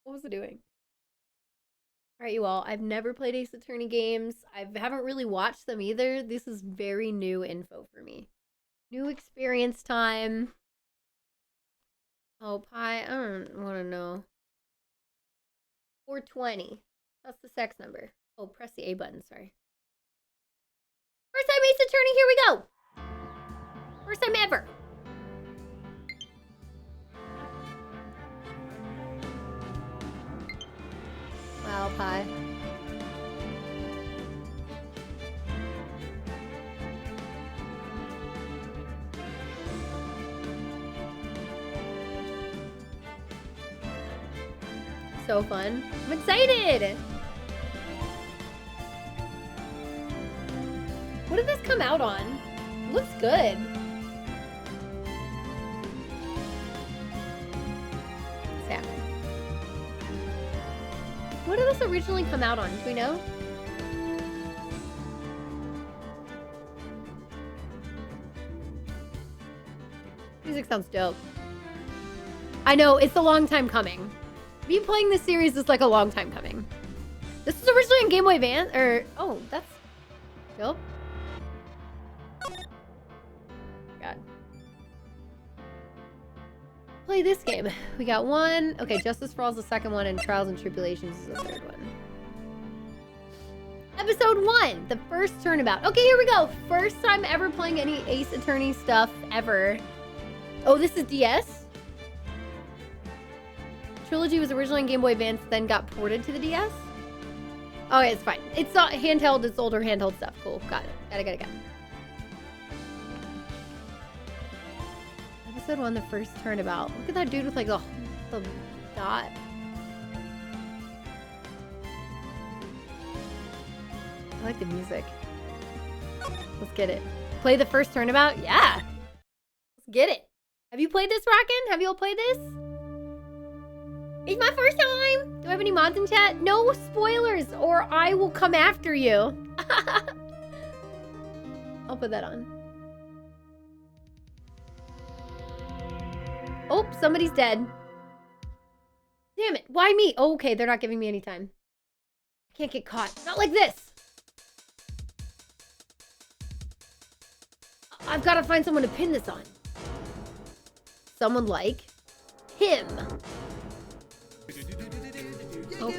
What was it doing? All right, you all. I've never played Ace Attorney games. I haven't really watched them either. This is very new info for me. New experience time. Oh, Pi, I don't want to know. 420. That's the sex number. Oh, press the A button, sorry. First time Ace Attorney, here we go. First time ever. Wow, Pi. So fun. I'm excited. What did this come out on? It looks good. What's happening? What did this originally come out on? Do we know? Music sounds dope. I know, it's a long time coming. Me playing this series is like a long time coming. This was originally on Game Boy Advance, or... Oh, that's dope. God. Play this game. We got one. Okay, Justice for All is the second one, and Trials and Tribulations is the third one. Episode 1, the first turnabout. Okay, here we go. First time ever playing any Ace Attorney stuff ever. Oh, this is DS? Trilogy was originally on Game Boy Advance, then got ported to the DS? Oh, yeah, it's fine. It's not handheld, it's older handheld stuff. Cool, got it. Got it. Episode 1, the first turnabout. Look at that dude with like the dot. I like the music. Let's get it. Play the first turnabout? Yeah. Let's get it. Have you played this, Rockin'? Have you all played this? It's my first time. Do I have any mods in chat? No spoilers or I will come after you. I'll put that on. Oh, somebody's dead. Damn it. Why me? Oh, okay, they're not giving me any time. I can't get caught. Not like this. I've got to find someone to pin this on. Someone like him. Oh.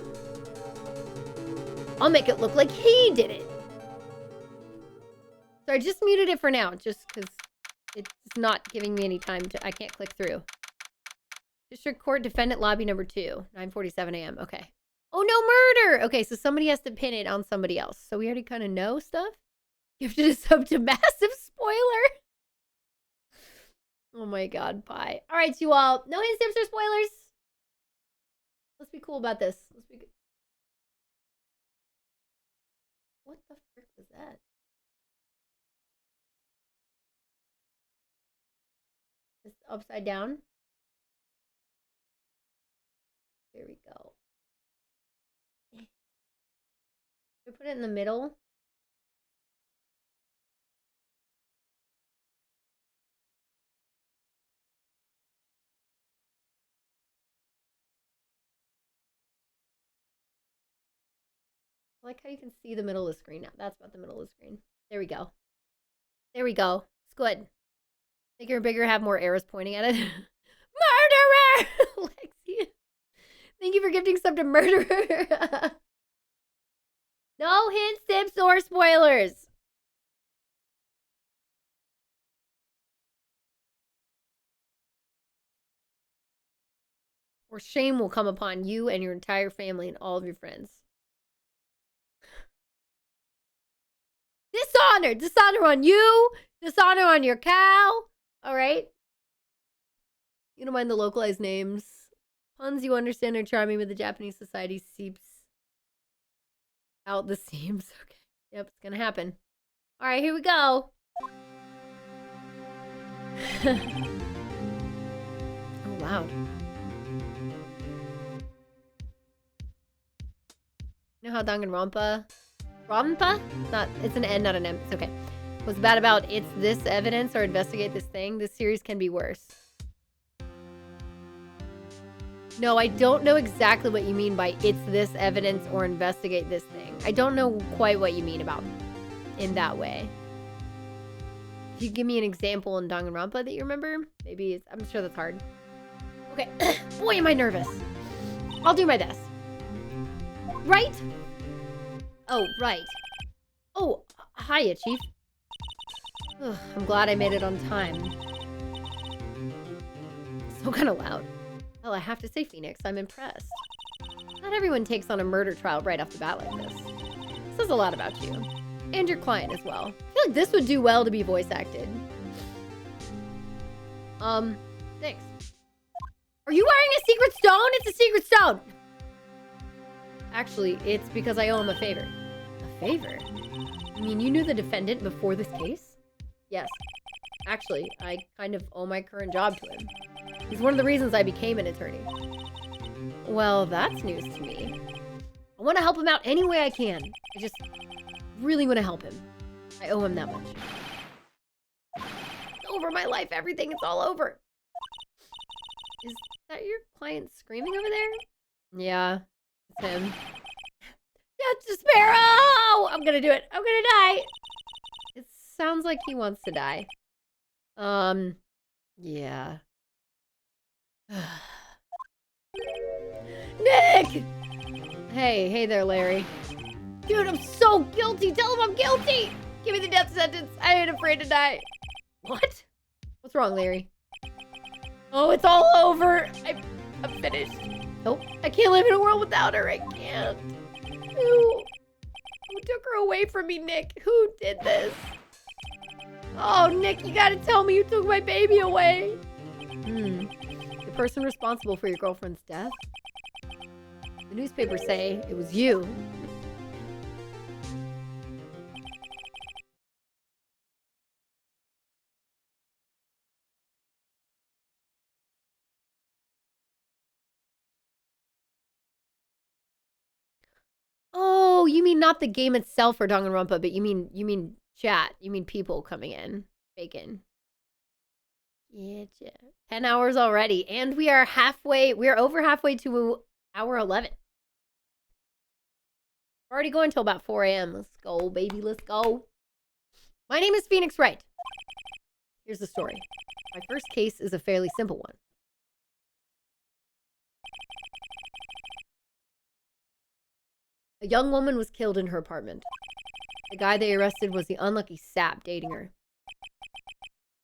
I'll make it look like he did it. So I just muted it for now, just because it's not giving me any time to... I can't click through. District Court Defendant Lobby number 2, 9:47 a.m. Okay. Oh, no murder! Okay, so somebody has to pin it on somebody else. So we already kind of know stuff. Gifted a sub to massive spoiler. Oh my god, bye. All right, you all. No hint tips or spoilers. Let's be cool about this. Let's be good. What the frick was that? It's upside down. There we go. We put it in the middle. I like how you can see the middle of the screen now. That's about the middle of the screen. There we go. There we go. It's good. Make her bigger, have more arrows pointing at it. Murderer! Lexi. Thank you for gifting sub to Murderer. No hints, tips, or spoilers. Or shame will come upon you and your entire family and all of your friends. Dishonor! Dishonor on you! Dishonor on your cow! Alright? You don't mind the localized names. Puns you understand are charming, but the Japanese society seeps out the seams. Okay. Yep, it's gonna happen. Alright, here we go. Oh, loud. You know how Danganronpa? Rampa? It's an N, not an M. It's okay. What's bad about it's this evidence or investigate this thing? This series can be worse. No, I don't know exactly what you mean by it's this evidence or investigate this thing. I don't know quite what you mean about in that way. If you give me an example in Danganronpa that you remember, maybe I'm sure that's hard. Okay, boy, am I nervous. I'll do my best. Right? Oh, right. Oh, hiya, Chief. Ugh, I'm glad I made it on time. So kind of loud. Well, I have to say, Phoenix, I'm impressed. Not everyone takes on a murder trial right off the bat like this. It says a lot about you. And your client as well. I feel like this would do well to be voice acted. Thanks. Are you wearing a secret stone? It's a secret stone! Actually, it's because I owe him a favor. A favor? You mean you knew the defendant before this case? Yes. Actually, I kind of owe my current job to him. He's one of the reasons I became an attorney. Well, that's news to me. I want to help him out any way I can. I just really want to help him. I owe him that much. It's over my life, everything. It's all over. Is that your client screaming over there? Yeah, it's him. That's Sparrow! I'm gonna do it. I'm gonna die. It sounds like he wants to die. Yeah. Nick! Hey there, Larry. Dude, I'm so guilty. Tell him I'm guilty. Give me the death sentence. I ain't afraid to die. What? What's wrong, Larry? Oh, it's all over. I'm finished. Nope. I can't live in a world without her. I can't. Who took her away from me, Nick? Who did this? Oh, Nick, you gotta tell me you took my baby away. The person responsible for your girlfriend's death? The newspapers say it was you. Oh, you mean not the game itself for Danganronpa, but you mean chat. You mean people coming in. Bacon. Getcha. 10 hours already. And we are over halfway to hour 11. We're already going till about 4 a.m. Let's go, baby. Let's go. My name is Phoenix Wright. Here's the story. My first case is a fairly simple one. A young woman was killed in her apartment. The guy they arrested was the unlucky sap dating her.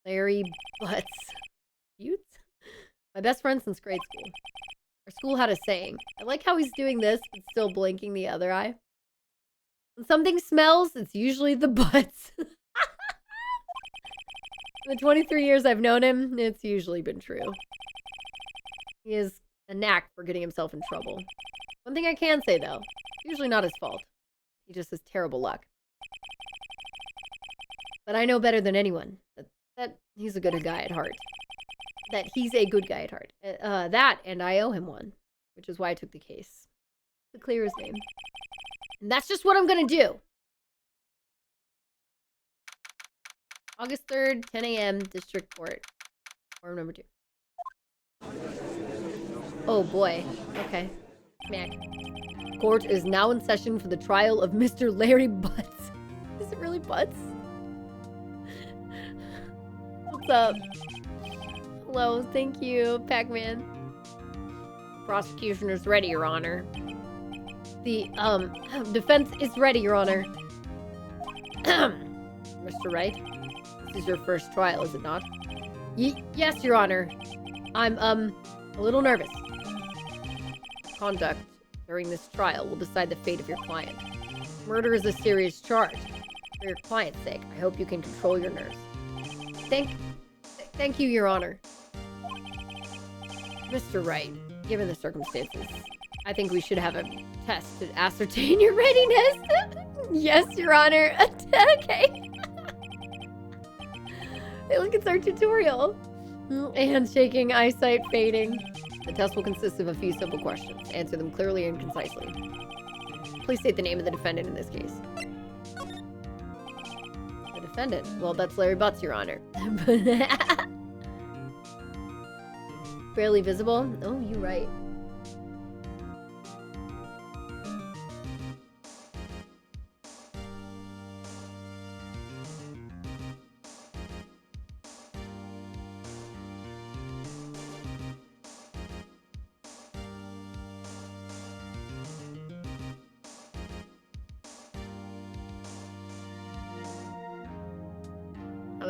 Larry Butts. Buttes? My best friend since grade school. Our school had a saying. I like how he's doing this, but still blinking the other eye. When something smells, it's usually the butts. In the 23 years I've known him, it's usually been true. He has a knack for getting himself in trouble. One thing I can say, though, usually not his fault. He just has terrible luck. But I know better than anyone that he's a good guy at heart. That he's a good guy at heart. That, and I owe him one, which is why I took the case. To clear his name. And that's just what I'm gonna do. August 3rd, 10 a.m., District Court. Form number 2. Oh boy. Okay. Smack. Court is now in session for the trial of Mr. Larry Butts. Is it really Butts? What's up? Hello, thank you, Pac-Man. Prosecution is ready, Your Honor. The, defense is ready, Your Honor. Mr. Wright, this is your first trial, is it not? Yes, Your Honor. I'm, a little nervous. Conduct during this trial will decide the fate of your client. Murder is a serious charge. For your client's sake, I hope you can control your nerves. Thank you, Your Honor. Mr. Wright, given the circumstances, I think we should have a test to ascertain your readiness. Yes, Your Honor. Okay. Hey, look, it's our tutorial. Hands shaking, eyesight fading. The test will consist of a few simple questions. Answer them clearly and concisely. Please state the name of the defendant in this case. The defendant? Well, that's Larry Butts, Your Honor. Barely visible? Oh, you're right.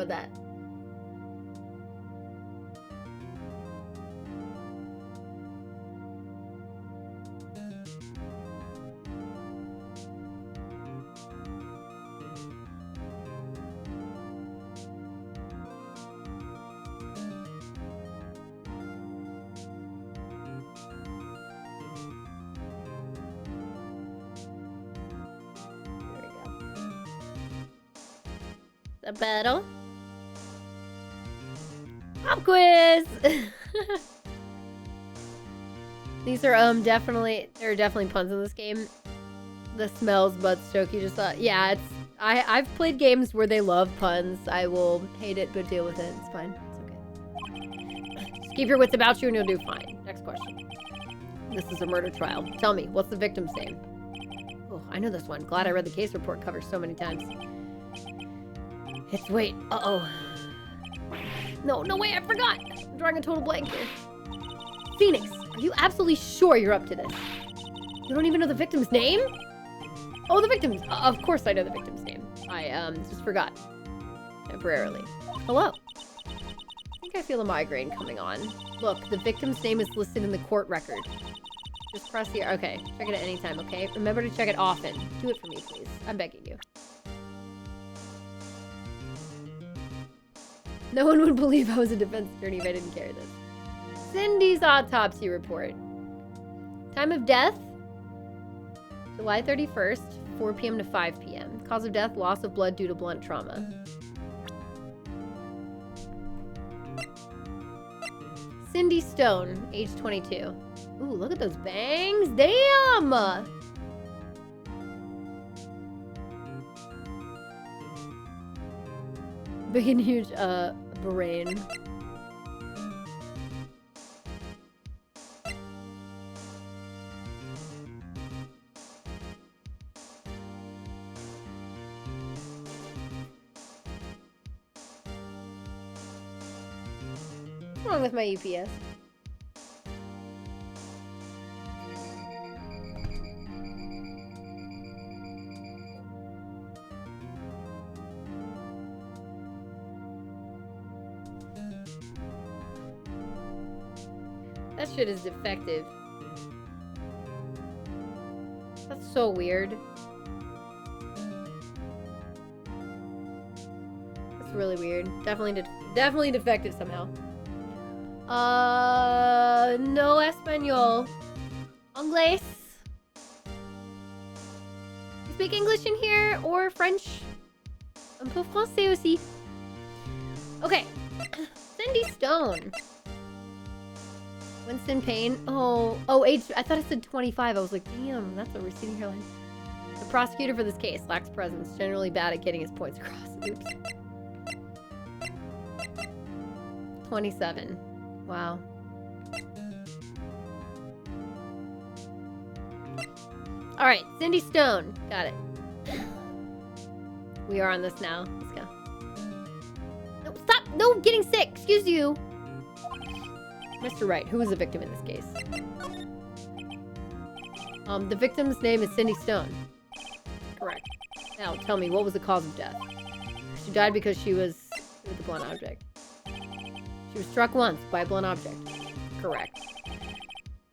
with that. A battle. Pop quiz. These are definitely, there are definitely puns in this game. The smells butt stroke you just thought. Yeah, it's I've played games where they love puns. I will hate it but deal with it. It's fine. It's okay. Just keep your wits about you and you'll do fine. Next question. This is a murder trial. Tell me, what's the victim's name? Oh, I know this one. Glad I read the case report cover so many times. It's wait. Uh-oh. No, wait, I forgot. I'm drawing a total blank here. Phoenix, are you absolutely sure you're up to this? You don't even know the victim's name? Oh, the victim's. Of course I know the victim's name. I just forgot. Temporarily. Hello. I think I feel a migraine coming on. Look, the victim's name is listed in the court record. Just press here. Okay, check it at any time, okay? Remember to check it often. Do it for me, please. I'm begging you. No one would believe I was a defense attorney if I didn't carry this. Cindy's autopsy report. Time of death? July 31st, 4 p.m. to 5 p.m. Cause of death, loss of blood due to blunt trauma. Cindy Stone, age 22. Ooh, look at those bangs. Damn! Big and huge, brain. What's wrong with my UPS? That shit is defective. That's so weird. That's really weird. Definitely defective somehow. No Espanol. Anglais. You speak English in here or French? Un peu français aussi. Okay. Cindy Stone. Winston Payne. Oh, age. I thought it said 25. I was like, damn, that's a receding hairline. The prosecutor for this case lacks presence. Generally bad at getting his points across. Oops. 27. Wow. All right, Cindy Stone. Got it. We are on this now. Let's go. No, stop! No, getting sick. Excuse you. Mr. Wright, who was the victim in this case? The victim's name is Cindy Stone. Correct. Now, tell me, what was the cause of death? She died because she was with a blunt object. She was struck once by a blunt object. Correct.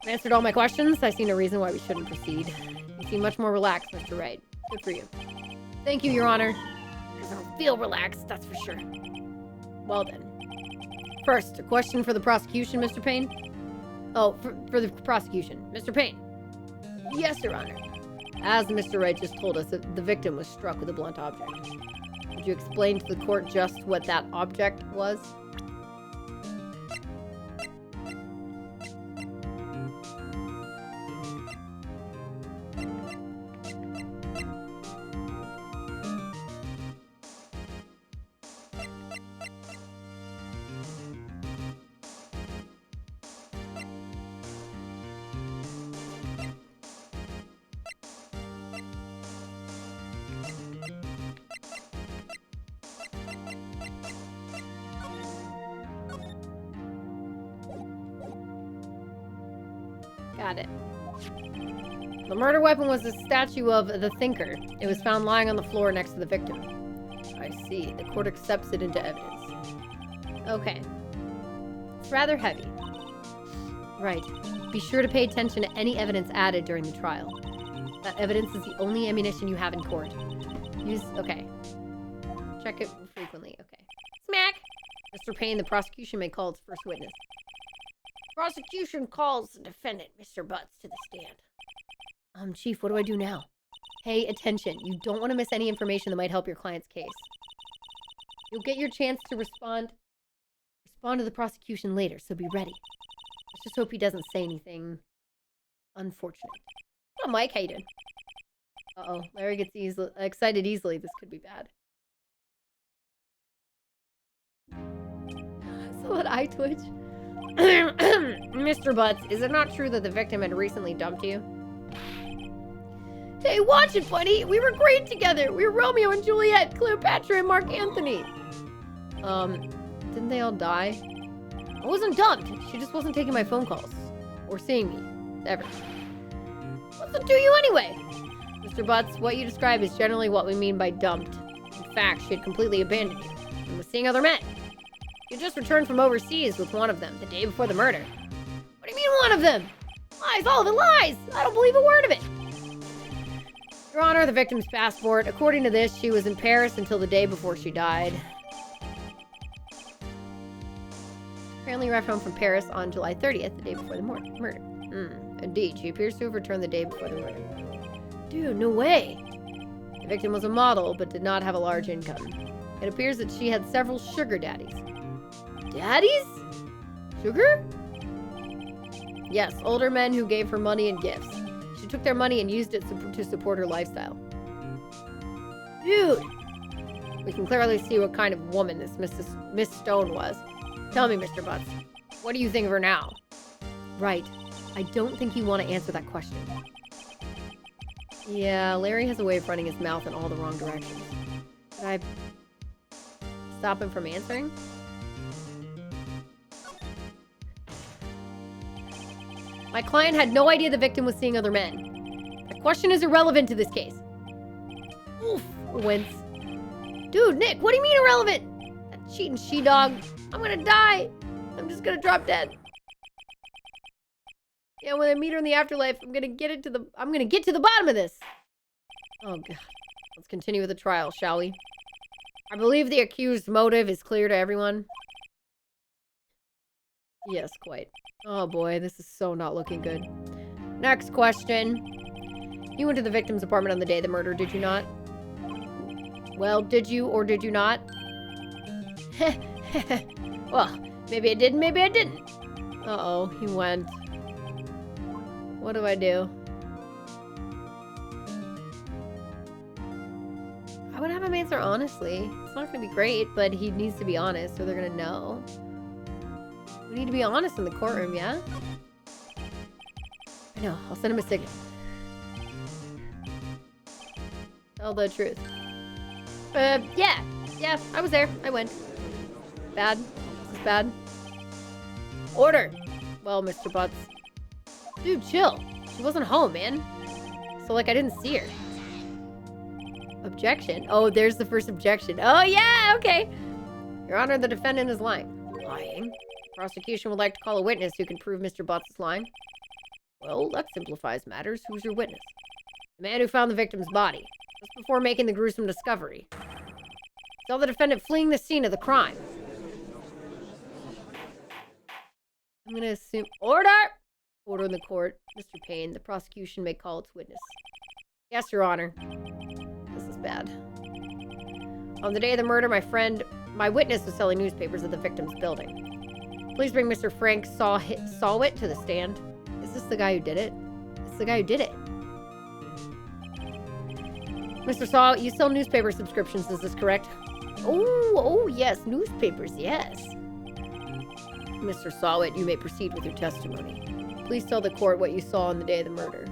I've answered all my questions. I see no reason why we shouldn't proceed. You seem much more relaxed, Mr. Wright. Good for you. Thank you, Your Honor. Because I don't feel relaxed, that's for sure. Well then. First, a question for the prosecution, Mr. Payne. Oh, for the prosecution. Mr. Payne. Yes, Your Honor. As Mr. Wright just told us, the victim was struck with a blunt object. Could you explain to the court just what that object was? Got it. The murder weapon was a statue of the Thinker. It was found lying on the floor next to the victim. I see. The court accepts it into evidence. Okay. It's rather heavy. Right. Be sure to pay attention to any evidence added during the trial. That evidence is the only ammunition you have in court. Okay. Check it frequently. Okay. Smack! Mr. Payne, the prosecution may call its first witness. Prosecution calls the defendant, Mr. Butts, to the stand. Chief, what do I do now? Pay attention. You don't want to miss any information that might help your client's case. You'll get your chance to respond to the prosecution later, so be ready. Let's just hope he doesn't say anything unfortunate. Oh, Mike, how you doing? Uh-oh, Larry gets excited easily. This could be bad. So what I twitch? Mr. Butts, is it not true that the victim had recently dumped you? Hey, watch it, buddy! We were great together! We were Romeo and Juliet, Cleopatra and Mark Anthony! Didn't they all die? I wasn't dumped! She just wasn't taking my phone calls. Or seeing me. Ever. What's it do you anyway? Mr. Butts, what you describe is generally what we mean by dumped. In fact, she had completely abandoned you and was seeing other men. You just returned from overseas with one of them the day before the murder. What do you mean one of them? Lies, all of it lies! I don't believe a word of it! Your Honor, the victim's passport. According to this, she was in Paris until the day before she died. Apparently arrived home from Paris on July 30th, the day before the murder. Indeed, she appears to have returned the day before the murder. Dude, no way! The victim was a model, but did not have a large income. It appears that she had several sugar daddies. Daddies? Sugar? Yes, older men who gave her money and gifts. She took their money and used it to support her lifestyle. Dude! We can clearly see what kind of woman this Miss Stone was. Tell me, Mr. Butts, what do you think of her now? Right. I don't think you want to answer that question. Yeah, Larry has a way of running his mouth in all the wrong directions. Should I stop him from answering? My client had no idea the victim was seeing other men. The question is irrelevant to this case. Oof, wince. Dude, Nick, what do you mean irrelevant? That cheating she-dog. I'm gonna die. I'm just gonna drop dead. Yeah, when I meet her in the afterlife, I'm gonna get to the bottom of this. Oh god. Let's continue with the trial, shall we? I believe the accused's motive is clear to everyone. Yes, quite. Oh boy, this is so not looking good. Next question. You went to the victim's apartment on the day of the murder, did you not? Well, did you or did you not? Well, maybe I did, maybe I didn't. Uh-oh, he went. What do I do? I would have him answer honestly. It's not gonna be great, but he needs to be honest or they're gonna know. We need to be honest in the courtroom, yeah? I know, I'll send him a signal. Tell the truth. Yeah, I was there. I went. Bad. This is bad. Order! Well, Mr. Butts. Dude, chill. She wasn't home, man. So, like, I didn't see her. Objection? Oh, there's the first objection. Oh, yeah, okay. Your Honor, the defendant is lying. Lying? Prosecution would like to call a witness who can prove Mr. Butts is lying. Well, that simplifies matters. Who's your witness? The man who found the victim's body, just before making the gruesome discovery. Saw the defendant fleeing the scene of the crime. I'm gonna assume... Order! Order in the court. Mr. Payne, the prosecution may call its witness. Yes, Your Honor. This is bad. On the day of the murder, my witness was selling newspapers at the victim's building. Please bring Mr. Frank Sawit to the stand. Is this the guy who did it? It's the guy who did it. Mr. Sawit, you sell newspaper subscriptions, is this correct? Oh, yes, newspapers, yes. Mr. Sawit, you may proceed with your testimony. Please tell the court what you saw on the day of the murder.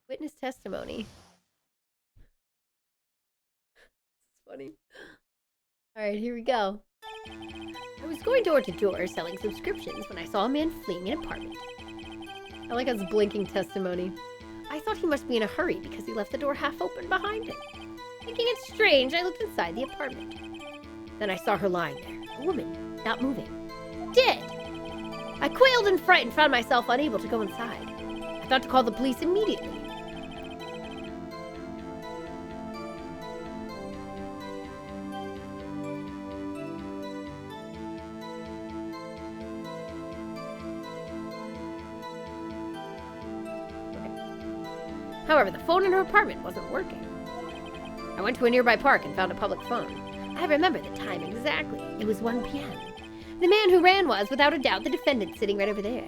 Witness testimony. It's funny. Alright, here we go. I was going door to door selling subscriptions when I saw a man fleeing an apartment. I like his blinking testimony. I thought he must be in a hurry because he left the door half open behind him. Thinking it strange, I looked inside the apartment. Then I saw her lying there, a woman, not moving. Dead! I quailed in fright and found myself unable to go inside. I thought to call the police immediately. However, the phone in her apartment wasn't working. I went to a nearby park and found a public phone. I remember the time exactly. It was 1 p.m. The man who ran was, without a doubt, the defendant sitting right over there.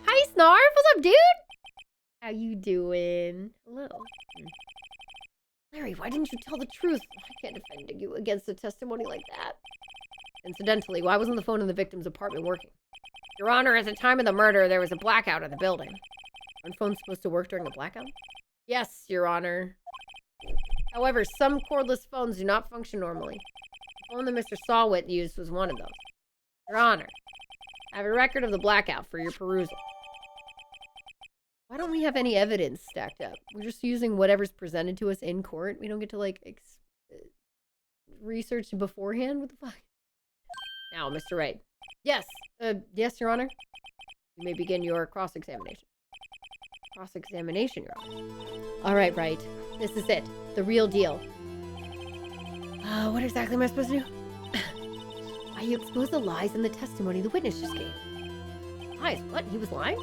Hi, Snarf! What's up, dude? How you doing? Hello. Larry, why didn't you tell the truth? I can't defend you against a testimony like that. Incidentally, why wasn't the phone in the victim's apartment working? Your Honor, at the time of the murder, there was a blackout in the building. Aren't phones supposed to work during a blackout? Yes, Your Honor. However, some cordless phones do not function normally. The phone that Mr. Sawwit used was one of those. Your Honor, I have a record of the blackout for your perusal. Why don't we have any evidence stacked up? We're just using whatever's presented to us in court. We don't get to, like, research beforehand? What the fuck? Now, Mr. Wright. Yes. Yes, Your Honor. You may begin your cross-examination. Cross-examination, Your Honor. All right, Wright. This is it. The real deal. What exactly am I supposed to do? Why, you expose the lies in the testimony the witness just gave. Lies? What? He was lying?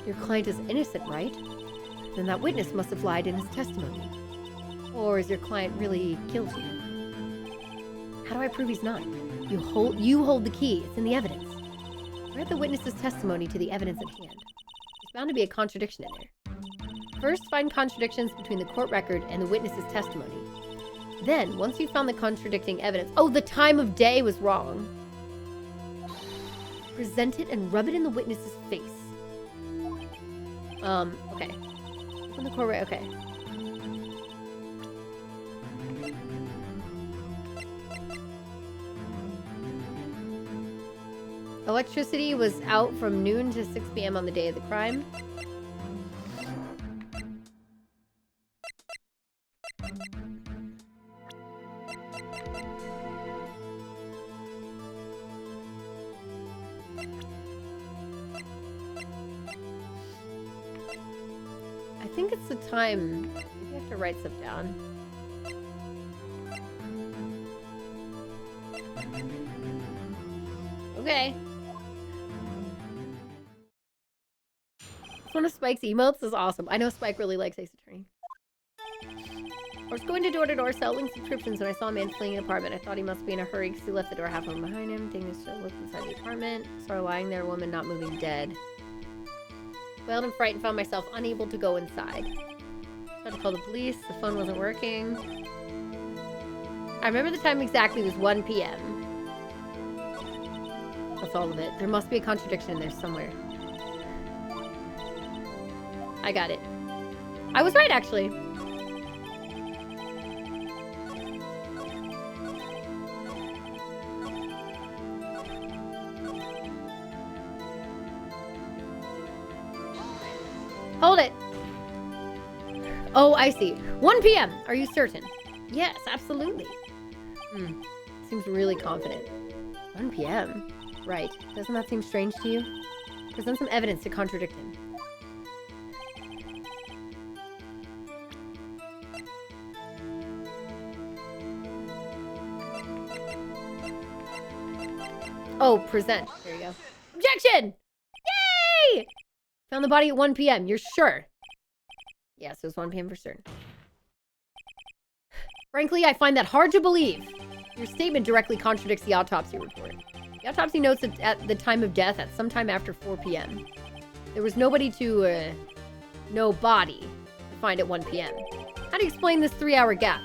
Your client is innocent, right? Then that witness must have lied in his testimony. Or is your client really guilty? How do I prove he's not? You hold the key. It's in the evidence. Read the witness's testimony to the evidence at hand. There's bound to be a contradiction in there. First, find contradictions between the court record and the witness's testimony. Then, once you've found the contradicting evidence... Oh, the time of day was wrong. Present it and rub it in the witness's face. Okay. Open the court record. Okay. Electricity was out from noon to 6 p.m. on the day of the crime. I think it's the time. You have to write stuff down. Okay. One of Spike's emotes is awesome. I know Spike really likes Ace Attorney. I was going to door-to-door selling subscriptions when I saw a man fleeing an apartment. I thought he must be in a hurry because he left the door half open behind him. Taking a slow look inside the apartment. Saw her lying there, a woman not moving, dead. Wailed and frightened, found myself unable to go inside. Tried to call the police. The phone wasn't working. I remember the time exactly. It was 1 p.m. That's all of it. There must be a contradiction in there somewhere. I got it. I was right, actually. Hold it. Oh, I see. 1 p.m. Are you certain? Yes, absolutely. Seems really confident. 1 p.m. Right. Doesn't that seem strange to you? Present some evidence to contradict him. Oh, present. There you go. Objection! Yay! Found the body at 1 p.m. You're sure? Yes, it was 1 p.m. for certain. Frankly, I find that hard to believe. Your statement directly contradicts the autopsy report. The autopsy notes that at the time of death at sometime after 4 p.m. There was nobody to, no body to find at 1 p.m. How do you explain this 3-hour gap?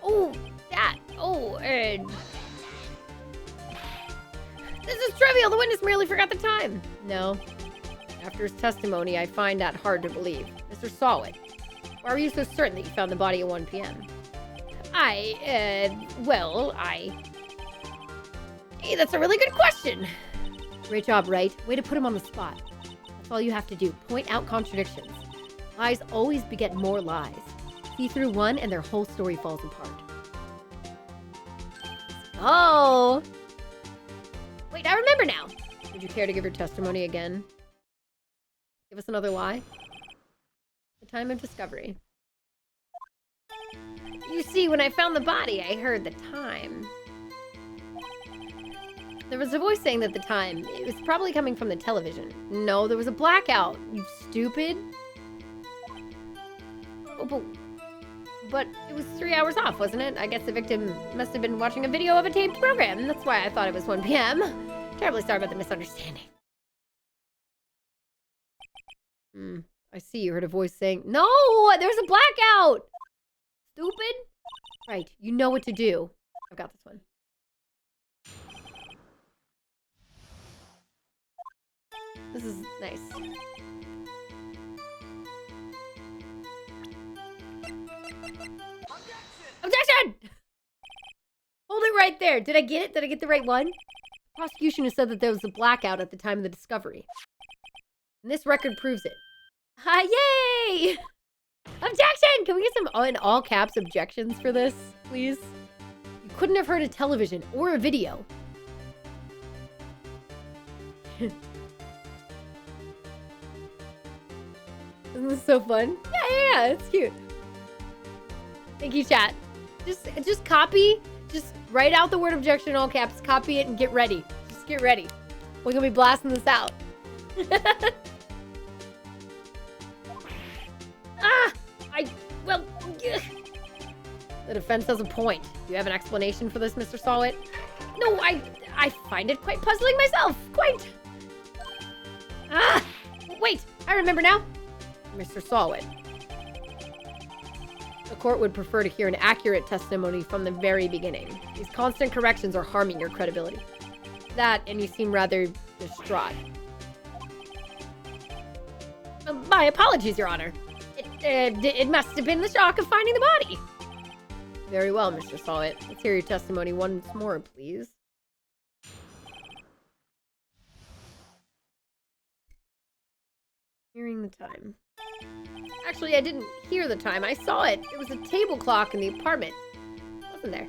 Oh, that. Oh, this is trivial. The witness merely forgot the time. No. After his testimony, I find that hard to believe. Mr. Sawwit, why were you so certain that you found the body at 1 p.m.? Hey, that's a really good question. Great job, Wright. Way to put him on the spot. That's all you have to do. Point out contradictions. Lies always beget more lies. See through one and their whole story falls apart. Oh! Wait, I remember now! Would you care to give your testimony again? Give us another lie? The time of discovery. You see, when I found the body, I heard the time. There was a voice saying that the time, it was probably coming from the television. No, there was a blackout, you stupid. Oh, but it was 3 hours off, wasn't it? I guess the victim must have been watching a video of a taped program, and that's why I thought it was 1 p.m. Terribly sorry about the misunderstanding. I see, you heard a voice saying, no, there's a blackout! Stupid. Right, you know what to do. I've got this one. This is nice. Objection! Hold it right there. Did I get it? Did I get the right one? Prosecution has said that there was a blackout at the time of the discovery. And this record proves it. Yay! Objection! Can we get some in all caps objections for this, please? You couldn't have heard a television or a video. Isn't this so fun? Yeah, it's cute. Thank you, chat. Just copy, just write out the word objection in all caps, copy it, and get ready. Just get ready. We're gonna be blasting this out. The defense has a point. Do you have an explanation for this, Mr. Sawit? No, I find it quite puzzling myself. Quite. Wait, I remember now. Mr. Sawit. The court would prefer to hear an accurate testimony from the very beginning. These constant corrections are harming your credibility. That, and you seem rather distraught. My apologies, Your Honor. It must have been the shock of finding the body. Very well, Mr. Sawit. Let's hear your testimony once more, please. Hearing the time. Actually, I didn't hear the time. I saw it. It was a table clock in the apartment. Wasn't there?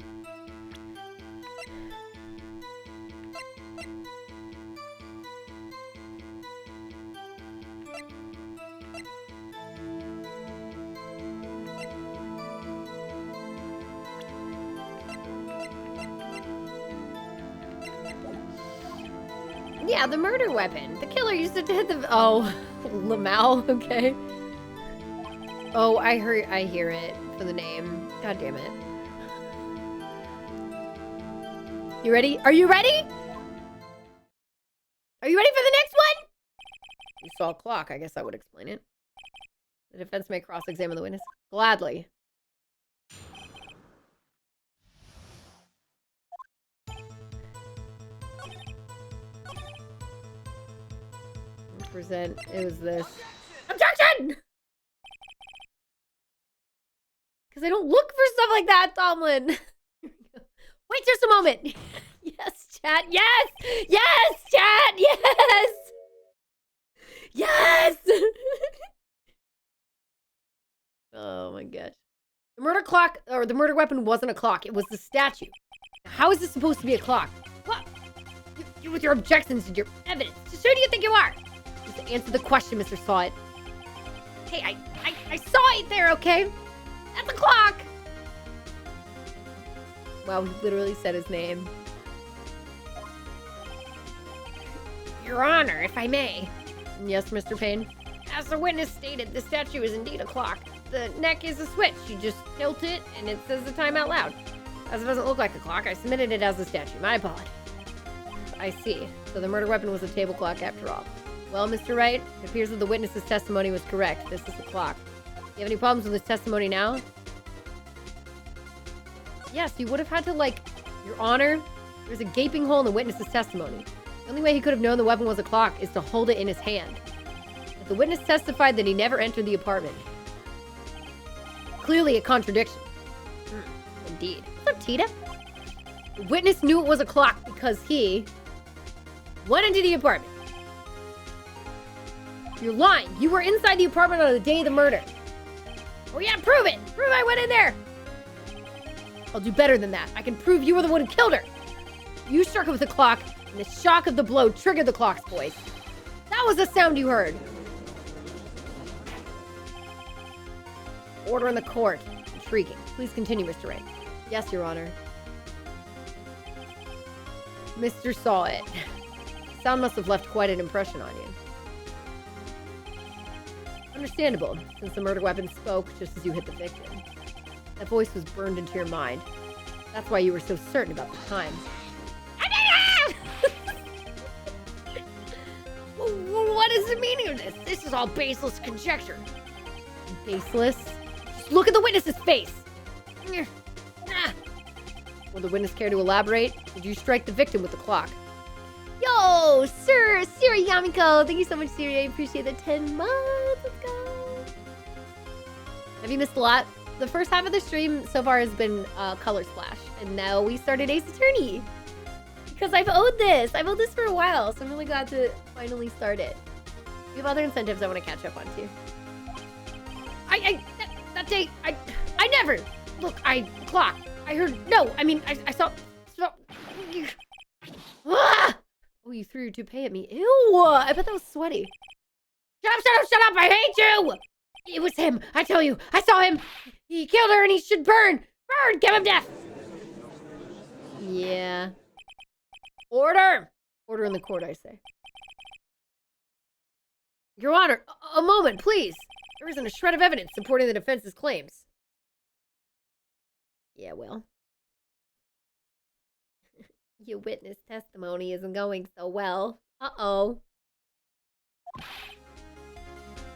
Yeah, the murder weapon. The killer used it to hit the... Oh, Lamau, okay. Oh, I hear it for the name. God damn it. You ready? Are you ready? Are you ready for the next one? You saw a clock. I guess I would explain it. The defense may cross-examine the witness. Gladly. Present. It was this. Objection! Because I don't look for stuff like that, Tomlin. Wait just a moment. Yes, chat. Yes! Yes, chat! Yes! Yes! Oh my gosh. The murder clock, or the murder weapon wasn't a clock. It was the statue. How is this supposed to be a clock? What? You with your objections and your evidence. Just who do you think you are? Just answer the question, Mr. Sawit. Hey, I saw it there, okay? That's a clock! Wow, he literally said his name. Your Honor, if I may. Yes, Mr. Payne? As the witness stated, the statue is indeed a clock. The neck is a switch. You just tilt it, and it says the time out loud. As it doesn't look like a clock, I submitted it as a statue. My apologies. I see. So the murder weapon was a table clock after all. Well, Mr. Wright, it appears that the witness's testimony was correct. This is a clock. You have any problems with his testimony now? Yes, you would have had to, like, Your Honor, there's a gaping hole in the witness's testimony. The only way he could have known the weapon was a clock is to hold it in his hand. But the witness testified that he never entered the apartment. Clearly a contradiction. Indeed. What's up, Tita? The witness knew it was a clock because he went into the apartment. You're lying. You were inside the apartment on the day of the murder. Oh yeah, prove it. Prove I went in there. I'll do better than that. I can prove you were the one who killed her. You struck it with the clock, and the shock of the blow triggered the clock's voice. That was the sound you heard. Order in the court. Intriguing. Please continue, Mr. Wright. Yes, Your Honor. Mr. saw it. Sound must have left quite an impression on you. Understandable, since the murder weapon spoke just as you hit the victim. That voice was burned into your mind. That's why you were so certain about the time. What is the meaning of this? This is all baseless conjecture. Baseless? Just look at the witness's face. Will the witness care to elaborate? Did you strike the victim with the clock? Yo, sir, Siri Yamiko. Thank you so much, Siri. I appreciate the 10 months. Let's go. Have you missed a lot? The first half of the stream so far has been Color Splash. And now we started Ace Attorney. Because I've owed this. I've owed this for a while. So I'm really glad to finally start it. We have other incentives I want to catch up on too. That day, I never. Look, clock. I heard, no, I mean, I saw. Ah! Oh, you threw your toupee at me. Ew, I bet that was sweaty. Shut up, I hate you! It was him, I tell you, I saw him. He killed her and he should burn. Burn, give him death. Yeah. Order! Order in the court, I say. Your Honor, a moment, please. There isn't a shred of evidence supporting the defense's claims. Yeah, well. Your witness testimony isn't going so well. Uh-oh.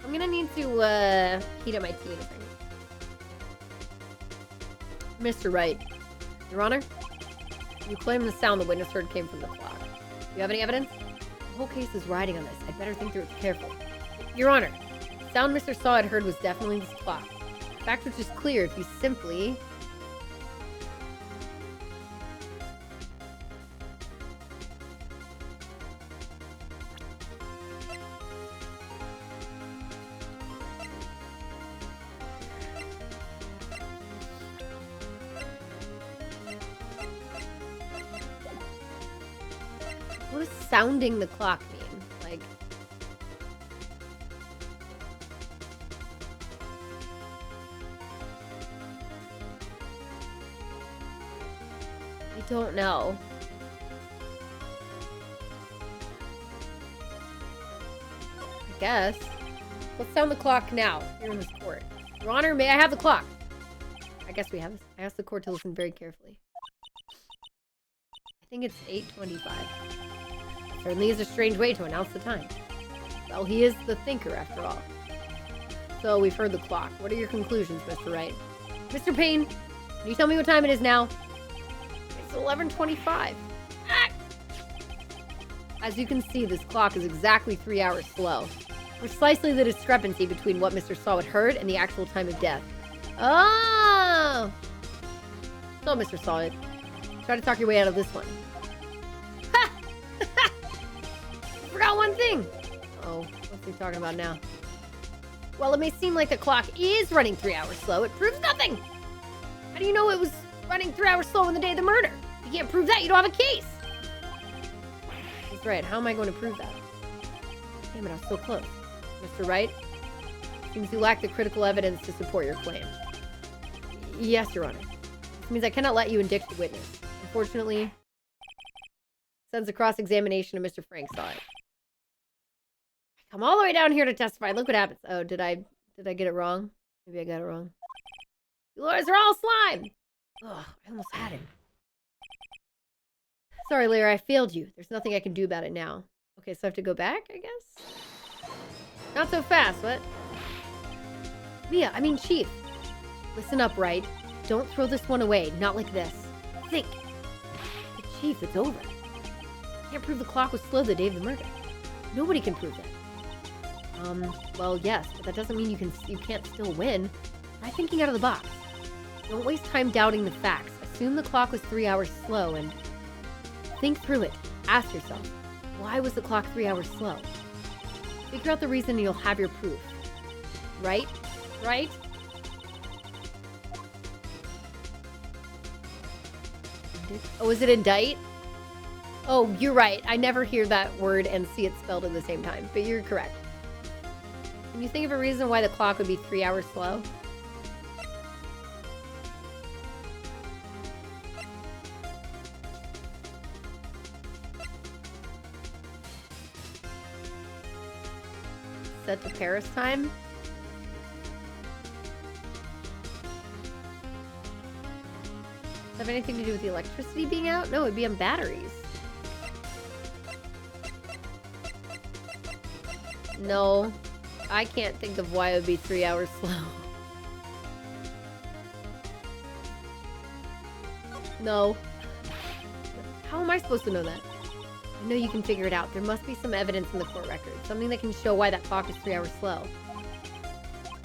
I'm gonna need to, heat up my tea in a second. Mr. Wright. Your Honor? You claim the sound the witness heard came from the clock. Do you have any evidence? The whole case is riding on this. I'd better think through it carefully. Your Honor, the sound Mr. Saw had heard was definitely this clock. The fact which is clear if you simply... What does sounding the clock mean? Like... I don't know. I guess. Let's sound the clock now, here in this court. Your Honor, may I have the clock? I guess we have this. I asked the court to listen very carefully. I think it's 8:25. Certainly is a strange way to announce the time. Well, he is the thinker, after all. So, we've heard the clock. What are your conclusions, Mr. Wright? Mr. Payne, can you tell me what time it is now? It's 11:25. Ah! As you can see, this clock is exactly 3 hours slow. Precisely the discrepancy between what Mr. Sawat heard and the actual time of death. Oh! So, Mr. Sawat, try to talk your way out of this one. Ha! Forgot one thing! Oh, what's he talking about now? While it may seem like the clock is running 3 hours slow, it proves nothing! How do you know it was running 3 hours slow on the day of the murder? If you can't prove that, you don't have a case! That's right, how am I going to prove that? Damn it, I was so close. Mr. Wright? Seems you lack the critical evidence to support your claim. Yes, Your Honor. This means I cannot let you indict the witness. Unfortunately, sends a cross-examination of Mr. Frank Sawat. I come all the way down here to testify. Look what happens. Oh, did I get it wrong? Maybe I got it wrong. You lawyers are all slime! Ugh, I almost had him. Sorry, Lyra, I failed you. There's nothing I can do about it now. Okay, so I have to go back, I guess? Not so fast, what? Chief. Listen up, Wright. Don't throw this one away. Not like this. Think. But Chief, it's over. Can't prove the clock was slow the day of the murder. Nobody can prove that. Well, yes, but that doesn't mean you can't still win. Try thinking out of the box. Don't waste time doubting the facts. Assume the clock was 3 hours slow and think through it. Ask yourself, why was the clock 3 hours slow? Figure out the reason and you'll have your proof. Right? Right? Oh, is it indict? Oh, you're right. I never hear that word and see it spelled at the same time, but you're correct. Can you think of a reason why the clock would be 3 hours slow? Set to Paris time? Does that have anything to do with the electricity being out? No, it'd be on batteries. No, I can't think of why it would be 3 hours slow. No. How am I supposed to know that? I know you can figure it out. There must be some evidence in the court record. Something that can show why that clock is 3 hours slow.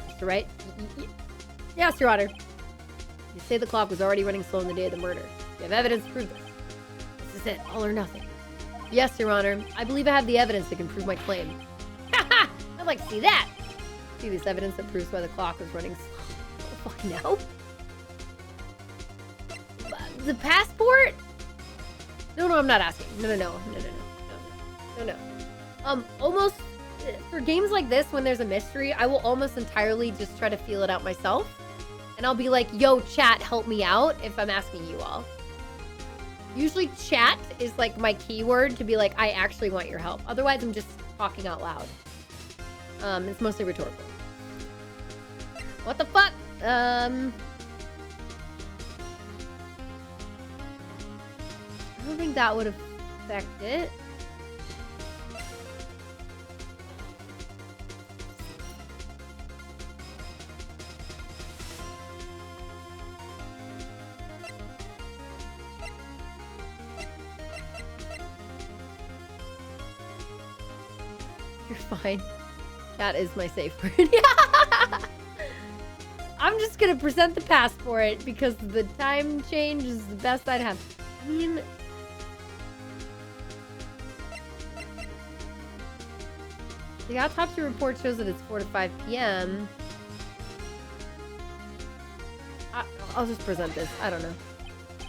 Mr. Wright? Yes, Your Honor. You say the clock was already running slow on the day of the murder. You have evidence to prove this. This is it. All or nothing. Yes, Your Honor. I believe I have the evidence that can prove my claim. Haha! I'd like to see that! See this evidence that proves why the clock was running slow. Oh, fuck no. The passport? No, I'm not asking. No. Almost, for games like this, when there's a mystery, I will almost entirely just try to feel it out myself. And I'll be like, yo, chat, help me out if I'm asking you all. Usually chat is like my keyword to be like, I actually want your help. Otherwise, I'm just talking out loud. It's mostly rhetorical. What the fuck? I don't think that would affect it. You're fine. That is my safe word. I'm just gonna present the passport because the time change is the best I'd have. I mean, the autopsy report shows that it's 4 to 5 p.m. I'll just present this. I don't know.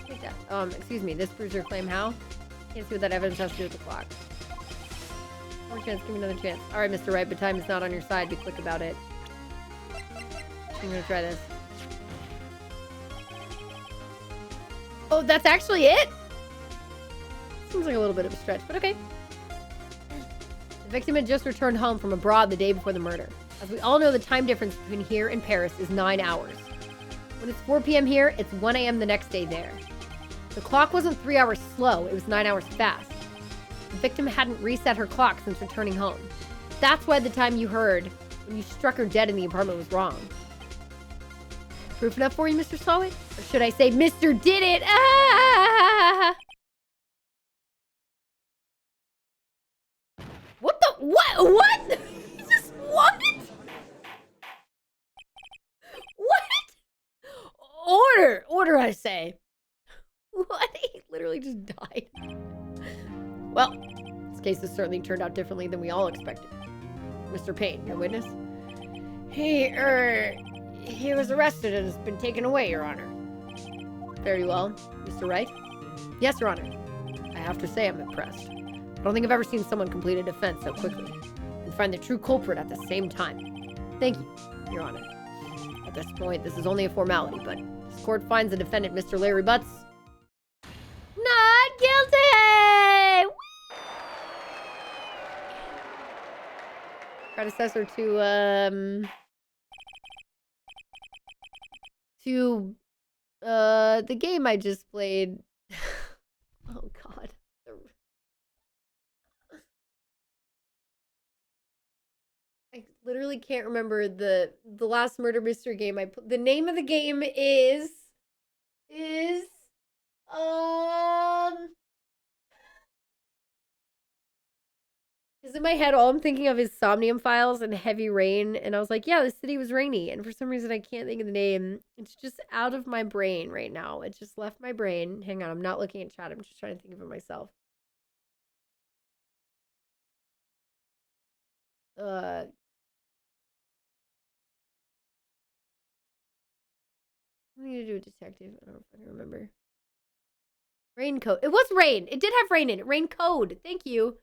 Take that. Excuse me. This proves your claim. How? Can't see what that evidence has to do with the clock. One chance. Give me another chance. All right, Mr. Wright, but time is not on your side. Be quick about it. I'm gonna try this. Oh, that's actually it? Seems like a little bit of a stretch, but okay. The victim had just returned home from abroad the day before the murder. As we all know, the time difference between here and Paris is 9 hours. When it's 4 p.m. here, it's 1 a.m. the next day there. The clock wasn't 3 hours slow, it was 9 hours fast. The victim hadn't reset her clock since returning home. That's why the time you heard when you struck her dead in the apartment was wrong. Proof enough for you, Mr. Slowey? Or should I say, Mr. Did It? Ah! What the? What? Just what? What? Order, I say. What? He literally just died. Well, this case has certainly turned out differently than we all expected. Mr. Payne, your witness? He was arrested and has been taken away, Your Honor. Very well. Mr. Wright? Yes, Your Honor. I have to say I'm impressed. I don't think I've ever seen someone complete a defense so quickly and find the true culprit at the same time. Thank you, Your Honor. At this point, this is only a formality, but this court finds the defendant, Mr. Larry Butts, not guilty! Predecessor to the game I just played. Oh god. I literally can't remember the last murder mystery game I put. The name of the game is because in my head, all I'm thinking of is Somnium Files and Heavy Rain. And I was like, yeah, the city was rainy. And for some reason, I can't think of the name. It's just out of my brain right now. It just left my brain. Hang on, I'm not looking at chat. I'm just trying to think of it myself. What do you do, detective? I don't fucking remember. Raincoat. It was rain. It did have rain in it. Rain code. Thank you.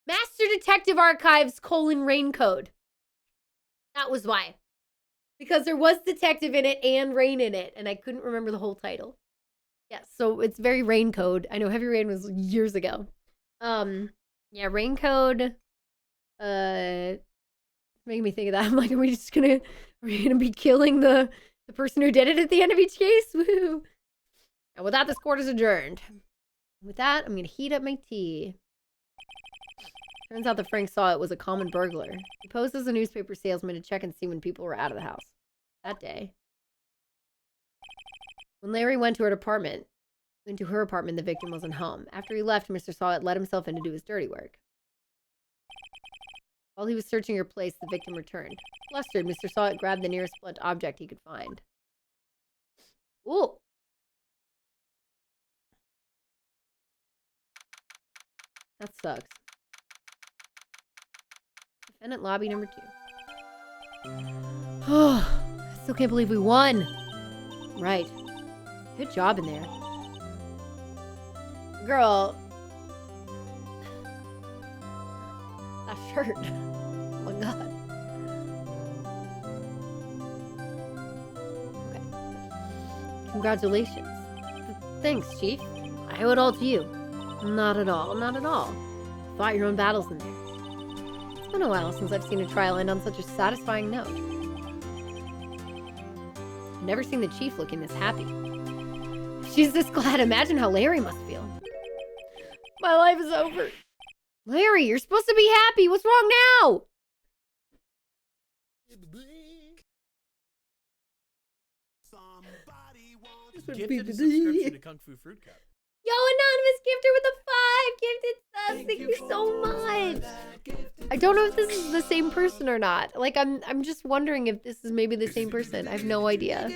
Master Detective Archives : rain code. That was why. Because there was detective in it and rain in it, and I couldn't remember the whole title. Yes, so it's very rain code. I know Heavy Rain was years ago. Yeah, rain code. Making me think of that. I'm like, are we gonna be killing the person who did it at the end of each case? Woo! And with that, this court is adjourned. With that, I'm gonna heat up my tea. Turns out that Frank saw it was a common burglar. He posed as a newspaper salesman to check and see when people were out of the house. That day. When Larry went to her apartment, the victim wasn't home. After he left, Mr. Sawit let himself in to do his dirty work. While he was searching her place, the victim returned. Flustered, Mr. Sawit grabbed the nearest blunt object he could find. Ooh! That sucks. Defendant lobby number 2. Oh, I still can't believe we won. Right. Good job in there. Girl. That shirt. Oh my god. Okay. Congratulations. Thanks, Chief. I owe it all to you. Not at all. Not at all. Fought your own battles in there. It's been a while since I've seen a trial end on such a satisfying note. I've never seen the Chief looking this happy. If she's this glad, imagine how Larry must feel. My life is over. Larry, you're supposed to be happy. What's wrong now? Gifted a subscription to Kung Fu Fruit Cup. Yo, anonymous gifter with a 5 gifted subs. Thank you so much. I don't know if this is the same person or not. Like, I'm just wondering if this is maybe the same person. I have no idea.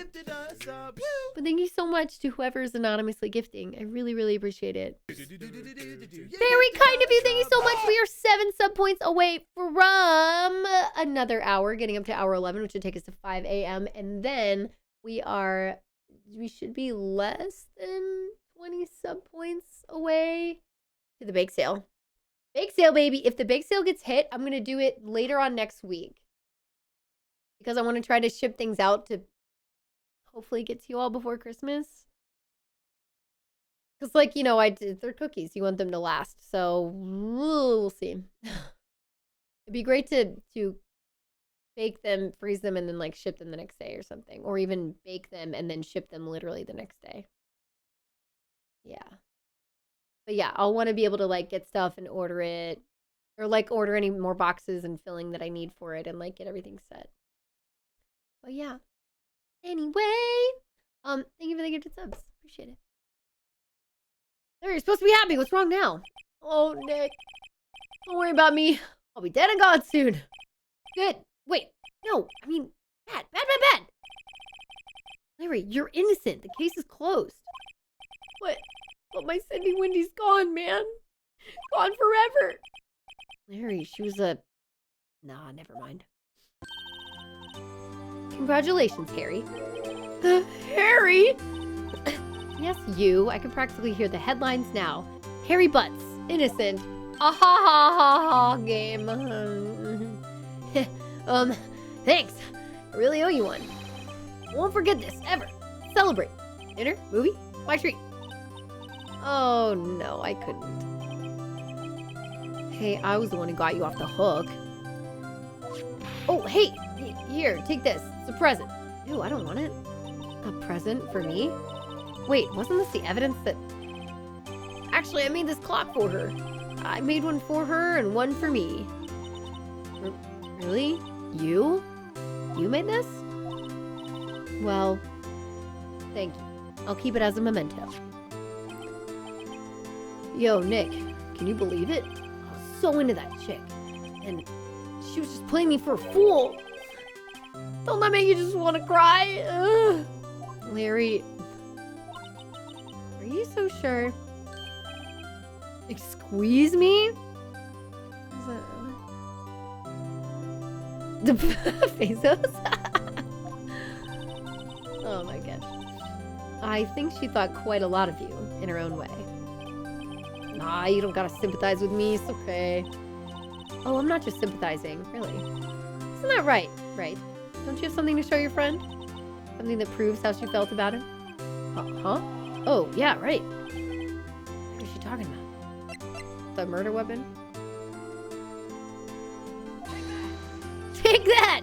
But thank you so much to whoever is anonymously gifting. I really, really appreciate it. Very kind of you. Thank you so much. We are 7 sub points away from another hour, getting up to hour 11, which would take us to 5 a.m. And then we should be less than 20 sub points away to the bake sale. Bake sale, baby. If the bake sale gets hit, I'm going to do it later on next week. Because I want to try to ship things out to hopefully get to you all before Christmas. Because, like, you know, they're cookies. You want them to last. So, we'll see. It'd be great to bake them, freeze them, and then, like, ship them the next day or something. Or even bake them and then ship them literally the next day. Yeah. But yeah, I'll want to be able to, like, get stuff and order it. Or, like, order any more boxes and filling that I need for it and, like, get everything set. But yeah. Anyway. Thank you for the gifted subs. Appreciate it. There, you're supposed to be happy. What's wrong now? Oh, Nick. Don't worry about me. I'll be dead and gone soon. Good. Wait. No. I mean, bad. Larry, you're innocent. The case is closed. What? But my Cindy Wendy's gone, man. Gone forever. Larry, she was a... Nah, never mind. Congratulations, Harry. Harry? Yes, you. I can practically hear the headlines now. Harry Butts, innocent. Ah ha ha ha ha game. Thanks. I really owe you one. I won't forget this, ever. Celebrate. Dinner? Movie? My treat. Oh, no, I couldn't. Hey, I was the one who got you off the hook. Oh, hey, here, take this. It's a present. Ew, I don't want it. A present for me? Wait, wasn't this the evidence that... Actually, I made this clock for her. I made one for her and one for me. Really? You? You made this? Well, thank you. I'll keep it as a memento. Yo, Nick, can you believe it? I was so into that chick. And she was just playing me for a fool. Don't that make you just want to cry? Ugh. Larry, are you so sure? Like, squeeze me? Bezos? Oh my gosh. I think she thought quite a lot of you, in her own way. Nah, you don't gotta sympathize with me, it's okay. Oh, I'm not just sympathizing, really. Isn't that right? Right? Don't you have something to show your friend? Something that proves how she felt about him? Huh? Oh, yeah, right. What is she talking about? The murder weapon? Take that!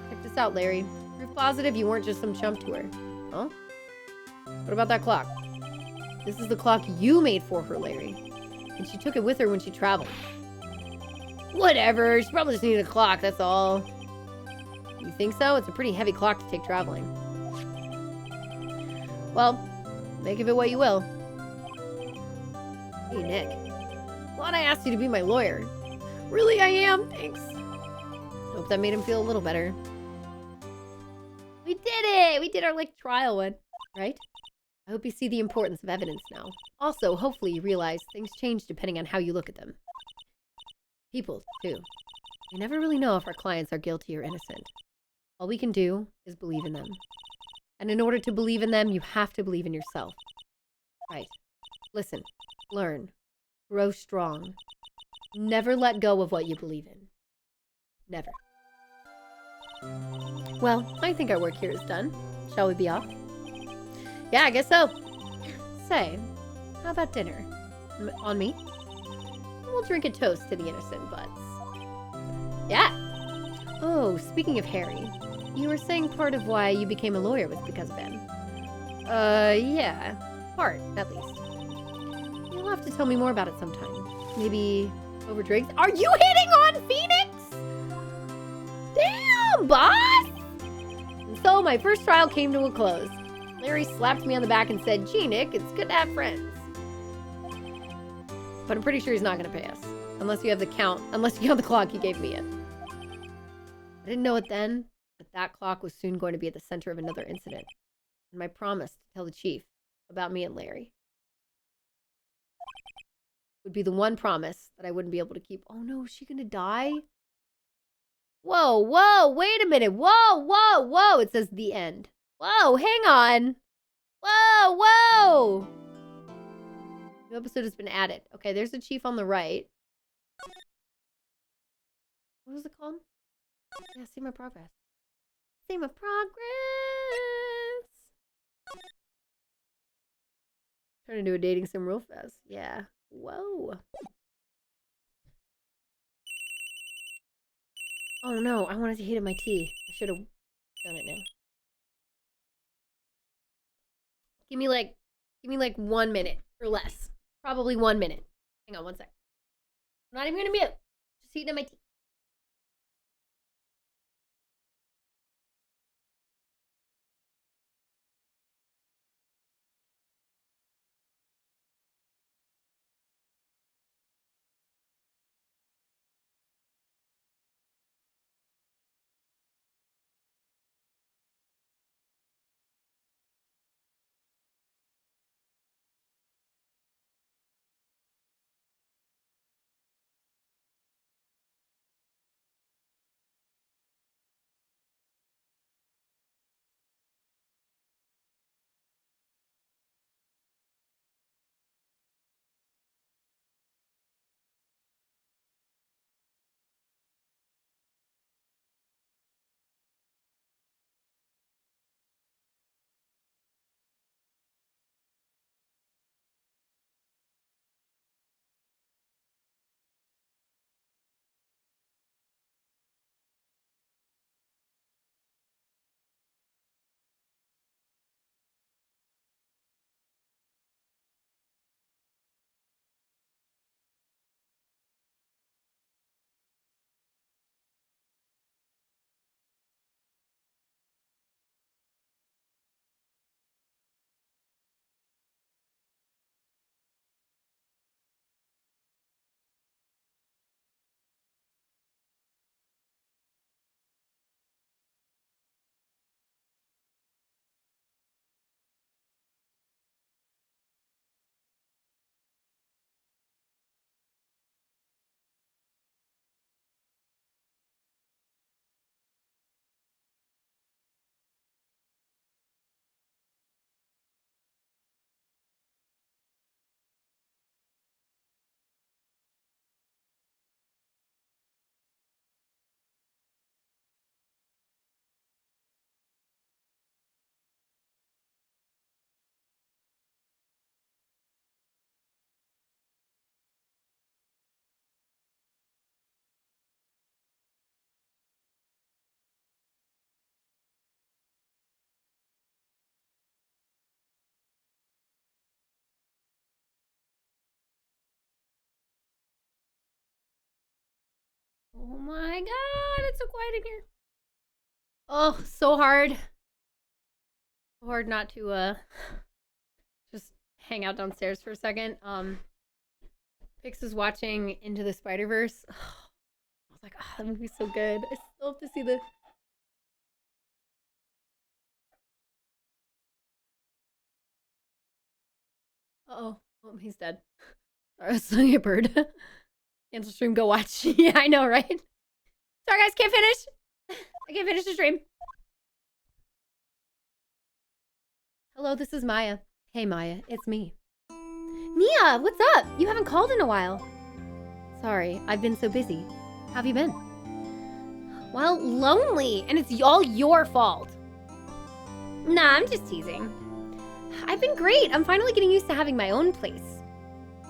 Check this out, Larry. Proof positive you weren't just some chump to her. Huh? What about that clock? This is the clock you made for her, Larry. And she took it with her when she traveled. Whatever, she probably just needed a clock, that's all. You think so? It's a pretty heavy clock to take traveling. Well, make of it what you will. Hey, Nick. Glad I asked you to be my lawyer. Really, I am? Thanks. Hope that made him feel a little better. We did it! We did our, trial one. Right? I hope you see the importance of evidence now. Also, hopefully you realize things change depending on how you look at them. People, too. We never really know if our clients are guilty or innocent. All we can do is believe in them. And in order to believe in them, you have to believe in yourself. Right. Listen. Learn. Grow strong. Never let go of what you believe in. Never. Well, I think our work here is done. Shall we be off? Yeah, I guess so. Say, how about dinner? On me? We'll drink a toast to the innocent butts. Yeah. Oh, speaking of Harry, you were saying part of why you became a lawyer was because of him. Yeah. Part, at least. You'll have to tell me more about it sometime. Maybe over drinks? Are you hitting on Phoenix? Damn, boss! And so my first trial came to a close. Larry slapped me on the back and said, "Gee, Nick, it's good to have friends." But I'm pretty sure he's not going to pay us. Unless you have the clock you gave me it. I didn't know it then, but that clock was soon going to be at the center of another incident. And my promise to tell the chief about me and Larry would be the one promise that I wouldn't be able to keep. Oh no, is she going to die? Whoa, wait a minute. Whoa. It says the end. Whoa, hang on. Whoa. New episode has been added. Okay, there's the chief on the right. What was it called? Yeah, see my progress. See my progress. Turn into a dating sim real fast. Yeah. Whoa. Oh no, I wanted to heat up my tea. I should have done it now. Give me like 1 minute or less. Probably 1 minute. Hang on one sec. I'm not even gonna mute. Just heating up my tea. Oh my god, it's so quiet in here. Oh, so hard. So hard not to just hang out downstairs for a second. Pix is watching Into the Spider-Verse. I was like, oh, that movie's so good. I still have to see the... Uh-oh. Oh, he's dead. Sorry, I was looking at bird. Cancel stream, go watch. Yeah, I know, right? Sorry, guys, can't finish. I can't finish the stream. Hello, this is Maya. Hey, Maya, it's me. Mia, what's up? You haven't called in a while. Sorry, I've been so busy. How have you been? Well, lonely, and it's all your fault. Nah, I'm just teasing. I've been great. I'm finally getting used to having my own place.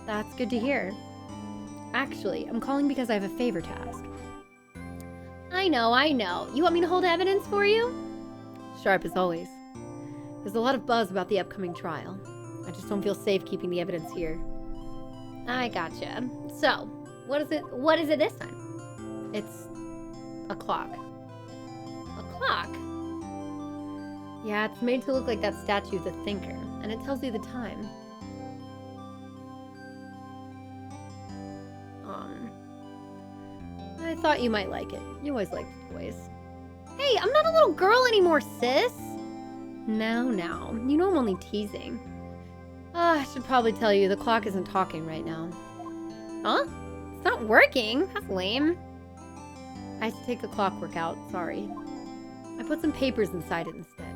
That's good to hear. Actually, I'm calling because I have a favor to ask. I know. You want me to hold evidence for you? Sharp as always. There's a lot of buzz about the upcoming trial. I just don't feel safe keeping the evidence here. I gotcha. So, what is it this time? It's a clock. A clock? Yeah, it's made to look like that statue of the thinker, and it tells you the time. I thought you might like it. You always liked toys. Hey, I'm not a little girl anymore, sis. Now. You know I'm only teasing. I should probably tell you, the clock isn't talking right now. Huh? It's not working? That's lame. I had to take the clockwork out, sorry. I put some papers inside it instead.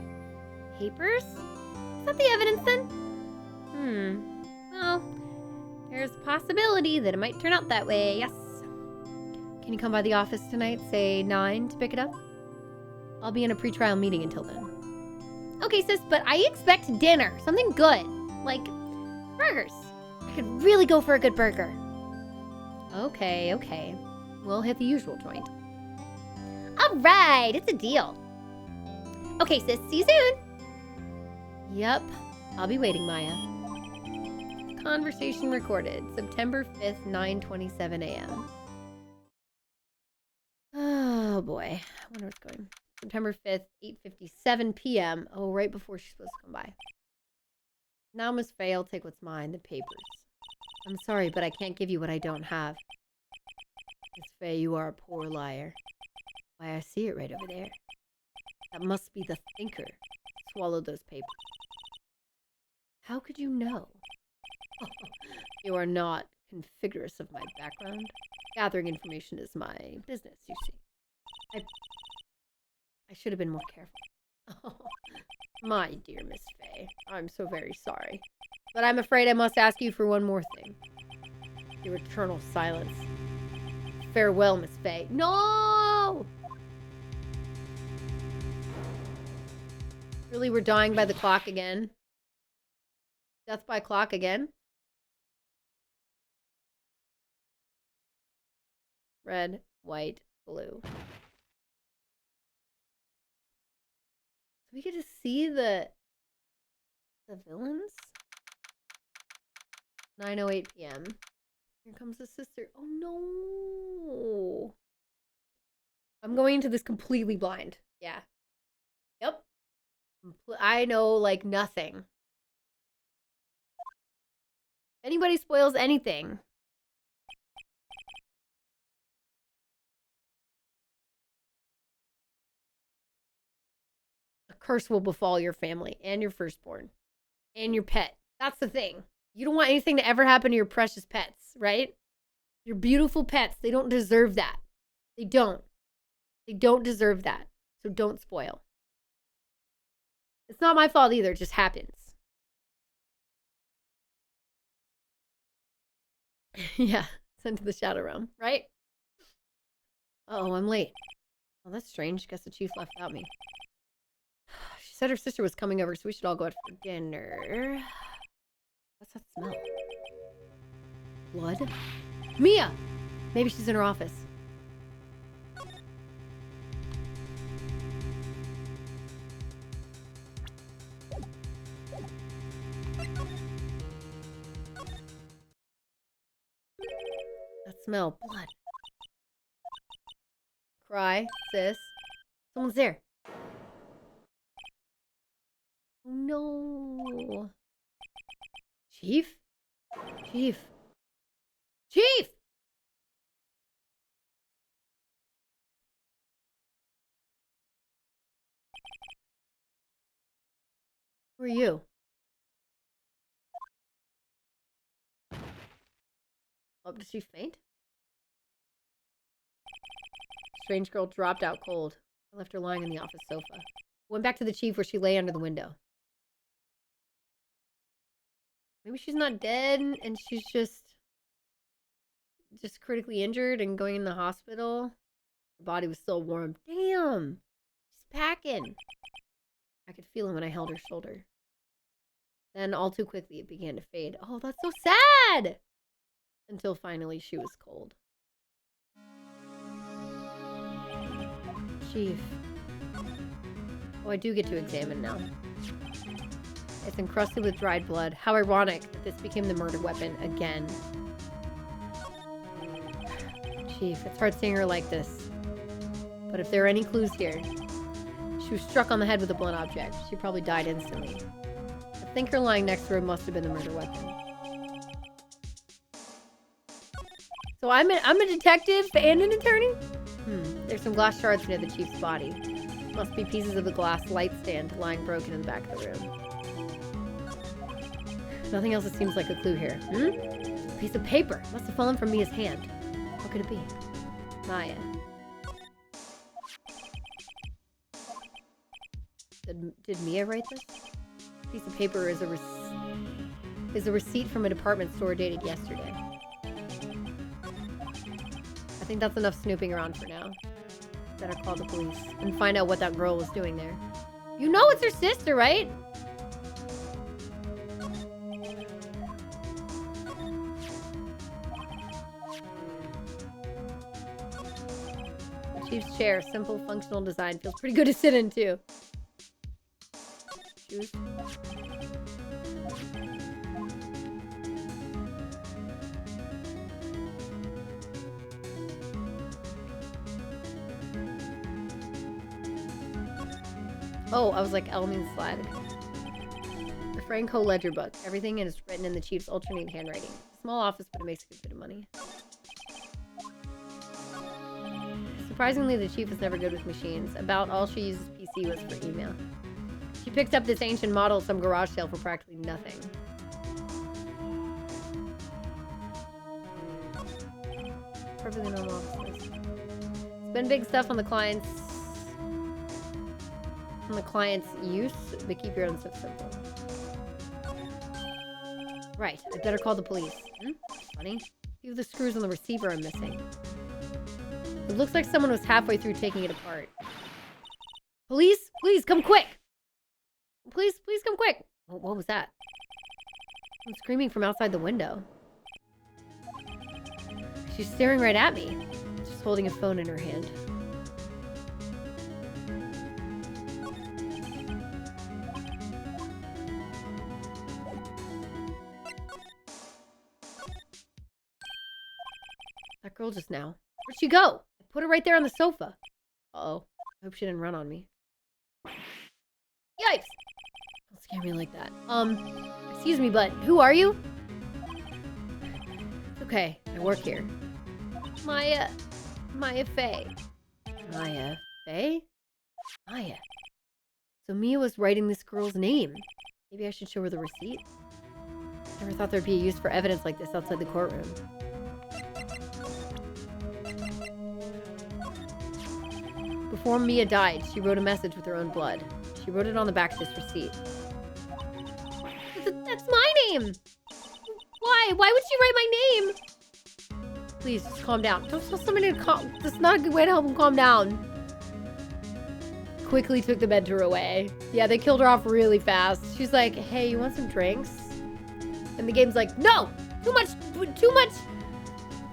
Papers? Is that the evidence then? Well, there's a possibility that it might turn out that way, yes. Can you come by the office tonight, say 9, to pick it up? I'll be in a pre-trial meeting until then. Okay, sis, but I expect dinner. Something good. Like burgers. I could really go for a good burger. Okay. We'll hit the usual joint. Alright, it's a deal. Okay, sis, see you soon. Yep, I'll be waiting, Maya. Conversation recorded, September 5th, 9:27 a.m. Oh boy, I wonder what's going. September 5th, 8:57 p.m. Oh, right before she's supposed to come by. Now, Miss Faye, I'll take what's mine, the papers. I'm sorry, but I can't give you what I don't have. Miss Faye, you are a poor liar. Why, I see it right over there. That must be the thinker. Swallowed those papers. How could you know? You are not configurous of my background. Gathering information is my business, you see. I should have been more careful. Oh, my dear Miss Faye, I'm so very sorry. But I'm afraid I must ask you for one more thing. Your eternal silence. Farewell, Miss Faye. No! Really, we're dying by the clock again? Death by clock again? Red, white, blue. So we get to see the villains? 9:08 p.m. Here comes the sister. Oh no! I'm going into this completely blind. Yeah. Yep. I know like nothing. Anybody spoils anything. A curse will befall your family and your firstborn and your pet. That's the thing. You don't want anything to ever happen to your precious pets, right? Your beautiful pets, they don't deserve that. They don't. They don't deserve that. So don't spoil. It's not my fault either. It just happens. Yeah. Sent to the shadow realm, right? Uh-oh, I'm late. Oh, that's strange. Guess the chief left without me. She said her sister was coming over, so we should all go out for dinner. What's that smell? Blood? Mia! Maybe she's in her office. That smell. Blood. cry, sis. Someone's there. Oh no. Chief? Chief? Chief! Who are you? Oh, did she faint? Strange girl dropped out cold. I left her lying on the office sofa. Went back to the chief where she lay under the window. Maybe she's not dead and she's just critically injured and going in the hospital. Her body was still warm. Damn! She's packing. I could feel it when I held her shoulder. Then, all too quickly, it began to fade. Oh, that's so sad! Until finally she was cold. Chief. Oh, I do get to examine now. It's encrusted with dried blood. How ironic that this became the murder weapon again. Chief, it's hard seeing her like this. But if there are any clues here, she was struck on the head with a blunt object. She probably died instantly. I think her lying next to her must have been the murder weapon. So I'm a detective and an attorney? There's some glass shards near the chief's body. Must be pieces of the glass light stand lying broken in the back of the room. Nothing else that seems like a clue here. A piece of paper. Must have fallen from Mia's hand. What could it be? Maya. Did Mia write this? Piece of paper is a receipt from a department store dated yesterday. I think that's enough snooping around for now. Better call the police and find out what that girl was doing there. You know it's her sister, right? The chief's chair, simple functional design, feels pretty good to sit in too. Shoes. Oh, I was like, L means slide. The Franco ledger book. Everything is written in the chief's ultra-neat handwriting. Small office, but it makes a good bit of money. Surprisingly, the chief is never good with machines. About all she uses PC was for email. She picked up this ancient model at some garage sale for practically nothing. Perfectly normal office. Spend big stuff on the client's use, but keep your own stuff simple. Right, I better call the police. Funny. A few of the screws on the receiver are missing. It looks like someone was halfway through taking it apart. Police, please come quick! Please come quick! What was that? I'm screaming from outside the window. She's staring right at me. She's holding a phone in her hand. That girl just now. Where'd she go? I put her right there on the sofa. Uh-oh. I hope she didn't run on me. Yikes! Don't scare me like that. Excuse me, but who are you? It's okay. I work here. Maya Faye. Maya Faye? Maya. So Mia was writing this girl's name. Maybe I should show her the receipt? Never thought there'd be a use for evidence like this outside the courtroom. Before Mia died, she wrote a message with her own blood. She wrote it on the back of this receipt. That's my name! Why? Why would she write my name? Please, just calm down. Don't tell somebody to calm. That's not a good way to help them calm down. Quickly took the mentor away. Yeah, they killed her off really fast. She's like, hey, you want some drinks? And the game's like, no! Too much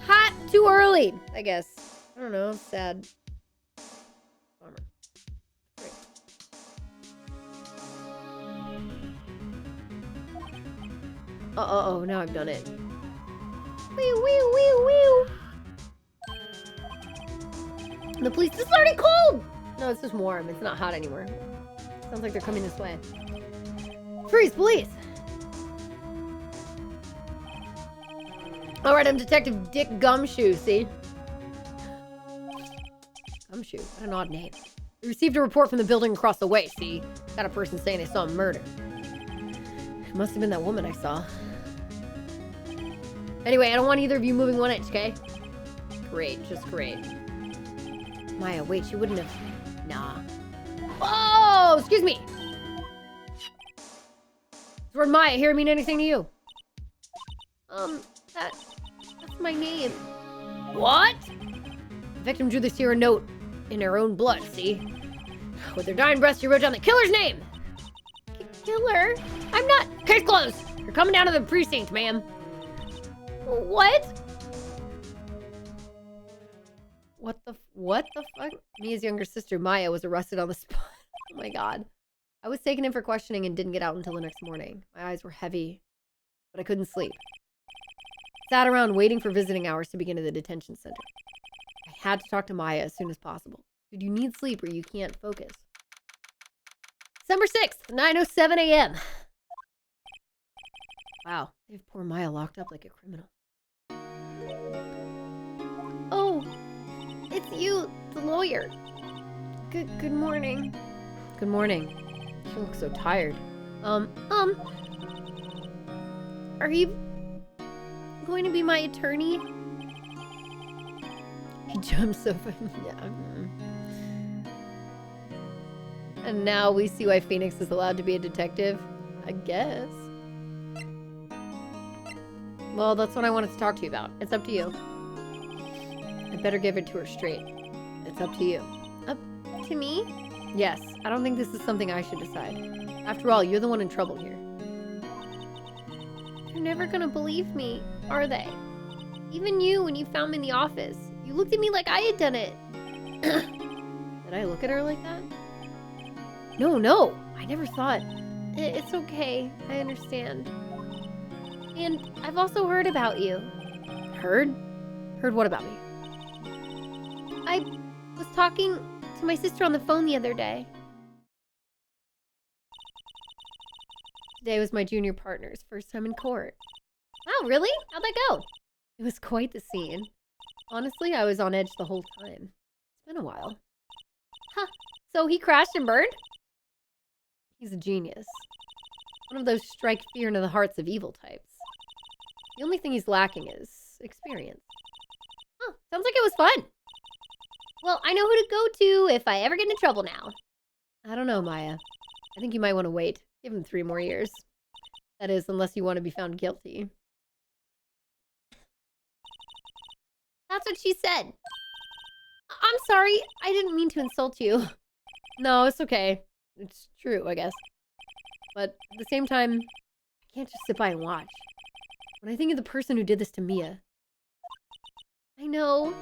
hot, too early, I guess. I don't know, sad. Bummer. Great. Oh, now I've done it. Wee. The police, this is already cold! No, it's just warm. It's not hot anymore. Sounds like they're coming this way. Freeze, police! Alright, I'm Detective Dick Gumshoe, see? Gumshoe, what an odd name. We received a report from the building across the way, see? Got a person saying they saw a murder. It must have been that woman I saw. Anyway, I don't want either of you moving 1 inch, okay? Great, just great. Maya, wait, she wouldn't have... Nah. Oh, excuse me! Does the word Maya here mean anything to you? That's my name. What? The victim drew this here note in her own blood, see? With her dying breath, she wrote down the killer's name. Killer? I'm not... Case closed! You're coming down to the precinct, ma'am. What? What the fuck? Mia's younger sister, Maya, was arrested on the spot. Oh my god. I was taken in for questioning and didn't get out until the next morning. My eyes were heavy, but I couldn't sleep. Sat around waiting for visiting hours to begin at the detention center. I had to talk to Maya as soon as possible. Dude, you need sleep or you can't focus. December 6th, 9:07 a.m. Wow, they have poor Maya locked up like a criminal. Oh, it's you, the lawyer. Good morning. Good morning. She looks so tired. Are you going to be my attorney? He jumps so far. Yeah. And now we see why Phoenix is allowed to be a detective. I guess. Well, that's what I wanted to talk to you about. It's up to you. I better give it to her straight. It's up to you. Up to me? Yes. I don't think this is something I should decide. After all, you're the one in trouble here. They're never gonna believe me, are they? Even you, when you found me in the office. You looked at me like I had done it. Did I look at her like that? No. I never thought. It's okay. I understand. And I've also heard about you. Heard? Heard what about me? I was talking to my sister on the phone the other day. Today was my junior partner's first time in court. Wow, really? How'd that go? It was quite the scene. Honestly, I was on edge the whole time. It's been a while. Huh. So he crashed and burned? He's a genius. One of those strike fear into the hearts of evil types. The only thing he's lacking is experience. Oh, sounds like it was fun. Well, I know who to go to if I ever get into trouble now. I don't know, Maya. I think you might want to wait. Give him 3 more years. That is, unless you want to be found guilty. That's what she said. I'm sorry. I didn't mean to insult you. No, it's okay. It's true, I guess. But at the same time, I can't just sit by and watch. When I think of the person who did this to Mia. I know.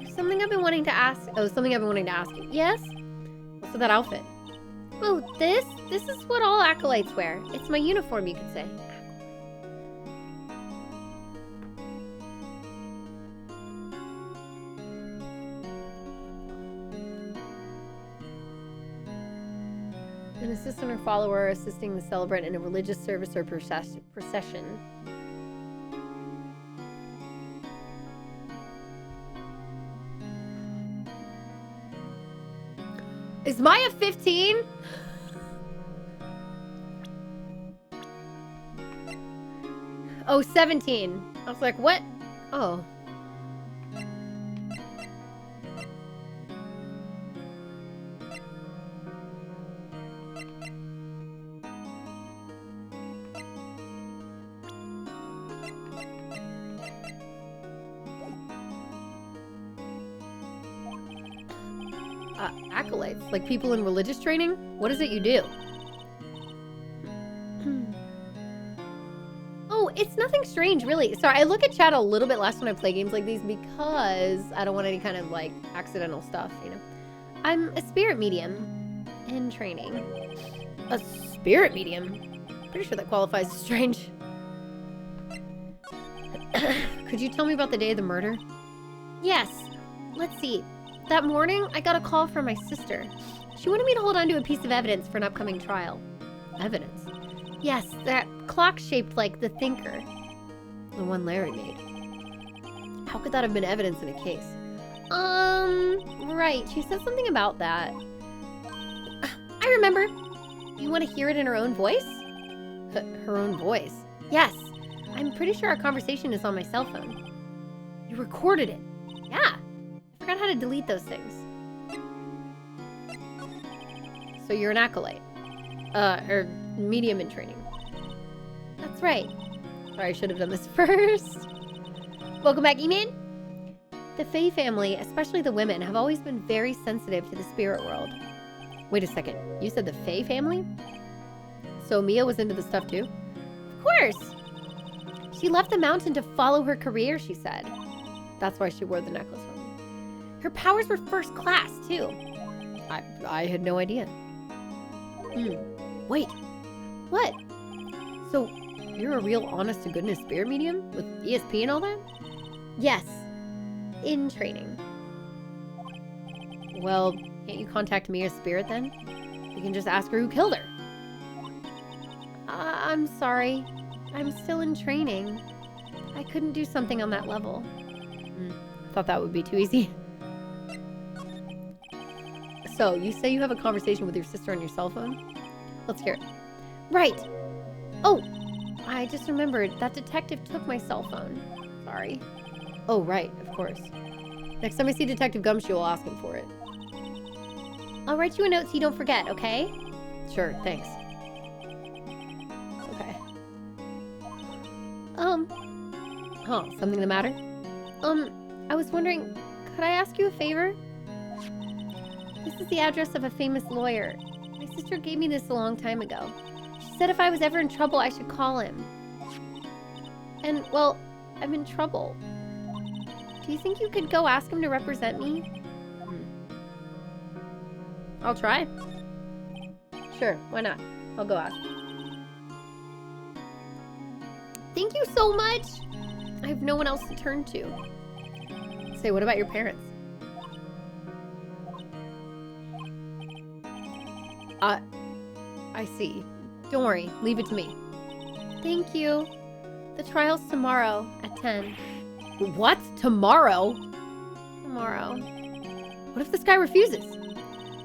There's something I've been wanting to ask. Oh, something I've been wanting to ask you. Yes? What's with that outfit? Oh, this is what all acolytes wear. It's my uniform, you could say. An assistant or follower assisting the celebrant in a religious service or procession. Is Maya 15? Oh, 17. I was like, what? Oh. Acolytes, like people in religious training? What is it you do? it's nothing strange, really. So I look at chat a little bit less when I play games like these because I don't want any kind of, like, accidental stuff, you know? I'm a spirit medium in training. A spirit medium? Pretty sure that qualifies as strange. Could you tell me about the day of the murder? Yes. Let's see. That morning, I got a call from my sister. She wanted me to hold on to a piece of evidence for an upcoming trial. Evidence? Yes, that clock shaped like the Thinker. The one Larry made. How could that have been evidence in a case? Right. She said something about that. I remember. You want to hear it in her own voice? Her own voice? Yes. I'm pretty sure our conversation is on my cell phone. You recorded it? Yeah. I forgot how to delete those things. So you're an acolyte. Or medium in training. That's right. Sorry, I should have done this first. Welcome back, E-Man. The Fae family, especially the women, have always been very sensitive to the spirit world. Wait a second. You said the Fae family? So Mia was into the stuff too? Of course. She left the mountain to follow her career, she said. That's why she wore the necklace on me. Her powers were first class, too. I had no idea. Wait. What? So, you're a real honest-to-goodness spirit medium? With ESP and all that? Yes. In training. Well, can't you contact Mia's spirit then? You can just ask her who killed her. I'm sorry. I'm still in training. I couldn't do something on that level. I thought that would be too easy. So, you say you have a conversation with your sister on your cell phone? Let's hear it. Right. Oh, I just remembered that detective took my cell phone. Sorry. Oh, right, of course. Next time I see Detective Gumshoe, I'll ask him for it. I'll write you a note so you don't forget, okay? Sure, thanks. Okay. Something the matter? I was wondering, could I ask you a favor? This is the address of a famous lawyer. My sister gave me this a long time ago. She said if I was ever in trouble, I should call him. And, well, I'm in trouble. Do you think you could go ask him to represent me? I'll try. Sure, why not? I'll go ask. Thank you so much! I have no one else to turn to. Say, what about your parents? I see. Don't worry, leave it to me. Thank you. The trial's tomorrow at 10. What? Tomorrow? Tomorrow. What if this guy refuses?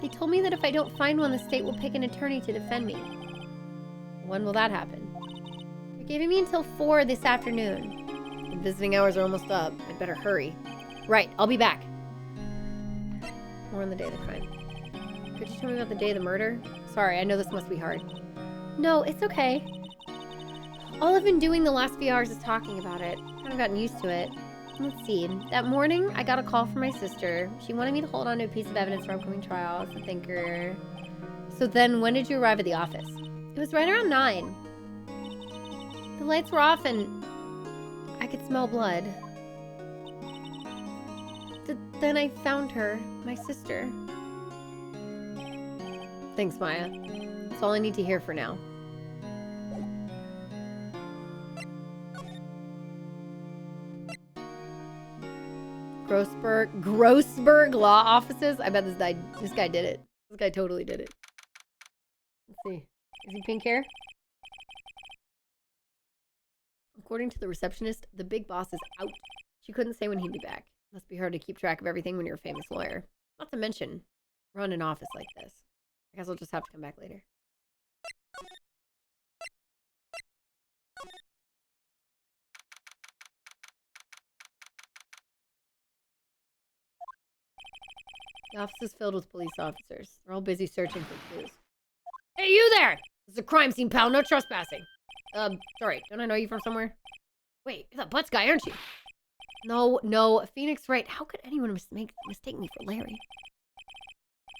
They told me that if I don't find one, the state will pick an attorney to defend me. When will that happen? They're giving me until 4 this afternoon. The visiting hours are almost up. I'd better hurry. Right, I'll be back. More on the day of the crime. Could you tell me about the day of the murder? Sorry, I know this must be hard. No, it's okay. All I've been doing the last few hours is talking about it. Kind of gotten used to it. Let's see. That morning, I got a call from my sister. She wanted me to hold on to a piece of evidence for upcoming trials, the Thinker. So then, when did you arrive at the office? It was right around 9. The lights were off and I could smell blood. Then I found her, my sister. Thanks, Maya. That's all I need to hear for now. Grossberg Law Offices? I bet this guy did it. This guy totally did it. Let's see. Is he pink hair? According to the receptionist, the big boss is out. She couldn't say when he'd be back. Must be hard to keep track of everything when you're a famous lawyer. Not to mention, run an office like this. I guess I'll just have to come back later. The office is filled with police officers. They're all busy searching for clues. Hey, you there! This is a crime scene, pal. No trespassing. Sorry. Don't I know you from somewhere? Wait, you're that Butts guy, aren't you? No. Phoenix Wright. How could anyone mistake me for Larry?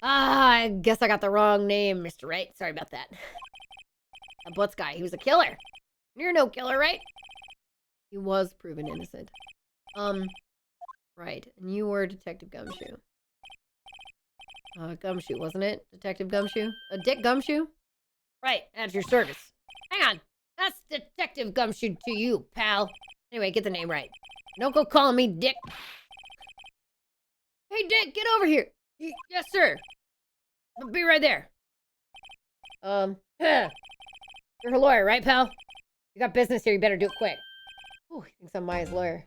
I guess I got the wrong name, Mr. Wright. Sorry about that. That Butts guy. He was a killer. You're no killer, right? He was proven innocent. Right. And you were Detective Gumshoe. Gumshoe, wasn't it? Detective Gumshoe? Dick Gumshoe? Right, at your service. Hang on. That's Detective Gumshoe to you, pal. Anyway, get the name right. Don't go calling me Dick. Hey, Dick, get over here. Yes, sir. I'll be right there. You're her lawyer, right, pal? You got business here, you better do it quick. Ooh, he thinks I'm Maya's lawyer.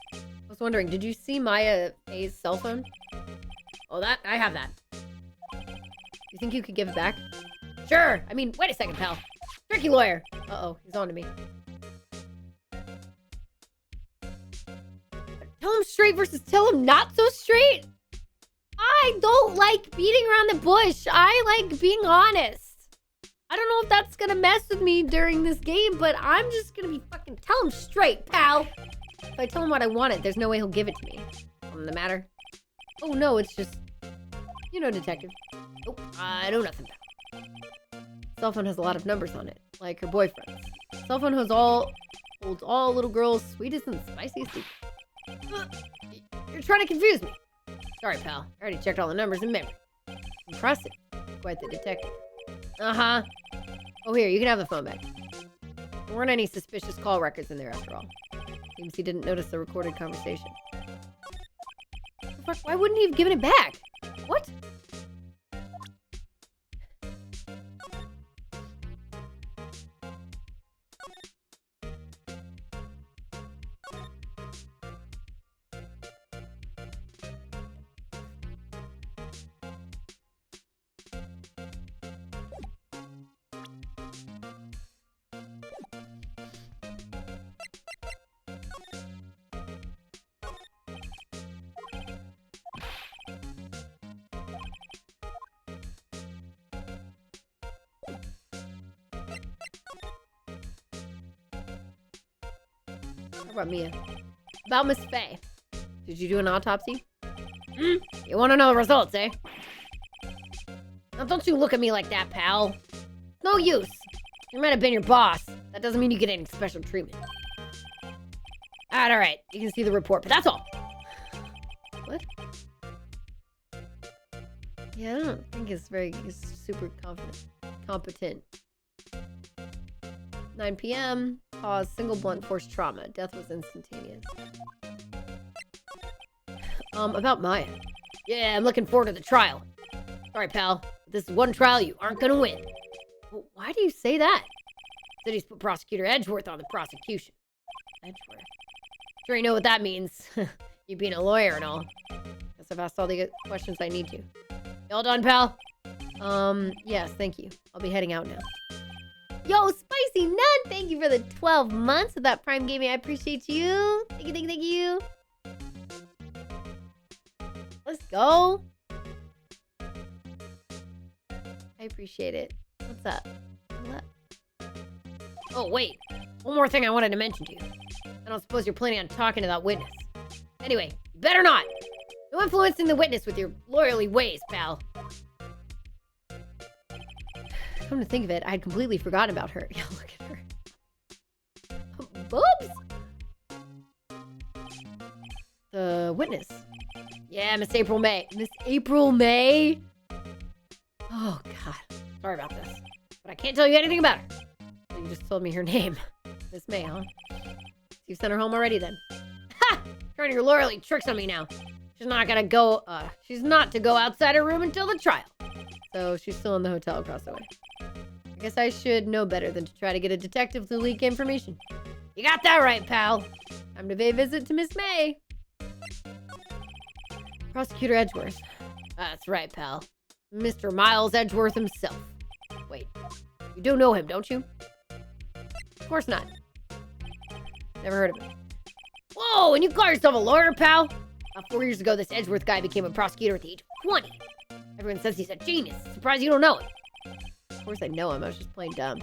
I was wondering, did you see Maya A's cell phone? Oh, I have that. You think you could give it back? Sure! I mean, wait a second, pal. Tricky lawyer! Uh-oh, he's on to me. Tell him straight versus tell him not so straight? I don't like beating around the bush. I like being honest. I don't know if that's gonna mess with me during this game, but I'm just gonna be fucking tell him straight, pal. If I tell him what I wanted, there's no way he'll give it to me. Something the matter? Oh no, it's just... You know, detective. Nope, I know nothing about it. Cell phone has a lot of numbers on it, like her boyfriend's. Cell phone holds all little girls' sweetest and spiciest secrets. You're trying to confuse me. Sorry, pal. I already checked all the numbers in memory. Impressive. Quite the detective. Uh-huh. Oh, here, you can have the phone back. There weren't any suspicious call records in there after all. Seems he didn't notice the recorded conversation. What the fuck? Why wouldn't he have given it back? What? What about Mia? About Miss Faye. Did you do an autopsy? You want to know the results, eh? Now don't you look at me like that, pal. No use. You might have been your boss. That doesn't mean you get any special treatment. Alright. You can see the report, but that's all. What? Yeah, I don't think he's super competent. 9 p.m. Cause single blunt force trauma. Death was instantaneous. About Maya. Yeah, I'm looking forward to the trial. Sorry, pal. This is one trial you aren't gonna win. Well, why do you say that? City's put Prosecutor Edgeworth on the prosecution. Edgeworth? Sure you know what that means. You being a lawyer and all. Guess I've asked all the questions I need to. You all done, pal? Yes, thank you. I'll be heading out now. Yo, Spicy Nun, thank you for the 12 months of that Prime Gaming. I appreciate you. Thank you, thank you, thank you. Let's go. I appreciate it. What's up? Oh, wait. One more thing I wanted to mention to you. I don't suppose you're planning on talking to that witness. Anyway, you better not. No influencing the witness with your lawyerly ways, pal. Come to think of it, I had completely forgotten about her. Yeah, look at her. Boobs? The witness. Yeah, Miss April May. Miss April May? Oh, God. Sorry about this. But I can't tell you anything about her. So you just told me her name. Miss May, huh? You sent her home already, then. Ha! Trying your lawyerly tricks on me now. She's not gonna go, she's not to go outside her room until the trial. So she's still in the hotel across the way. I guess I should know better than to try to get a detective to leak information. You got that right, pal. Time to pay a visit to Miss May. Prosecutor Edgeworth. That's right, pal. Mr. Miles Edgeworth himself. Wait, you do know him, don't you? Of course not. Never heard of him. Whoa, and you call yourself a lawyer, pal? About 4 years ago, this Edgeworth guy became a prosecutor at the age of 20. Everyone says he's a genius. Surprised you don't know him. Of course I know him. I was just plain dumb.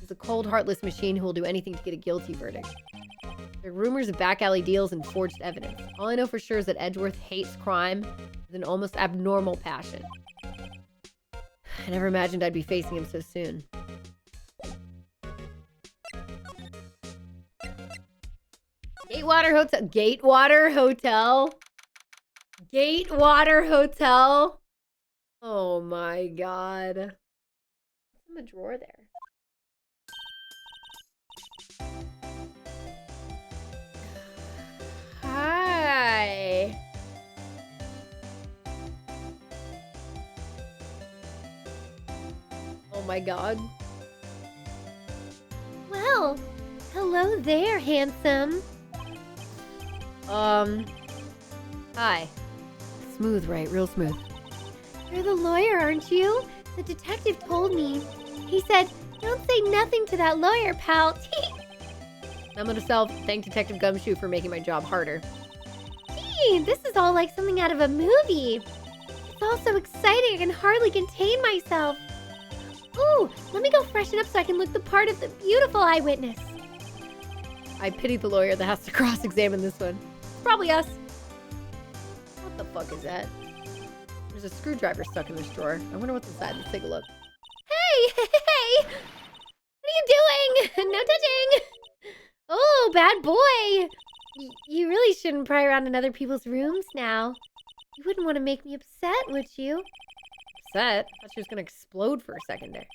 He's a cold, heartless machine who will do anything to get a guilty verdict. There are rumors of back alley deals and forged evidence. All I know for sure is that Edgeworth hates crime with an almost abnormal passion. I never imagined I'd be facing him so soon. Gatewater Hotel. Gatewater Hotel. Gatewater Hotel. Oh my god. What's in the drawer there? Hi. Oh my god. Well, hello there, handsome. Hi. Smooth, right? Real smooth. You're the lawyer, aren't you? The detective told me. He said, don't say nothing to that lawyer, pal. I'm gonna thank Detective Gumshoe for making my job harder. Gee, this is all like something out of a movie. It's all so exciting I can hardly contain myself. Ooh, let me go freshen up so I can look the part of the beautiful eyewitness. I pity the lawyer that has to cross-examine this one. It's probably us. What the fuck is that? There's a screwdriver stuck in this drawer. I wonder what's inside. Let's take a look. Hey! Hey! What are you doing? No touching! Oh, bad boy! You really shouldn't pry around in other people's rooms now. You wouldn't want to make me upset, would you? Upset? I thought she was gonna explode for a second there.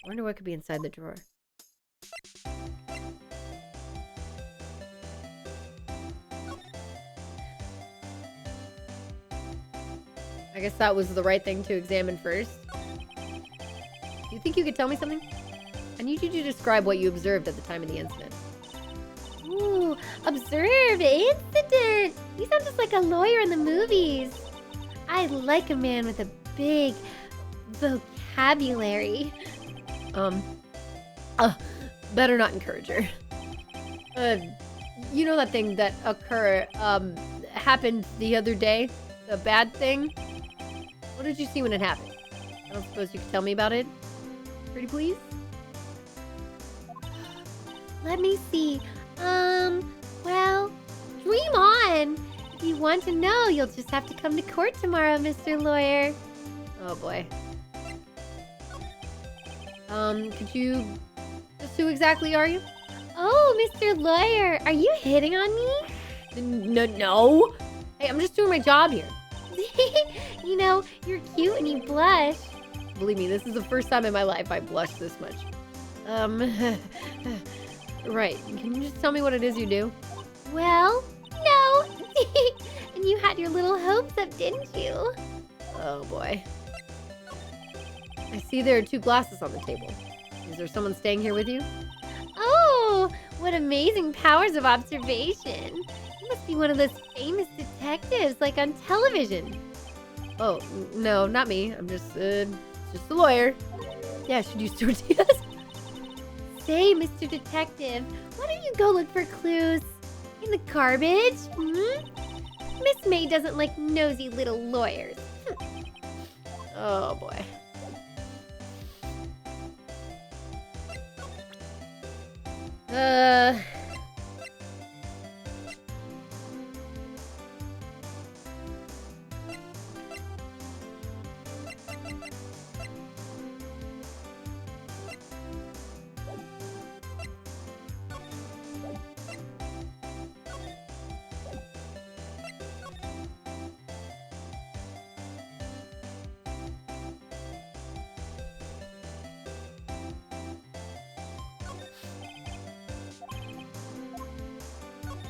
I wonder what could be inside the drawer. I guess that was the right thing to examine first. Do you think you could tell me something? I need you to describe what you observed at the time of the incident. Ooh, observe incident! You sound just like a lawyer in the movies. I like a man with a big vocabulary. Better not encourage her. You know that thing that happened the other day? The bad thing? What did you see when it happened? I don't suppose you could tell me about it? Pretty please? Let me see. Well, dream on. If you want to know, you'll just have to come to court tomorrow, Mr. Lawyer. Oh boy. Could you... Just who exactly are you? Oh, Mr. Lawyer, are you hitting on me? No. Hey, I'm just doing my job here. You know, you're cute and you blush. Believe me, this is the first time in my life I blushed this much. Right. Can you just tell me what it is you do? Well, no. And you had your little hopes up, didn't you? Oh boy. I see there are 2 glasses on the table. Is there someone staying here with you? Oh, what amazing powers of observation. You must be one of those famous detectives, like on television. Oh, no, not me. I'm just a lawyer. Yeah, should use tortillas. Say, Mr. Detective, why don't you go look for clues? In the garbage? Miss May doesn't like nosy little lawyers. Oh, boy.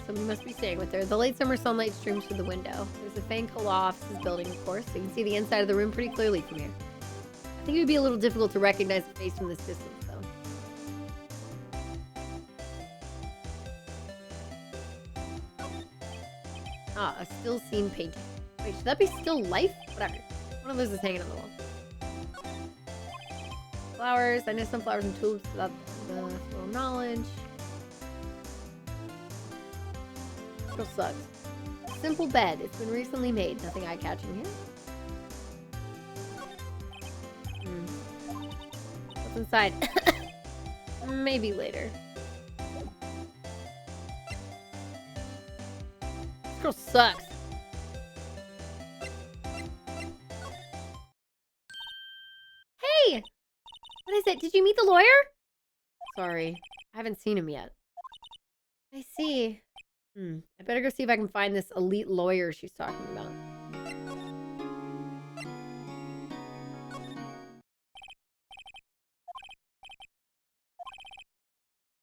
Somebody must be staying with her. The late summer sunlight streams through the window. There's a faint Cola offices building, of course, so you can see the inside of the room pretty clearly from here. I think it would be a little difficult to recognize the face from this distance, though. Ah, a still scene painting. Wait, should that be still life? Whatever. One of those is hanging on the wall. Flowers. I know some flowers and tulips without the full knowledge. Still sucks. Simple bed. It's been recently made. Nothing eye-catching here. What's inside? Maybe later. This girl sucks. What is it? Did you meet the lawyer? Sorry, I haven't seen him yet. I see. I better go see if I can find this elite lawyer she's talking about.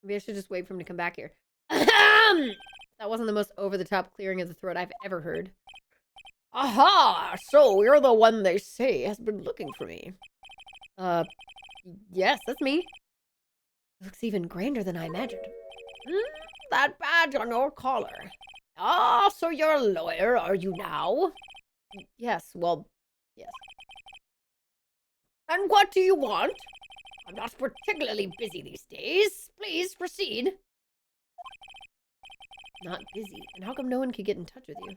Maybe I should just wait for him to come back here. That wasn't the most over-the-top clearing of the throat I've ever heard. Aha! So you're the one they say has been looking for me. Yes, that's me. It looks even grander than I imagined. That badge on your collar. Ah, so you're a lawyer, are you now? Yes, well, yes. And what do you want? I'm not particularly busy these days. Please proceed. Not busy? And how come no one could get in touch with you?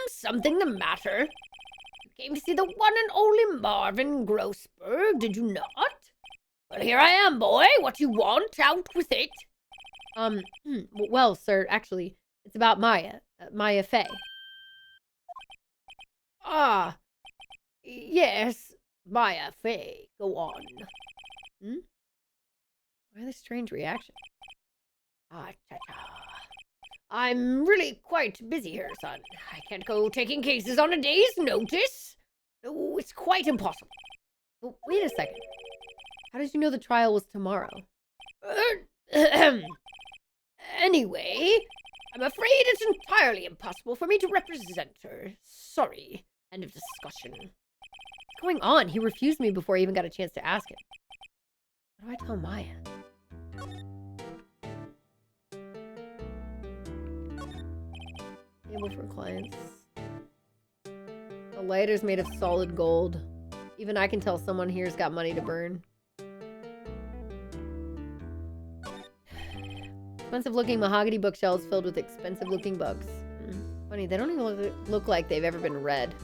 Something the matter? You came to see the one and only Marvin Grossberg, did you not? Well, here I am, boy. What you want? Out with it. Well, sir, actually, it's about Maya. Maya Fey. Ah, yes, Maya Fey. Go on. Why this strange reaction? I'm really quite busy here, son. I can't go taking cases on a day's notice. No, it's quite impossible. Well, wait a second. How did you know the trial was tomorrow? Anyway, I'm afraid it's entirely impossible for me to represent her. Sorry. End of discussion. What's going on? He refused me before I even got a chance to ask him. What do I tell Maya? Table for clients. The lighter's made of solid gold. Even I can tell someone here's got money to burn. Expensive looking mahogany bookshelves filled with expensive looking books. Funny, they don't even look like they've ever been read.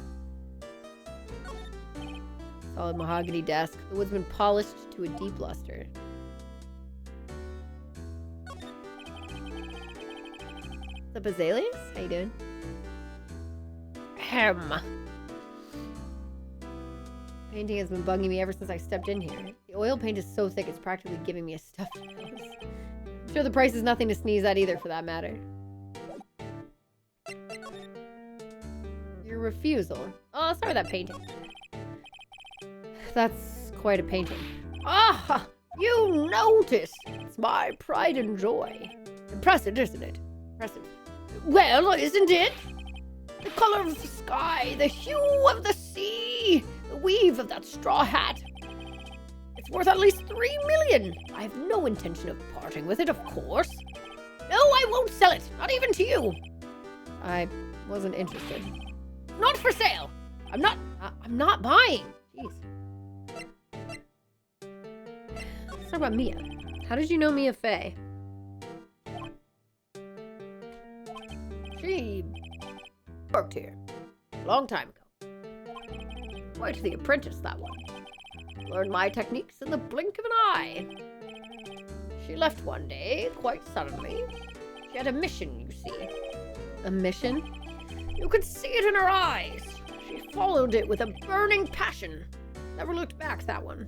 Solid mahogany desk. The wood's been polished to a deep luster. What's up, Azaleas? How you doing? Painting has been bugging me ever since I stepped in here. The oil paint is so thick it's practically giving me a stuffed nose. I'm sure the price is nothing to sneeze at either, for that matter. Your refusal. Oh, sorry, that painting. That's quite a painting. Ah! You noticed! It's my pride and joy. Impressive, isn't it? Impressive. Well, isn't it? The color of the sky, the hue of the sea, the weave of that straw hat. It's worth at least 3 million. I have no intention of parting with it, of course. No, I won't sell it. Not even to you. I wasn't interested. Not for sale. I'm not buying. Jeez. Let's talk about Mia. How did you know Mia Fey? She worked here a long time ago. Quite the apprentice, that one. Learned my techniques in the blink of an eye. She left one day, quite suddenly. She had a mission, you see. A mission? You could see it in her eyes. She followed it with a burning passion. Never looked back, that one.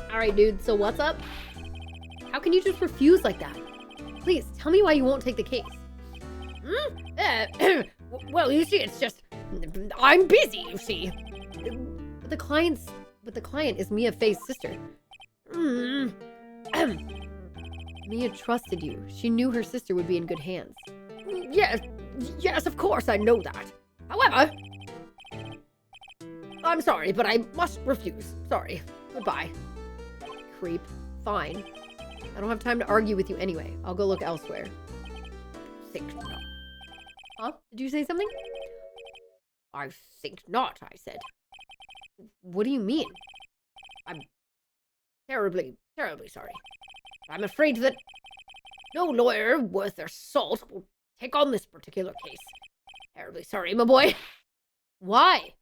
Alright, dude, so what's up? How can you just refuse like that? Please, tell me why you won't take the case. Well, you see, it's just... I'm busy, you see. But the client is Mia Fey's sister. Mia trusted you. She knew her sister would be in good hands. Yes, of course I know that. However, I'm sorry, but I must refuse. Sorry. Goodbye. Creep. Fine. I don't have time to argue with you anyway. I'll go look elsewhere. Think not. Huh? Did you say something? I think not, I said. What do you mean? I'm terribly sorry. I'm afraid that no lawyer worth their salt will take on this particular case. Terribly sorry, my boy. Why?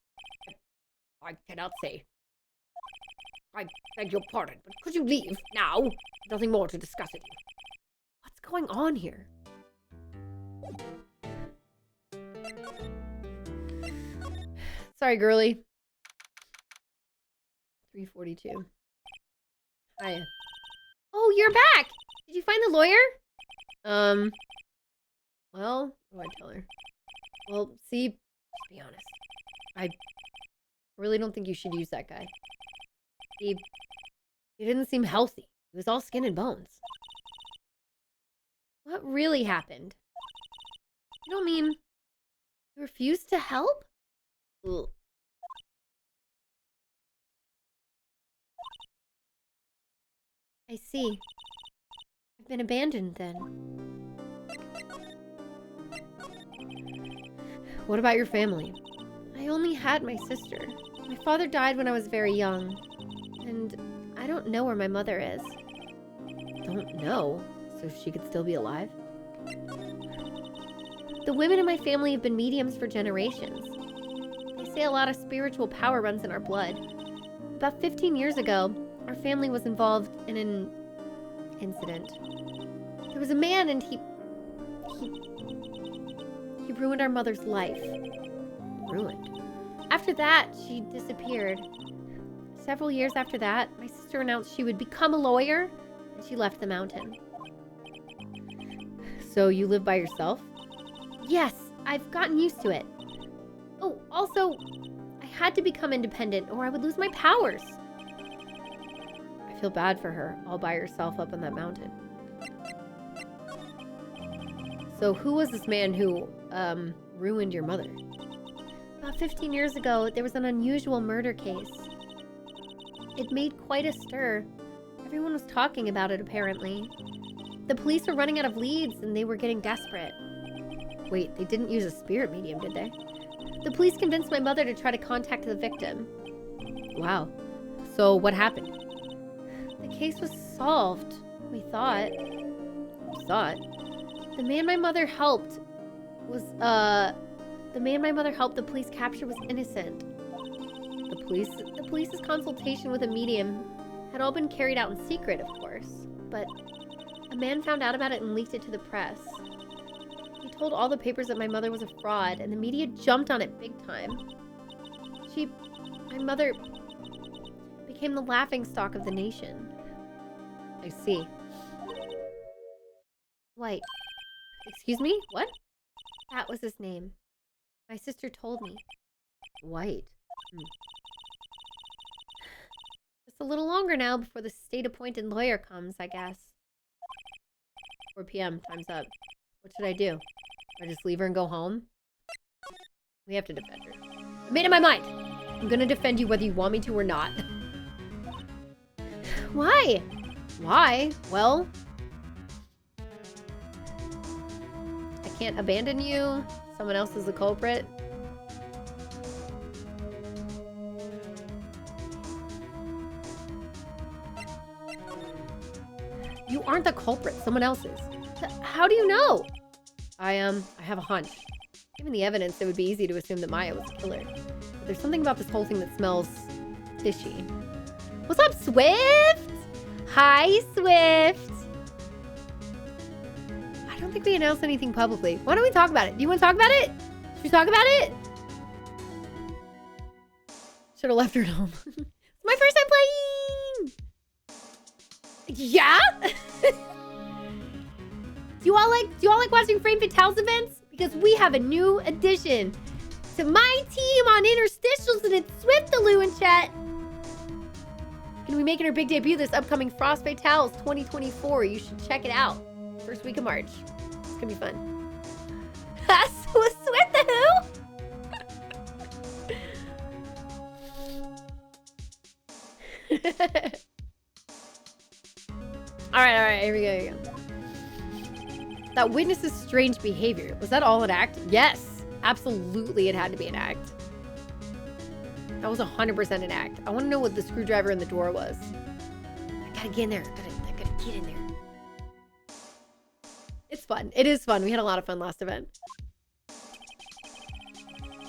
I cannot say. I beg your pardon, but could you leave now? Nothing more to discuss it. What's going on here? Sorry, girly. 342. Hi. Oh, you're back! Did you find the lawyer? Well, what do I tell her? Well, see, to be honest, I really don't think you should use that guy. He didn't seem healthy. He was all skin and bones. What really happened? You don't mean you refused to help? Ugh. I see. I've been abandoned then. What about your family? I only had my sister. My father died when I was very young. And I don't know where my mother is. Don't know? So she could still be alive? The women in my family have been mediums for generations. They say a lot of spiritual power runs in our blood. About 15 years ago, our family was involved in an incident. There was a man and he ruined our mother's life. Ruined. After that, she disappeared. Several years after that, my sister announced she would become a lawyer, and she left the mountain. So you live by yourself? Yes, I've gotten used to it. Oh, also, I had to become independent or I would lose my powers. I feel bad for her, all by herself up on that mountain. So who was this man who, ruined your mother? About 15 years ago, there was an unusual murder case. It made quite a stir. Everyone was talking about it, apparently. The police were running out of leads, and they were getting desperate. Wait, they didn't use a spirit medium, did they? The police convinced my mother to try to contact the victim. Wow. So what happened? The case was solved, we thought. We thought. The man my mother helped the police capture was innocent. The police's consultation with a medium had all been carried out in secret, of course. But a man found out about it and leaked it to the press. He told all the papers that my mother was a fraud, and the media jumped on it big time. My mother became the laughingstock of the nation. I see. White. Excuse me? What? That was his name. My sister told me. White. Just a little longer now before the state-appointed lawyer comes, I guess. 4 p.m. Time's up. What should I do? I just leave her and go home? We have to defend her. I made up my mind! I'm gonna defend you whether you want me to or not. Why? Why? Well... I can't abandon you. Someone else is the culprit. You aren't the culprit. Someone else is. How do you know? I have a hunch. Given the evidence, it would be easy to assume that Maya was the killer. But there's something about this whole thing that smells fishy. What's up, Swift? Hi, Swift. I don't think we announced anything publicly. Why don't we talk about it? Do you want to talk about it? Should we talk about it? Should have left her at home. It's my first time playing! Yeah? Do you all like watching Frame Fatale's events? Because we have a new addition to my team on Interstitials, and it's Swiftaloo in chat. Gonna be making her big debut this upcoming Frost Fatales 2024. You should check it out. First week of March. It's gonna be fun. Swiftaloo? Alright, here we go. That witness's strange behavior. Was that all an act? Yes. Absolutely, it had to be an act. That was 100% an act. I want to know what the screwdriver in the door was. I gotta get in there. I gotta get in there. It's fun. It is fun. We had a lot of fun last event.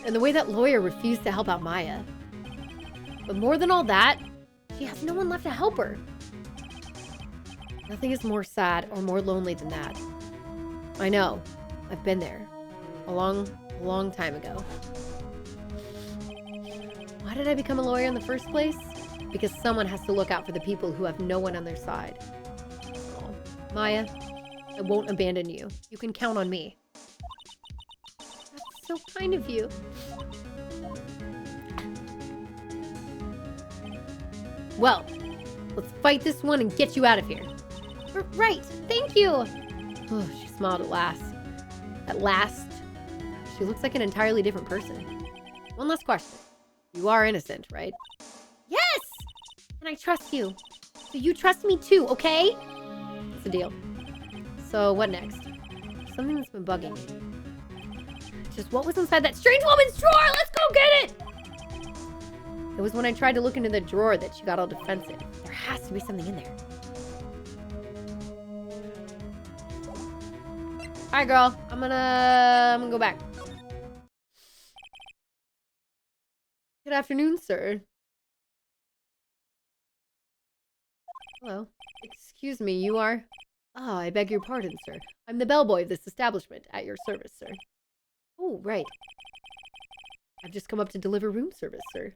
And the way that lawyer refused to help out Maya. But more than all that, she has no one left to help her. Nothing is more sad or more lonely than that. I know. I've been there. A long time ago. Why did I become a lawyer in the first place? Because someone has to look out for the people who have no one on their side. Oh, Maya, I won't abandon you. You can count on me. That's so kind of you. Well, let's fight this one and get you out of here. Right, thank you. Oh, she smiled at last. At last. She looks like an entirely different person. One last question. You are innocent, right? Yes! And I trust you. So you trust me too, okay? It's a deal. So what next? Something that's been bugging me. Just what was inside that strange woman's drawer? Let's go get it! It was when I tried to look into the drawer that she got all defensive. There has to be something in there. All right, girl. I'm gonna go back. Good afternoon, sir. Hello. Excuse me, you are? Ah, I beg your pardon, sir. I'm the bellboy of this establishment, at your service, sir. Oh, right. I've just come up to deliver room service, sir.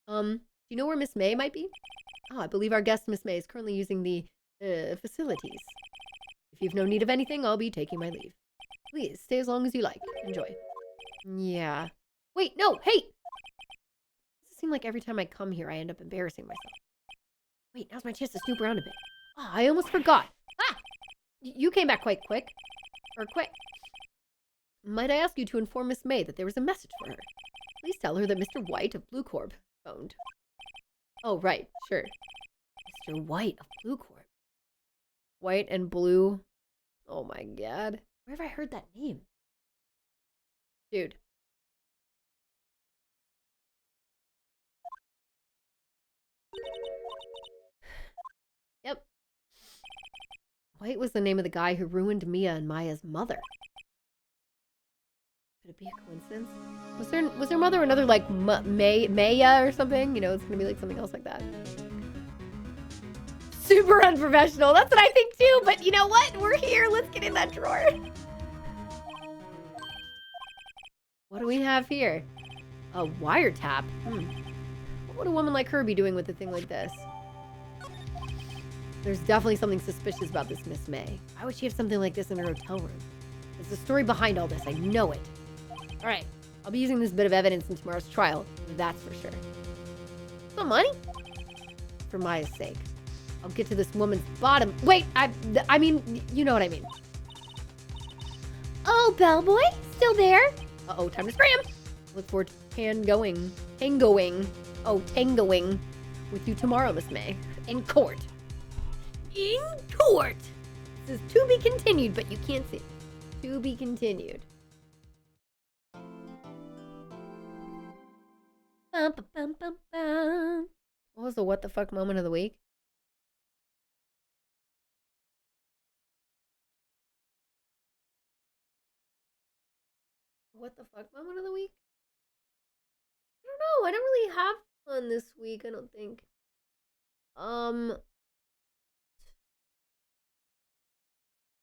Do you know where Miss May might be? Oh, I believe our guest, Miss May, is currently using the, facilities. If you've no need of anything, I'll be taking my leave. Please, stay as long as you like. Enjoy. Yeah. Wait, no, hey! It seems like every time I come here, I end up embarrassing myself. Wait, now's my chance to snoop around a bit. Ah, I almost forgot. Ah! You came back quite quick. Or quick. Might I ask you to inform Miss May that there was a message for her? Please tell her that Mr. White of Blue Corp phoned. Oh, right, sure. Mr. White of Blue Corp. White and blue. Oh my god. Where have I heard that name? Dude. Yep. White was the name of the guy who ruined Mia and Maya's mother. Could it be a coincidence? Was their mother another like Maya or something? You know, it's gonna be like something else like that. Super unprofessional. That's what I think too. But you know what? We're here. Let's get in that drawer. What do we have here? A wiretap. What would a woman like her be doing with a thing like this? There's definitely something suspicious about this Miss May. Why would she have something like this in her hotel room? There's a story behind all this. I know it. All right. I'll be using this bit of evidence in tomorrow's trial. That's for sure. Some money? For Maya's sake. I'll get to this woman's bottom. Wait, I mean, you know what I mean. Oh, bellboy, still there? Uh-oh, time to scram. Look forward to tangoing with you tomorrow, Miss May. In court. In court. This is to be continued, but you can't see it. To be continued. Bum, bum, bum, bum, bum. What was the what the fuck moment of the week? What the fuck moment of the week? I don't know. I don't really have fun this week, I don't think.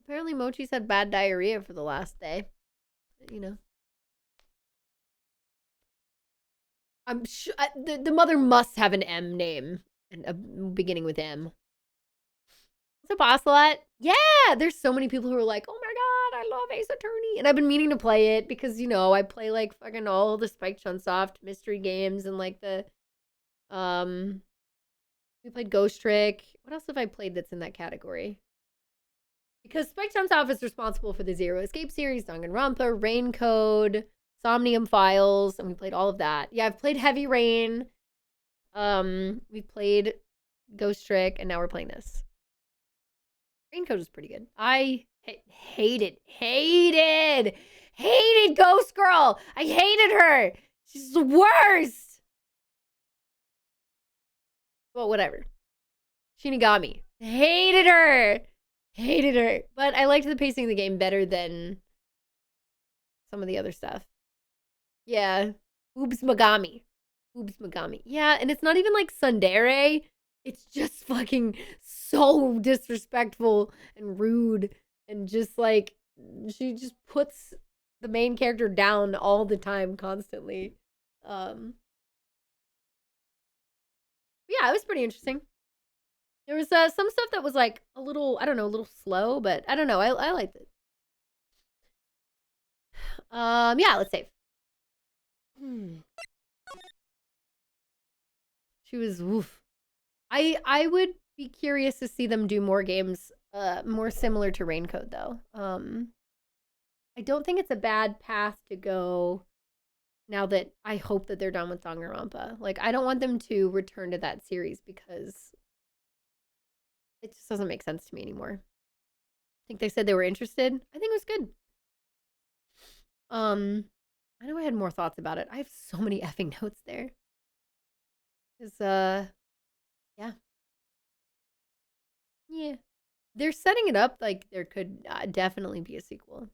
Apparently Mochi's had bad diarrhea for the last day. You know. I'm sure the mother must have an M name and beginning with M. What's up, Ocelot? Yeah, there's so many people who are like, oh my god, I love Ace Attorney. And I've been meaning to play it because, you know, I play like fucking all the Spike Chunsoft mystery games and like the, we played Ghost Trick. What else have I played that's in that category? Because Spike Chunsoft is responsible for the Zero Escape series, Danganronpa, Rain Code, Somnium Files, and we played all of that. Yeah, I've played Heavy Rain. We played Ghost Trick, and now we're playing this. Rain Code was pretty good. I hated Ghost Girl. I hated her. She's the worst. Well, whatever. Shinigami. Hated her. But I liked the pacing of the game better than some of the other stuff. Yeah. Oops Magami. Yeah, and it's not even like tsundere. It's just fucking so disrespectful and rude. And just like, she just puts the main character down all the time, constantly. But Yeah, it was pretty interesting. There was some stuff that was like a little, I don't know, a little slow, but I don't know. I liked it. Yeah, let's save. She was woof. I would be curious to see them do more games more similar to Raincoat though. I don't think it's a bad path to go now that I hope that they're done with Danganronpa. Like I don't want them to return to that series because it just doesn't make sense to me anymore. I think they said they were interested. I think it was good. I know I had more thoughts about it. I have so many effing notes there. Cause yeah. Yeah. They're setting it up like there could definitely be a sequel.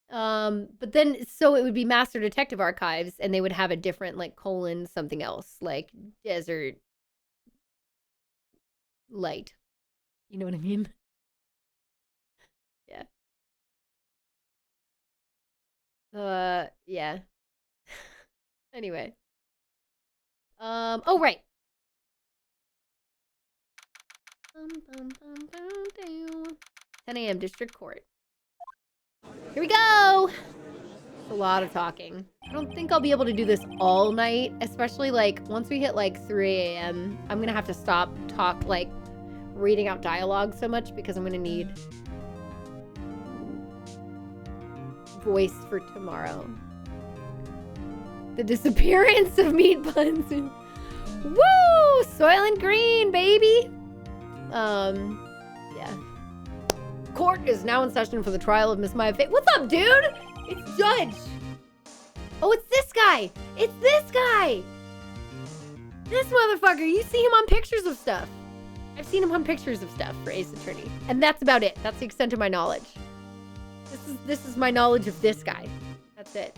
But then so it would be Master Detective Archives and they would have a different like colon something else, like Desert Light. You know what I mean? Yeah. Yeah. Anyway. Oh right. 10 a.m. District Court. Here we go! It's a lot of talking. I don't think I'll be able to do this all night, especially like once we hit like 3 a.m. I'm gonna have to stop reading out dialogue so much because I'm gonna need voice for tomorrow. The disappearance of meat buns. Woo! Soylent Green, baby! Yeah. Court is now in session for the trial of Miss Maya Faye. What's up, dude? It's Judge. Oh, it's this guy. It's this guy. This motherfucker. You see him on pictures of stuff. I've seen him on pictures of stuff for Ace Attorney. And that's about it. That's the extent of my knowledge. This is my knowledge of this guy. That's it.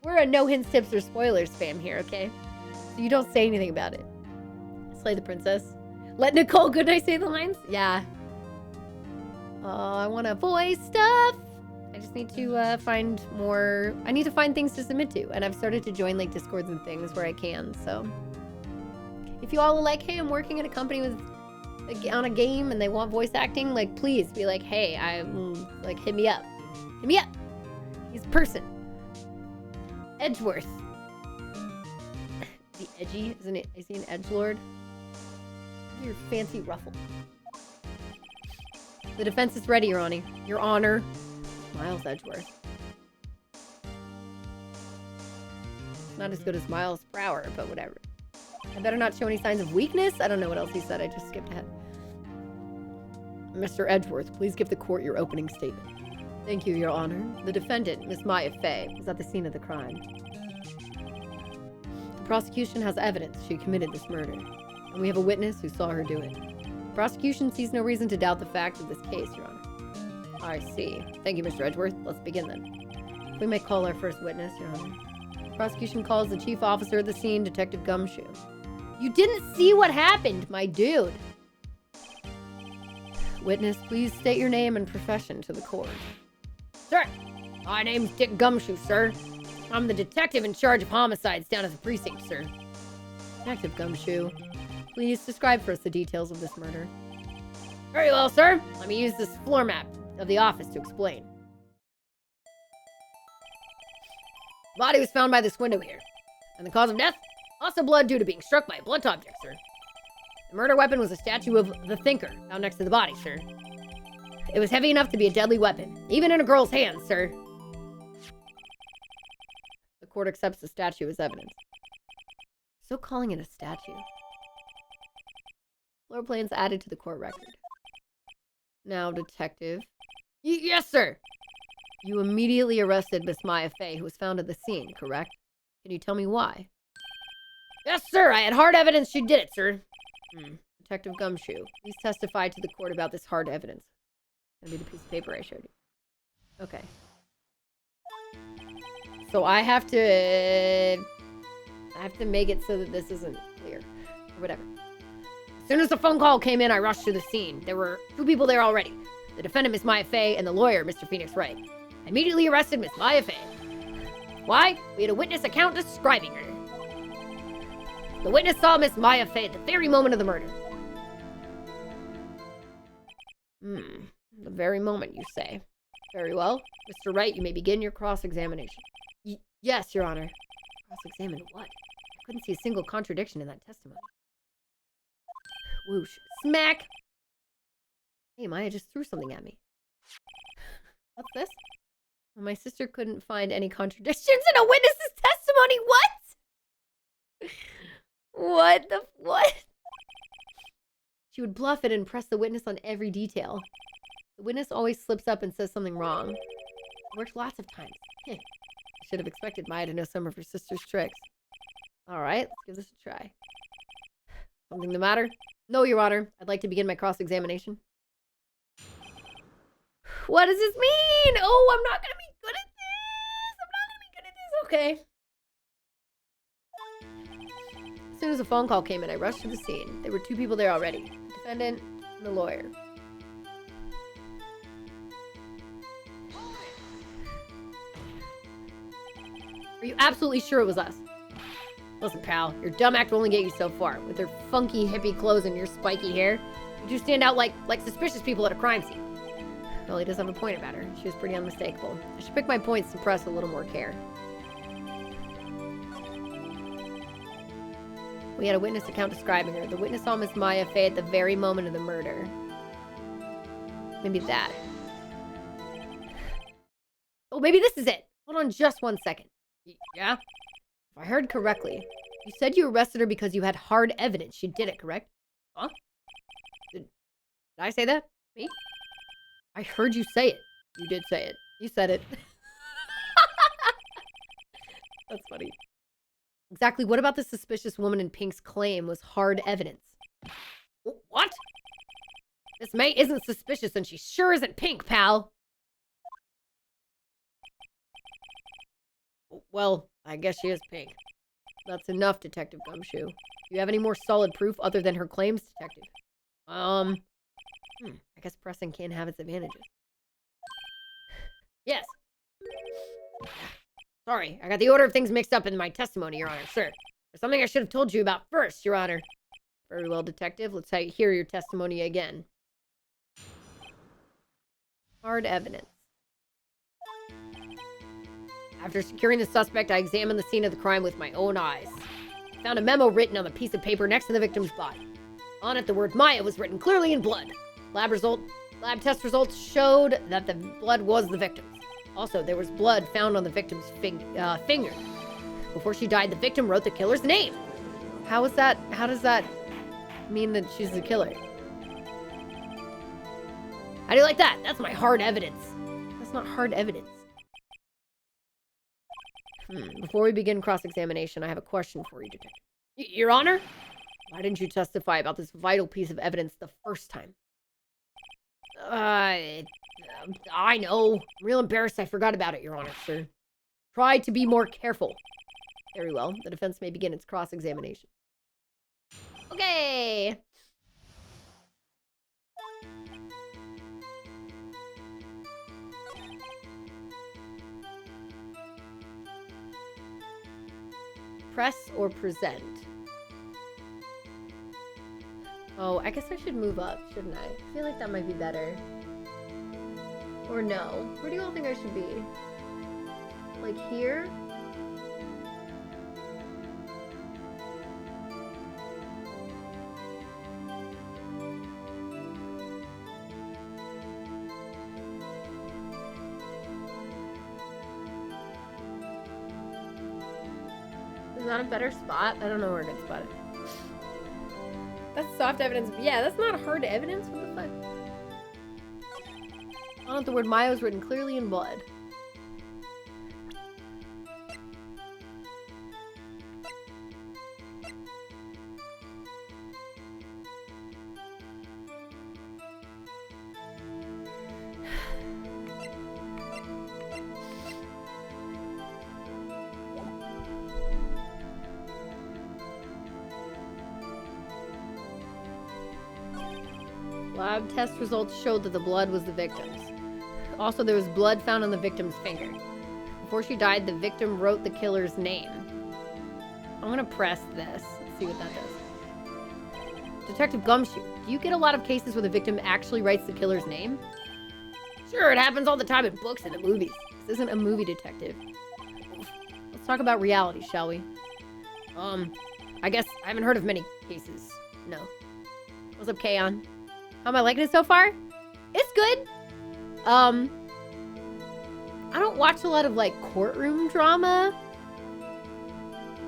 We're a no hints, tips, or spoilers spam here, okay? So you don't say anything about it. Slay the princess. Let Nicole Goodnight say the lines? Yeah. I want to voice stuff. I just need to find more. I need to find things to submit to. And I've started to join like Discords and things where I can. So if you all are like, hey, I'm working at a company with on a game and they want voice acting, like please be like, hey, I'm like, hit me up. Hit me up. He's a person. Edgeworth. Is he edgy? Isn't it? Is he an edgelord? Your fancy ruffle. The defense is ready, Your Honor. Your Honor. Miles Edgeworth. Not as good as Miles Brower, but whatever. I better not show any signs of weakness. I don't know what else he said. I just skipped ahead. Mr. Edgeworth, please give the court your opening statement. Thank you, Your Honor. The defendant, Miss Maya Faye, was at the scene of the crime. The prosecution has evidence she committed this murder, and we have a witness who saw her do it. The prosecution sees no reason to doubt the facts of this case, Your Honor. I see. Thank you, Mr. Edgeworth. Let's begin then. We may call our first witness, Your Honor. The prosecution calls the chief officer of the scene, Detective Gumshoe. You didn't see what happened, my dude. Witness, please state your name and profession to the court. Sir, my name's Dick Gumshoe, sir. I'm the detective in charge of homicides down at the precinct, sir. Detective Gumshoe, please describe for us the details of this murder. Very well, sir. Let me use this floor map of the office to explain. The body was found by this window here. And the cause of death? Loss of blood due to being struck by a blunt object, sir. The murder weapon was a statue of the Thinker found next to the body, sir. It was heavy enough to be a deadly weapon, even in a girl's hands, sir. The court accepts the statue as evidence. Still calling it a statue. Floor plans added to the court record. Now, detective. Yes, sir! You immediately arrested Miss Maya Faye, who was found at the scene, correct? Can you tell me why? Yes, sir! I had hard evidence she did it, sir. Detective Gumshoe, please testify to the court about this hard evidence. It's gonna be the piece of paper I showed you. Okay. So I have to make it so that this isn't clear. Or whatever. As soon as the phone call came in, I rushed to the scene. There were 2 people there already. The defendant, Miss Maya Faye, and the lawyer, Mr. Phoenix Wright. I immediately arrested Miss Maya Faye. Why? We had a witness account describing her. The witness saw Miss Maya Fey at the very moment of the murder. The very moment, you say. Very well. Mr. Wright, you may begin your cross-examination. Yes, Your Honor. Cross-examine what? I couldn't see a single contradiction in that testimony. Whoosh. Smack! Hey, Maya just threw something at me. What's this? Well, my sister couldn't find any contradictions in a witness's testimony. What? What? She would bluff it and press the witness on every detail. The witness always slips up and says something wrong. It worked lots of times. I should have expected Maya to know some of her sister's tricks. Alright, let's give this a try. Something the matter? No, Your Honor. I'd like to begin my cross-examination. What does this mean? Oh, I'm not gonna be good at this. Okay. As soon as a phone call came in, I rushed to the scene. There were 2 people there already. The defendant and the lawyer. Are you absolutely sure it was us? Listen, pal, your dumb act will only get you so far. With her funky hippie clothes and your spiky hair, you stand out like suspicious people at a crime scene. Well, he does have a point about her. She was pretty unmistakable. I should pick my points and press a little more care. We had a witness account describing her. The witness saw Miss Maya Fey at the very moment of the murder. Maybe that. Oh, maybe this is it. Hold on just 1 second. Yeah? If I heard correctly, you said you arrested her because you had hard evidence she did it, correct? Huh? Did I say that? Me? I heard you say it. You did say it. You said it. That's funny. Exactly what about the suspicious woman in pink's claim was hard evidence? What? Miss May isn't suspicious and she sure isn't pink, pal. Well, I guess she is pink. That's enough, Detective Gumshoe. Do you have any more solid proof other than her claims, Detective? I guess pressing can have its advantages. Yes. Sorry, I got the order of things mixed up in my testimony, Your Honor, sir. There's something I should have told you about first, Your Honor. Very well, Detective. Let's hear your testimony again. Hard evidence. After securing the suspect, I examined the scene of the crime with my own eyes. I found a memo written on a piece of paper next to the victim's body. On it, the word Maya was written clearly in blood. Lab test results showed that the blood was the victim's. Also, there was blood found on the victim's finger. Before she died, the victim wrote the killer's name. How does that mean that she's the killer? How do you like that? That's my hard evidence. That's not hard evidence. Before we begin cross-examination, I have a question for you, Detective. Your Honor? Why didn't you testify about this vital piece of evidence the first time? I know. I'm real embarrassed I forgot about it, Your Honor, sir. Try to be more careful. Very well. The defense may begin its cross-examination. Okay. Press or present? Oh, I guess I should move up, shouldn't I? I feel like that might be better. Or no? Where do you all think I should be? Like here? Is that a better spot? I don't know where a good spot is. That's soft evidence. Yeah, that's not hard evidence. What the fuck? On it, the word Maya was written clearly in blood. Lab test results showed that the blood was the victim's. Also, there was blood found on the victim's finger. Before she died, the victim wrote the killer's name. I'm gonna press this. Let's see what that does. Detective Gumshoe, do you get a lot of cases where the victim actually writes the killer's name? Sure, it happens all the time in books and in movies. This isn't a movie detective. Let's talk about reality, shall we? I guess I haven't heard of many cases. No. What's up, Kaon? How am I liking it so far? It's good. I don't watch a lot of, like, courtroom drama.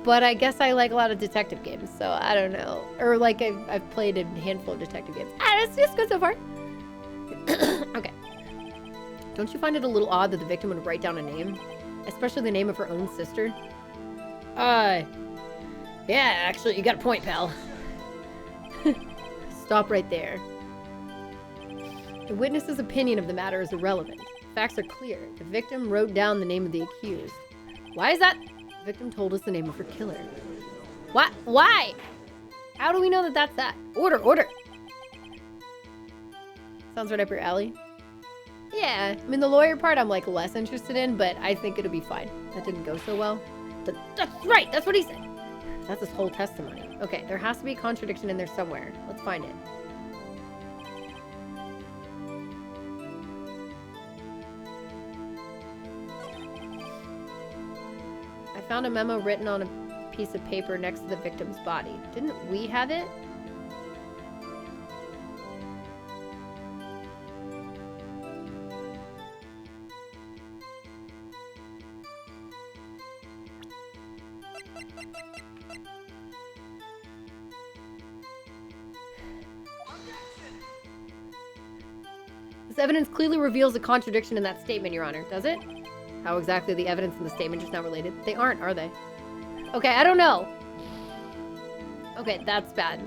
But I guess I like a lot of detective games, so I don't know. Or, like, I've played a handful of detective games. It's just good so far. Okay. Don't you find it a little odd that the victim would write down a name? Especially the name of her own sister? Yeah, actually, you got a point, pal. Stop right there. The witness's opinion of the matter is irrelevant. Facts are clear. The victim wrote down the name of the accused. Why is that? The victim told us the name of her killer. What? Why? How do we know that that's that? Order, order! Sounds right up your alley. Yeah, I mean, the lawyer part I'm, like, less interested in, but I think it'll be fine. That didn't go so well. That's right! That's what he said! That's his whole testimony. Okay, there has to be a contradiction in there somewhere. Let's find it. I found a memo written on a piece of paper next to the victim's body. Didn't we have it? This evidence clearly reveals a contradiction in that statement, Your Honor. Does it? How exactly are the evidence in the statement just now related? They aren't, are they? Okay, I don't know. Okay, that's bad.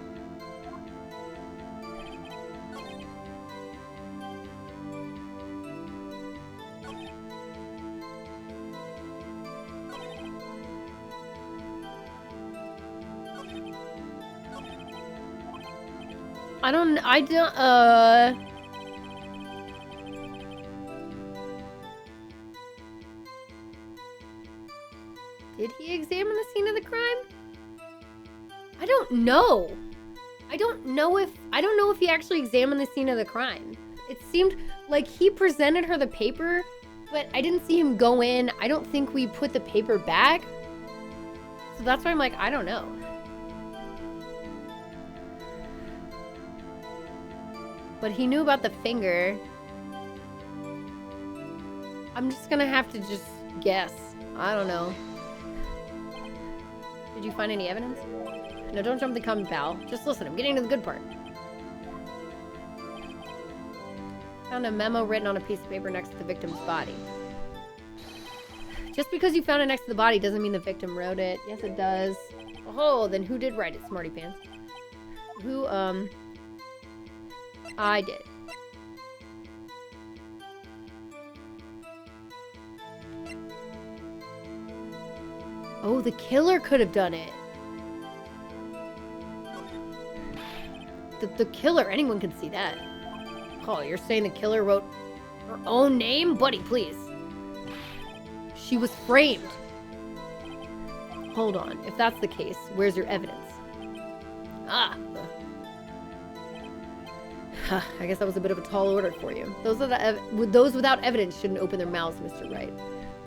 Did he examine the scene of the crime? I don't know. I don't know if he actually examined the scene of the crime. It seemed like he presented her the paper, but I didn't see him go in. I don't think we put the paper back. So that's why I'm like, I don't know. But he knew about the finger. I'm just gonna have to just guess. I don't know. Did you find any evidence? No, don't jump the gun, pal. Just listen, I'm getting to the good part. Found a memo written on a piece of paper next to the victim's body. Just because you found it next to the body doesn't mean the victim wrote it. Yes, it does. Oh, then who did write it, smarty pants? Who, I did. Oh, the killer could have done it. The killer, anyone can see that. Oh, you're saying the killer wrote her own name? Buddy, please. She was framed. Hold on. If that's the case, where's your evidence? Ah. I guess that was a bit of a tall order for you. Those without evidence shouldn't open their mouths, Mr. Wright.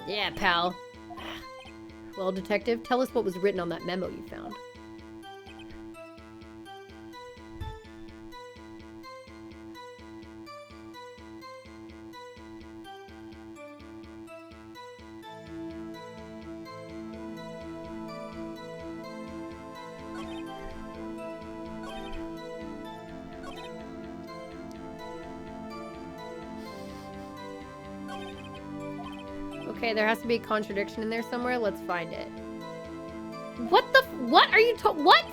Yeah, pal. Well, detective, tell us what was written on that memo you found. Okay, there has to be a contradiction in there somewhere. Let's find it. What are you what?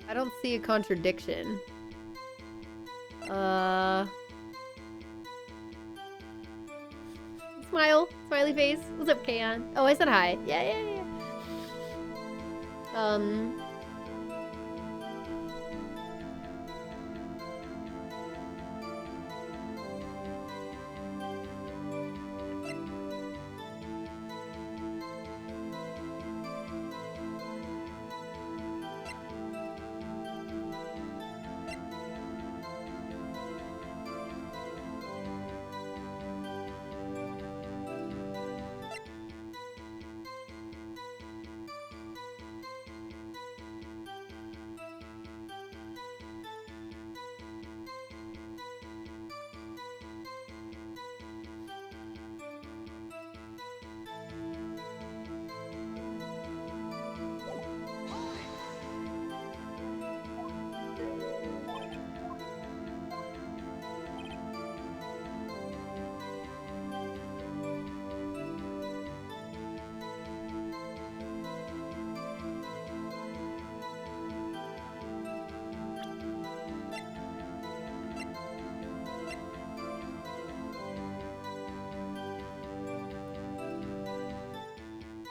I don't see a contradiction. Smile. Smiley face. What's up, Kaon? Oh, I said hi. Yeah.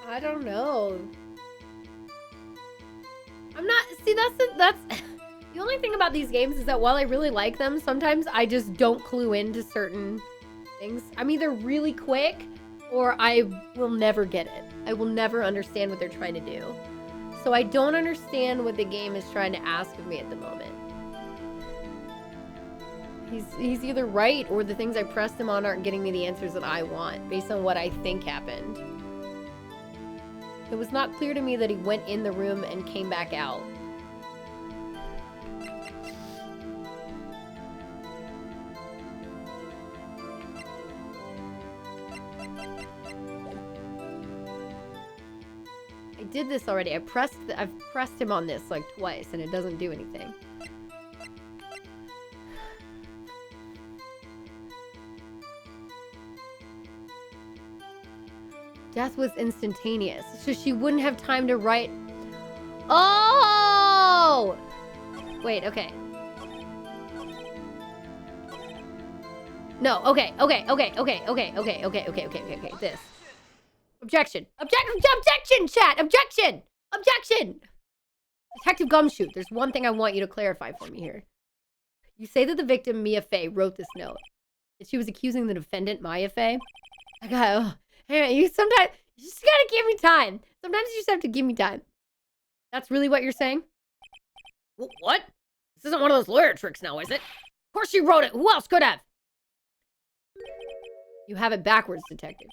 I don't know. I'm not. See, that's the only thing about these games is that while I really like them, sometimes I just don't clue into certain things. I'm either really quick or I will never get it. I will never understand what they're trying to do. So I don't understand what the game is trying to ask of me at the moment. He's either right or the things I pressed him on aren't getting me the answers that I want based on what I think happened. It was not clear to me that he went in the room and came back out. I did this already. I've pressed him on this like twice and it doesn't do anything. Death was instantaneous, so she wouldn't have time to write. Oh! Wait, okay. No, okay. This. Objection, chat! Objection! Detective Gumshoe, there's one thing I want you to clarify for me here. You say that the victim, Mia Fey, wrote this note. That she was accusing the defendant, Maya Fey? I got, hey, you just gotta give me time. Sometimes you just have to give me time. That's really what you're saying? What? This isn't one of those lawyer tricks now, is it? Of course she wrote it. Who else could have? You have it backwards, detective.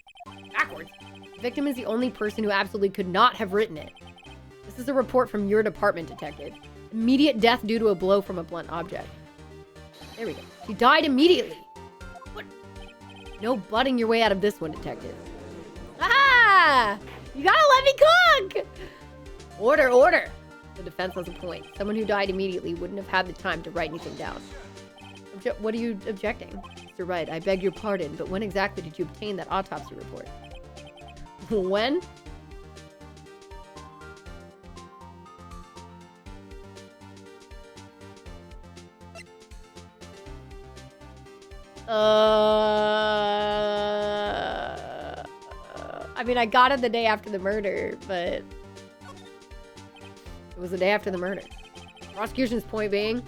Backwards? The victim is the only person who absolutely could not have written it. This is a report from your department, detective. Immediate death due to a blow from a blunt object. There we go. She died immediately. What? No butting your way out of this one, detective. Ah! You gotta let me cook! Order! The defense has a point. Someone who died immediately wouldn't have had the time to write anything down. What are you objecting? Mr. Wright, I beg your pardon, but when exactly did you obtain that autopsy report? When? I mean, I got it the day after the murder, but it was the day after the murder. Prosecution's point being,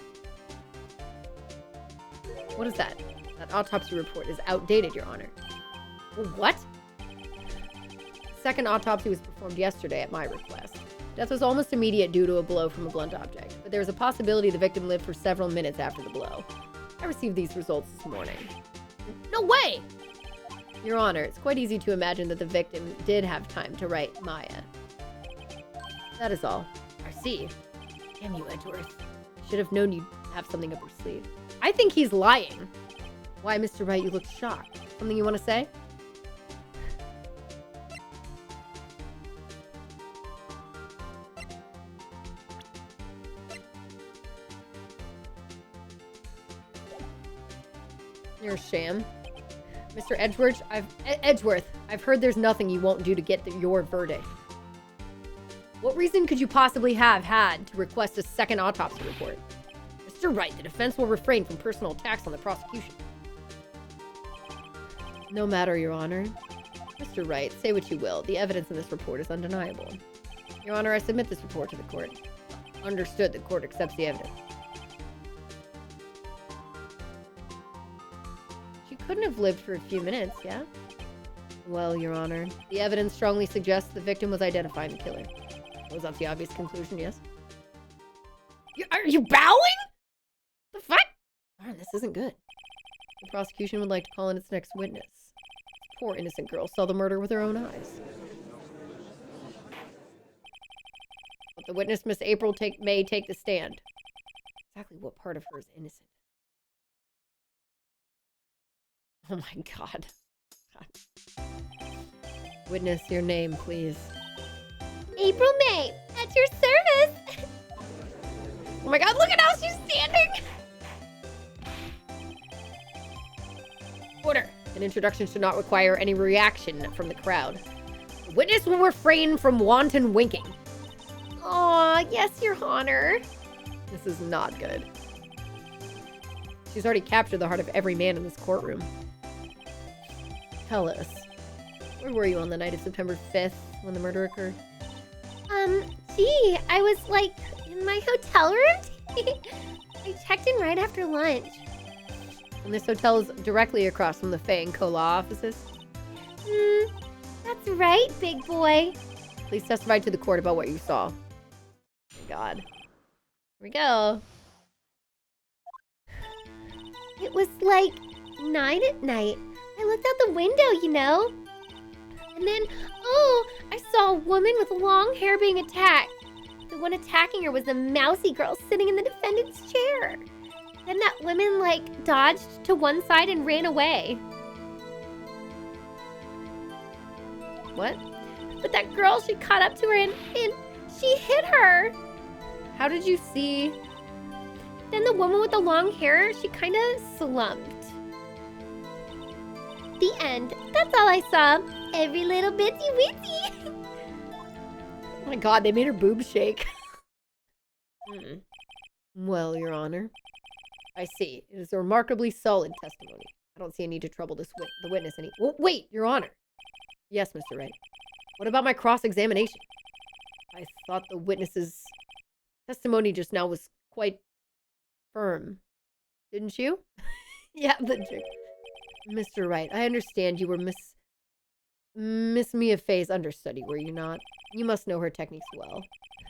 what is that? That autopsy report is outdated, Your Honor. What? The second autopsy was performed yesterday at my request. Death was almost immediate due to a blow from a blunt object, but there was a possibility the victim lived for several minutes after the blow. I received these results this morning. No way! Your Honor, it's quite easy to imagine that the victim did have time to write Maya. That is all. I see. Damn you, Edgeworth. Should have known you'd have something up your sleeve. I think he's lying. Why, Mr. Wright, you look shocked. Something you want to say? You're a sham. Mr. Edgeworth, I've heard there's nothing you won't do to get your verdict. What reason could you possibly have had to request a second autopsy report? Mr. Wright, the defense will refrain from personal attacks on the prosecution. No matter, Your Honor. Mr. Wright, say what you will. The evidence in this report is undeniable. Your Honor, I submit this report to the court. Understood, the court accepts the evidence. She couldn't have lived for a few minutes, yeah? Well, Your Honor, the evidence strongly suggests the victim was identifying the killer. Was that the obvious conclusion, yes? Are you bowing? The fuck? Darn, this isn't good. The prosecution would like to call in its next witness. Poor innocent girl saw the murder with her own eyes. But the witness, Miss April, may take the stand. Exactly what part of her is innocent? Oh my god. Witness, your name, please. April May, at your service. Oh my god, look at how she's standing. Order. An introduction should not require any reaction from the crowd. The witness will refrain from wanton winking. Aw, yes, Your Honor. This is not good. She's already captured the heart of every man in this courtroom. Tell us. Where were you on the night of September 5th when the murder occurred? Gee, I was, like, in my hotel room. I checked in right after lunch. And this hotel is directly across from the Faye and Cola offices. That's right, big boy. Please testify to the court about what you saw. Oh my god. Here we go. It was, like, 9 at night. I looked out the window, you know. And then, I saw a woman with long hair being attacked. The one attacking her was the mousy girl sitting in the defendant's chair. Then that woman, like, dodged to one side and ran away. What? But that girl, she caught up to her and she hit her. How did you see? Then the woman with the long hair, she kind of slumped. The end. That's all I saw. Every little bitsy witsy. Oh my god, they made her boobs shake. Well, Your Honor, I see. It is a remarkably solid testimony. I don't see a need to trouble the witness any. Oh, wait, Your Honor. Yes, Mr. Wright. What about my cross-examination? I thought the witness's testimony just now was quite firm. Didn't you? Yeah, the trick. Mr. Wright, I understand you were Miss Mia Faye's understudy, were you not? You must know her techniques well.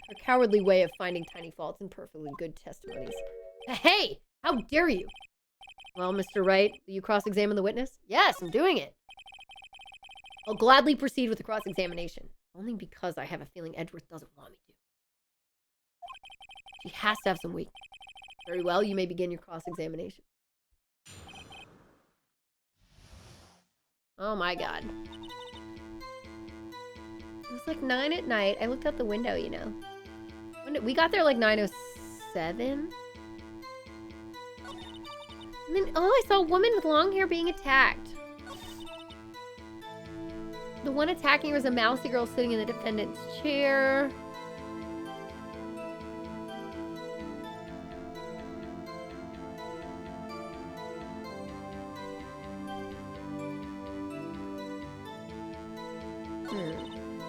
Her cowardly way of finding tiny faults in perfectly good testimonies. Hey! How dare you? Well, Mr. Wright, will you cross-examine the witness? Yes, I'm doing it. I'll gladly proceed with the cross-examination. Only because I have a feeling Edgeworth doesn't want me to. She has to have some weakness. Very well, you may begin your cross-examination. Oh my god. It was like 9 at night. I looked out the window, you know. We got there like 9:07. And then, I saw a woman with long hair being attacked. The one attacking her was a mousy girl sitting in the defendant's chair.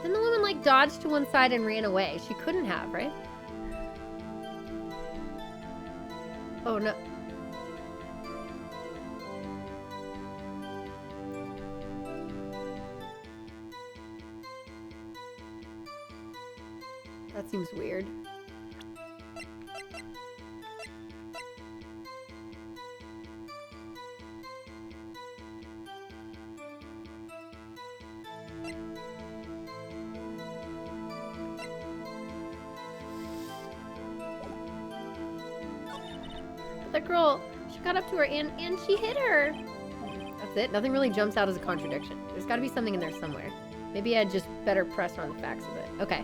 Then the woman, like, dodged to one side and ran away. She couldn't have, right? Oh, no. That seems weird. But that girl, she got up to her and she hit her. That's it? Nothing really jumps out as a contradiction. There's got to be something in there somewhere. Maybe I'd just better press on the facts a bit. Okay.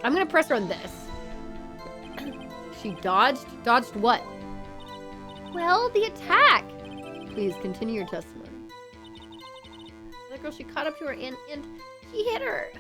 I'm gonna press her on this. She dodged? Dodged what? Well, the attack. Please continue your testimony. The girl, she caught up to her and she hit her.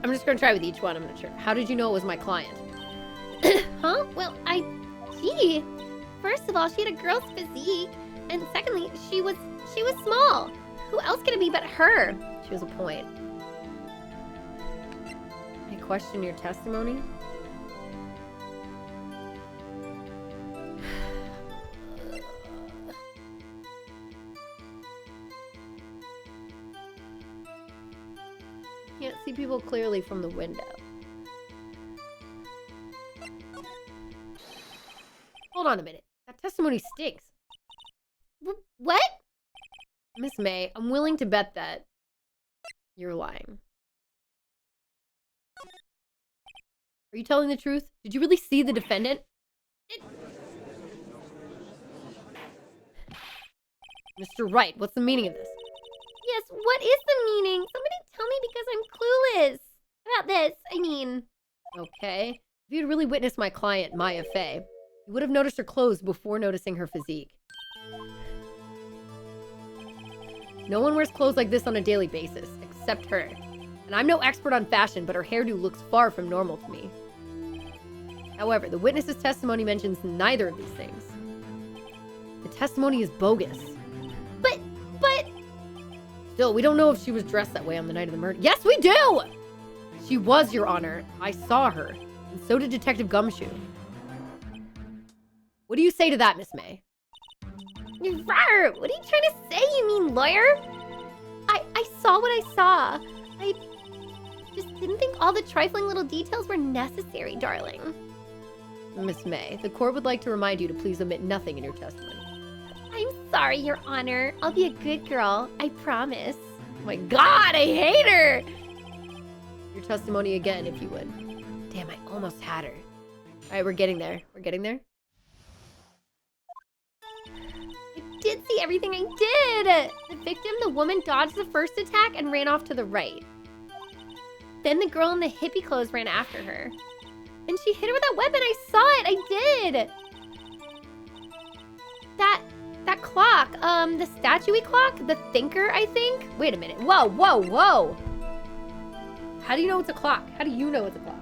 I'm just gonna try with each one. I'm not sure. How did you know it was my client? Huh? Well, gee. First of all, she had a girl's physique. And secondly, she was small. Who else could it be but her? She has a point. I question your testimony. Can't see people clearly from the window. Hold on a minute. That testimony stinks. What? Miss May, I'm willing to bet that you're lying. Are you telling the truth? Did you really see the defendant? Mr. Wright, what's the meaning of this? Yes, what is the meaning? Somebody tell me because I'm clueless about this. I mean... Okay. If you'd really witnessed my client, Maya Fey, you would have noticed her clothes before noticing her physique. No one wears clothes like this on a daily basis, except her. And I'm no expert on fashion, but her hairdo looks far from normal to me. However, the witness's testimony mentions neither of these things. The testimony is bogus. But... Still, we don't know if she was dressed that way on the night of the murder. Yes, we do! She was, Your Honor. I saw her. And so did Detective Gumshoe. What do you say to that, Miss May? Rawr, what are you trying to say, you mean lawyer? I saw what I saw. I just didn't think all the trifling little details were necessary, darling. Miss May, the court would like to remind you to please omit nothing in your testimony. I'm sorry, Your Honor. I'll be a good girl. I promise. Oh my God, I hate her! Your testimony again, if you would. Damn, I almost had her. All right, we're getting there. We're getting there. I did see everything I did. The victim, the woman, dodged the first attack and ran off to the right. Then the girl in the hippie clothes ran after her. And she hit her with that weapon. I saw it. I did. That clock, the statue-y clock, the thinker, I think. Wait a minute. Whoa, whoa, whoa. How do you know it's a clock? How do you know it's a clock?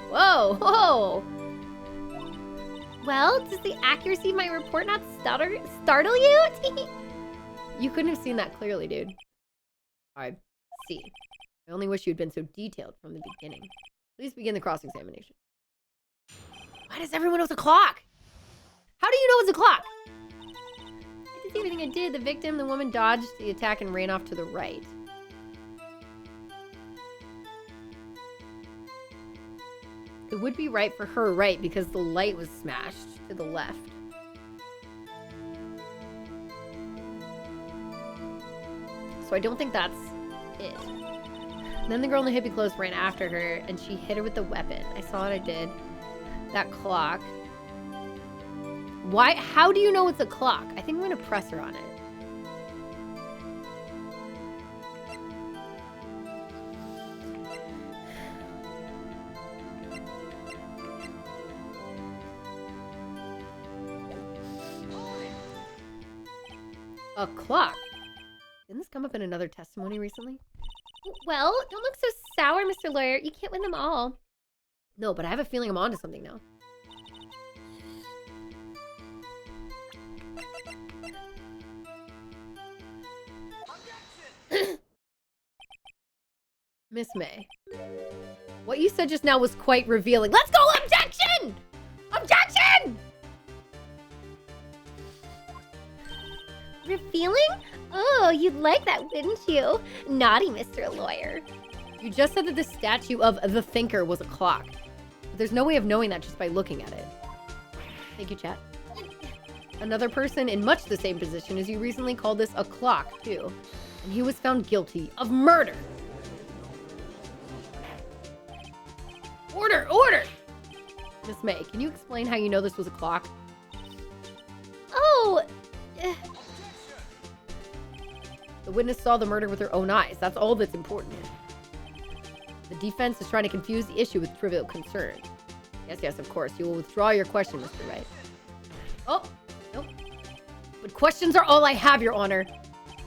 Whoa, whoa. Well, does the accuracy of my report not startle you? You couldn't have seen that clearly, dude. I see. I only wish you'd been so detailed from the beginning. Please begin the cross-examination. Why does everyone know it's a clock? How do you know it's a clock? I did see everything I did. The victim, the woman, dodged the attack and ran off to the right. It would be right for her right because the light was smashed to the left. So I don't think that's it. Then the girl in the hippie clothes ran after her and she hit her with the weapon. I saw what I did. That clock. Why? How do you know it's a clock? I think I'm gonna press her on it. A clock? Didn't this come up in another testimony recently? Well, don't look so sour, Mr. Lawyer. You can't win them all. No, but I have a feeling I'm onto something now. Miss May, what you said just now was quite revealing. Let's go! Objection! Objection! Revealing? Oh, you'd like that, wouldn't you? Naughty Mr. Lawyer. You just said that the statue of the thinker was a clock. But there's no way of knowing that just by looking at it. Thank you, chat. Another person in much the same position as you recently called this a clock, too. And he was found guilty of murder. Order! Order! Miss May, can you explain how you know this was a clock? Oh! The witness saw the murder with her own eyes. That's all that's important. The defense is trying to confuse the issue with trivial concern. Yes, yes, of course. You will withdraw your question, Mr. Wright. Oh, nope. But questions are all I have, Your Honor.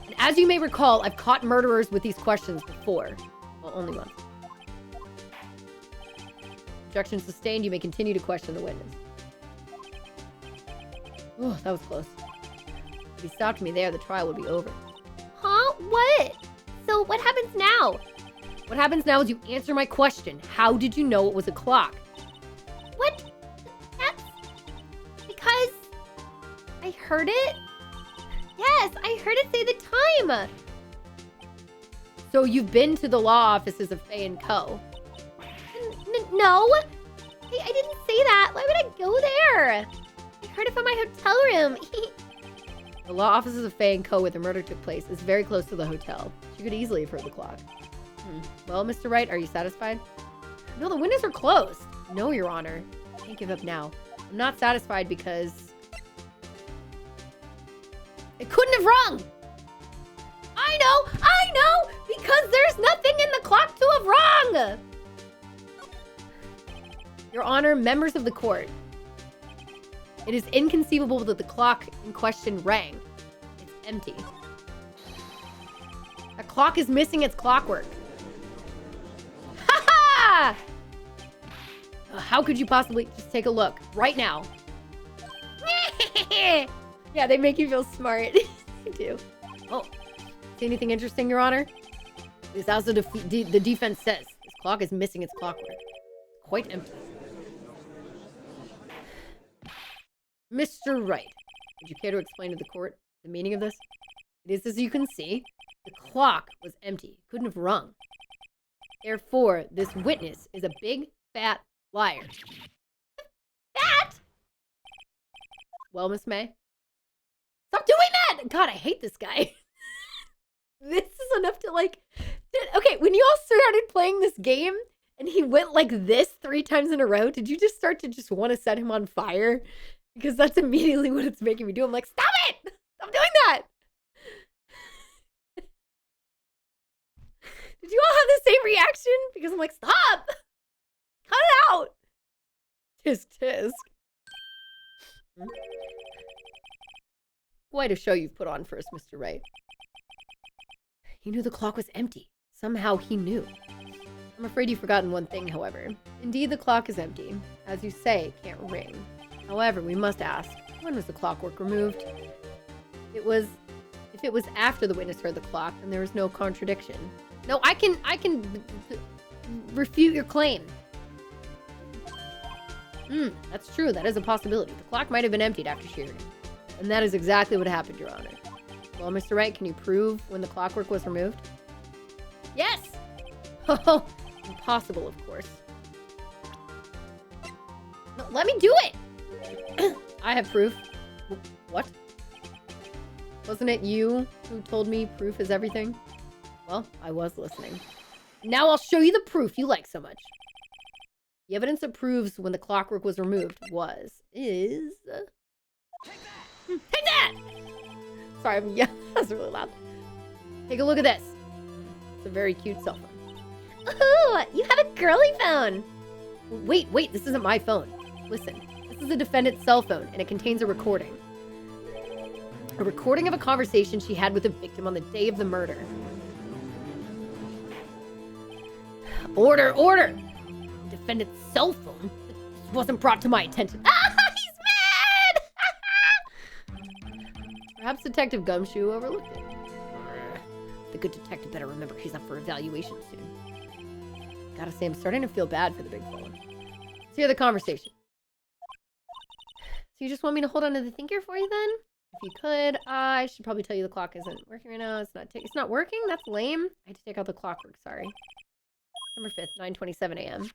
And as you may recall, I've caught murderers with these questions before. Well, only once. Objection sustained. You may continue to question the witness. Oh, that was close. If he stopped me there, the trial would be over. Huh? What? So what happens now? What happens now is you answer my question. How did you know it was a clock? What? That's because I heard it? Yes, I heard it say the time. So you've been to the law offices of Faye & Co. No. Hey, I didn't say that. Why would I go there? I heard it from my hotel room. The law offices of Faye & Co. where the murder took place is very close to the hotel. She could easily have heard the clock. Well, Mr. Wright, are you satisfied? No, the windows are closed. No, Your Honor. I can't give up now. I'm not satisfied because... it couldn't have rung! I know! Because there's nothing in the clock to have rung! Your Honor, members of the court, it is inconceivable that the clock in question rang. It's empty. A clock is missing its clockwork. Ha ha! How could you possibly just take a look right now? Yeah, they make you feel smart. They do. Oh, see anything interesting, Your Honor? This also the defense says this clock is missing its clockwork. Quite empty. Mr. Wright, would you care to explain to the court the meaning of this? It is as you can see, the clock was empty. Couldn't have rung. Therefore, this witness is a big, fat liar. Fat? Well, Miss May? Stop doing that! God, I hate this guy. This is enough to, like... Okay, when you all started playing this game, and he went like this 3 times in a row, did you just start to just want to set him on fire? Because that's immediately what it's making me do. I'm like, stop it! Stop doing that! Did you all have the same reaction? Because I'm like, stop! Cut it out! Tisk, tisk. Quite a show you've put on for us, Mr. Wright. He knew the clock was empty. Somehow he knew. I'm afraid you've forgotten one thing, however. Indeed, the clock is empty. As you say, it can't ring. However, we must ask, when was the clockwork removed? If it was after the witness heard the clock, then there was no contradiction. No, I can refute your claim. That's true. That is a possibility. The clock might have been emptied after she heard it. And that is exactly what happened, Your Honor. Well, Mr. Wright, can you prove when the clockwork was removed? Yes! Oh, impossible, of course. No, let me do it! I have proof. What? Wasn't it you who told me proof is everything? Well, I was listening. Now I'll show you the proof you like so much. The evidence that proves when the clockwork was removed is... Take that! Sorry, yeah, that's really loud. Take a look at this. It's a very cute cell phone. Ooh, you have a girly phone. Wait, this isn't my phone. Listen, this is a defendant's cell phone, and it contains a recording. A recording of a conversation she had with the victim on the day of the murder. Order! Defendant's cell phone? This wasn't brought to my attention. Ah, he's mad! Perhaps Detective Gumshoe overlooked it. The good detective better remember he's up for evaluation soon. Gotta say, I'm starting to feel bad for the big fella. Let's hear the conversation. So you just want me to hold on to the thinker for you then? If you could, I should probably tell you the clock isn't working right now. It's not working? That's lame. I had to take out the clockwork, sorry. December 5th, 9:27 a.m.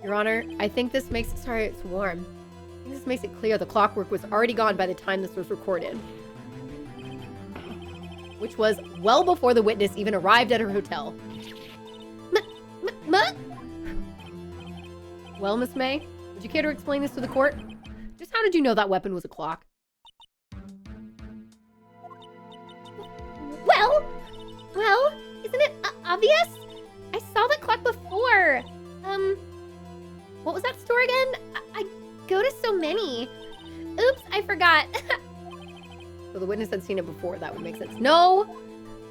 Your Honor, I think this makes... Sorry, it's warm. I think this makes it clear the clockwork was already gone by the time this was recorded. Which was well before the witness even arrived at her hotel. Well, Miss May, would you care to explain this to the court? Just how did you know that weapon was a clock? Well, isn't it obvious? I saw the clock before. What was that store again? I go to so many. Oops, I forgot. So the witness had seen it before. That would make sense. No!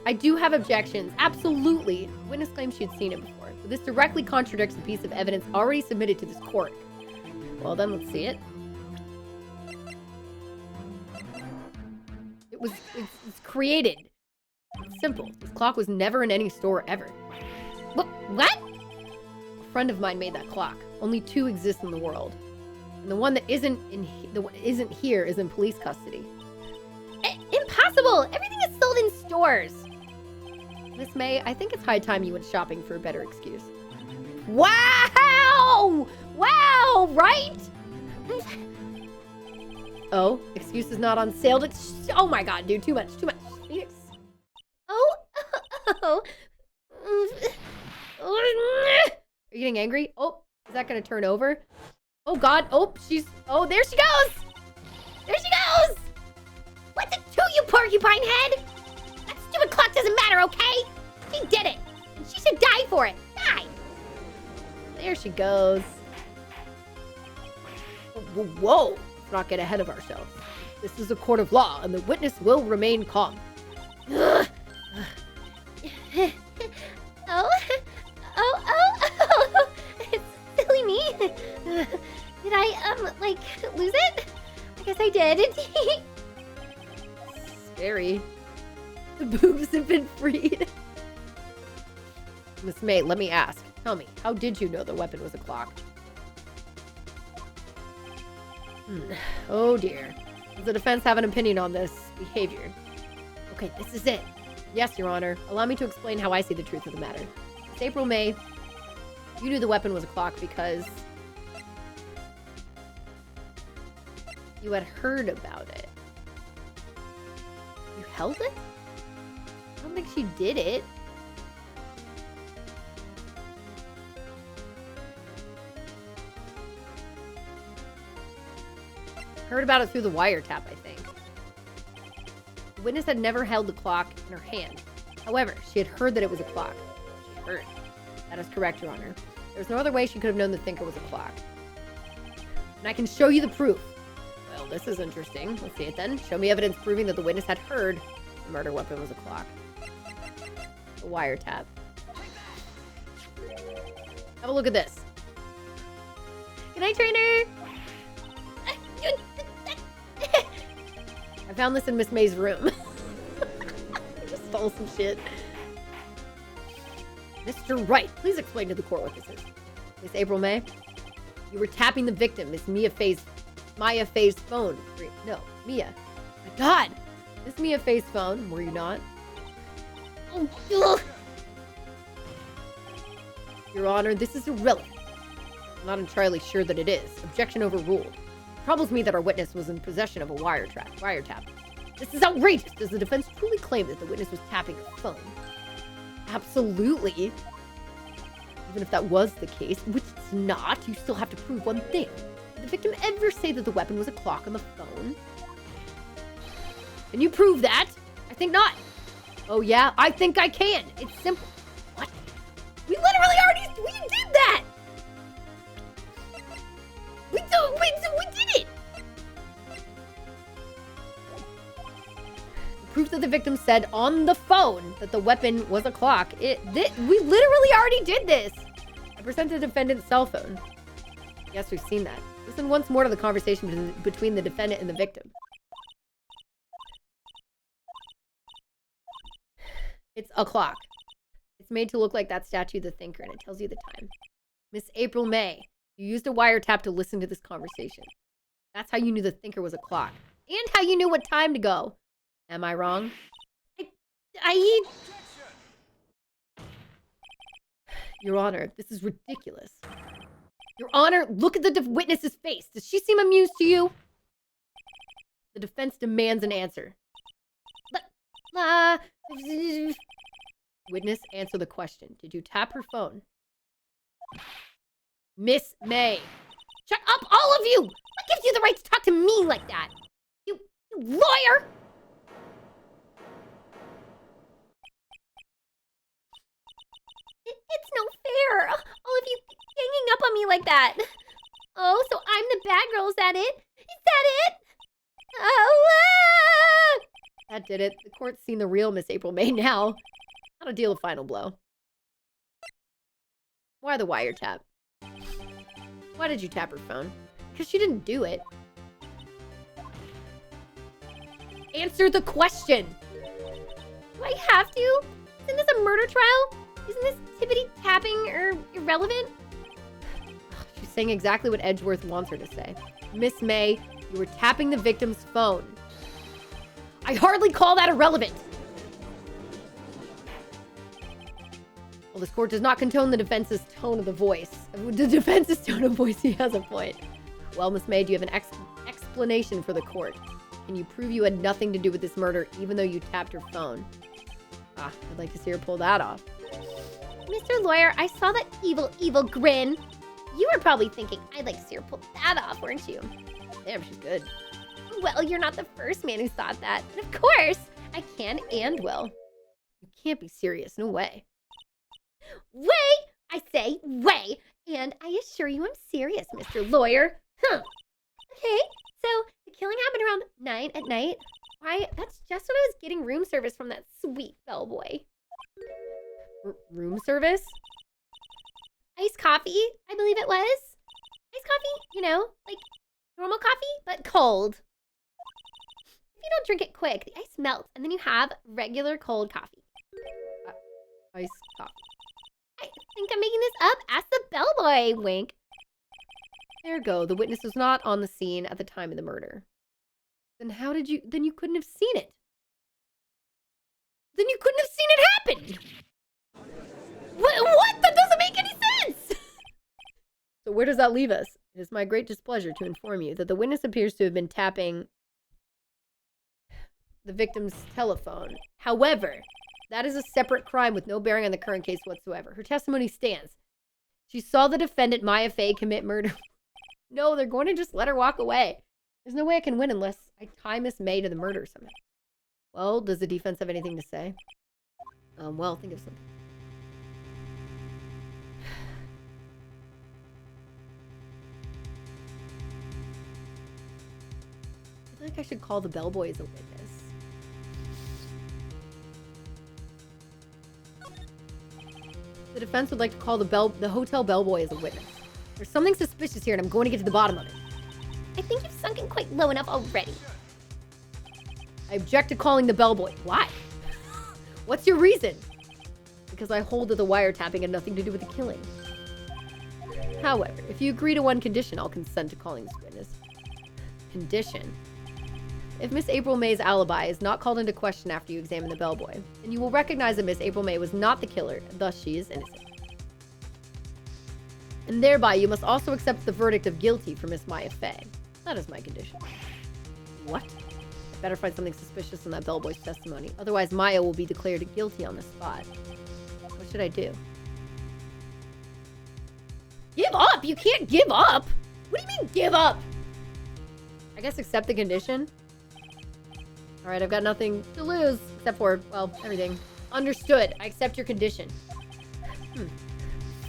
I do have objections. Absolutely. The witness claims she'd seen it before. But this directly contradicts the piece of evidence already submitted to this court. Well, then let's see it. It's created. It's simple. This clock was never in any store ever. What? A friend of mine made that clock. Only 2 exist in the world. And the one that isn't here is in police custody. Impossible! Everything is sold in stores. Miss May, I think it's high time you went shopping for a better excuse. Wow! Wow, right? Oh, excuse is not on sale. Oh my god, dude, too much. Phoenix. Oh. Are you getting angry? Oh, is that gonna turn over? Oh god, oh, there she goes! There she goes! What's it to you, porcupine head? That stupid clock doesn't matter, okay? She did it, and she should die for it. Die! There she goes. Whoa! Let's not get ahead of ourselves. This is a court of law, and the witness will remain calm. Oh. It's silly me. Did I, lose it? I guess I did. Scary. The boobs have been freed. Miss May, let me ask. Tell me, how did you know the weapon was a clock? Oh dear. Does the defense have an opinion on this behavior? Okay, this is it. Yes, Your Honor. Allow me to explain how I see the truth of the matter. It's April May. You knew the weapon was a clock because you had heard about it. You held it? I don't think she did it. Heard about it through the wiretap, I think. The witness had never held the clock in her hand. However, she had heard that it was a clock. She heard. That is correct, Your Honor. There's no other way she could have known the thinker was a clock. And I can show you the proof. Well, this is interesting. Let's see it then. Show me evidence proving that the witness had heard the murder weapon was a clock. The wiretap. Have a look at this. Good night, trainer. I found this in Miss May's room. I just stole some shit. Mr. Wright, please explain to the court what this is. Miss April May, you were tapping the victim, Miss Maya Faye's phone. No, Mia. My God! Miss Mia Faye's phone, were you not? Oh, ugh. Your Honor, this is irrelevant. I'm not entirely sure that it is. Objection overruled. It troubles me that our witness was in possession of a wiretap. This is outrageous. Does the defense truly claim that the witness was tapping a phone? Absolutely. Even if that was the case, which it's not, you still have to prove one thing. Did the victim ever say that the weapon was a clock on the phone? Can you prove that? I think not. Oh yeah, I think I can. It's simple. What? We literally we did that! We did it! The proof that the victim said on the phone that the weapon was a clock. We literally already did this! I presented the defendant's cell phone. Yes, we've seen that. Listen once more to the conversation between the defendant and the victim. It's a clock. It's made to look like that statue, the thinker, and it tells you the time. Miss April May, you used a wiretap to listen to this conversation. That's how you knew the thinker was a clock. And how you knew what time to go. Am I wrong? Your Honor, this is ridiculous. Your Honor, look at the witness's face. Does she seem amused to you? The defense demands an answer. Witness, answer the question. Did you tap her phone? Miss May. Shut up, all of you! What gives you the right to talk to me like that? You lawyer! It's no fair. All of you ganging up on me like that. Oh, so I'm the bad girl, is that it? Is that it? Oh, That did it. The court's seen the real Miss April May now. How to deal a final blow. Why the wiretap? Why did you tap her phone? Because she didn't do it. Answer the question! Do I have to? Isn't this a murder trial? Isn't this tippity-tapping or irrelevant? She's saying exactly what Edgeworth wants her to say. Miss May, you were tapping the victim's phone. I hardly call that irrelevant. Well, this court does not condone the defense's tone of the voice. The defense's tone of voice, he has a point. Well, Miss May, do you have an explanation for the court? Can you prove you had nothing to do with this murder, even though you tapped her phone? Ah, I'd like to see her pull that off. Mr. Lawyer, I saw that evil grin. You were probably thinking, I'd like to see her pull that off, weren't you? Damn, she's good. Well, you're not the first man who thought that. And of course, I can and will. You can't be serious. No way. Way! I say way! And I assure you I'm serious, Mr. Lawyer. Huh. Okay, so the killing happened around 9 at night. Why, that's just when I was getting room service from that sweet bellboy. Room service? Iced coffee, I believe it was. Iced coffee, you know, like normal coffee, but cold. If you don't drink it quick, the ice melts, and then you have regular cold coffee. Iced coffee. I think I'm making this up. Ask the bellboy, wink. There you go. The witness was not on the scene at the time of the murder. Then how did you... Then you couldn't have seen it. Then you couldn't have seen it happen! What? That doesn't make any sense! So where does that leave us? It is my great displeasure to inform you that the witness appears to have been tapping the victim's telephone. However, that is a separate crime with no bearing on the current case whatsoever. Her testimony stands. She saw the defendant, Maya Fey, commit murder. No, they're going to just let her walk away. There's no way I can win unless I tie Miss May to the murder somehow. Well, does the defense have anything to say? Well, think of something. I feel like I should call the bellboy as a witness. The defense would like to call the hotel bellboy as a witness. There's something suspicious here, and I'm going to get to the bottom of it. I think you've sunk in quite low enough already. I object to calling the bellboy. Why? What's your reason? Because I hold that the wiretapping had nothing to do with the killing. However, if you agree to one condition, I'll consent to calling this witness. Condition? If Miss April May's alibi is not called into question after you examine the bellboy, then you will recognize that Miss April May was not the killer, and thus she is innocent. And thereby, you must also accept the verdict of guilty for Miss Maya Fey. That is my condition. What? I better find something suspicious in that bellboy's testimony. Otherwise, Maya will be declared guilty on the spot. What should I do? Give up? You can't give up! What do you mean, give up? I guess accept the condition? Alright, I've got nothing to lose. Except for, well, everything. Understood. I accept your condition.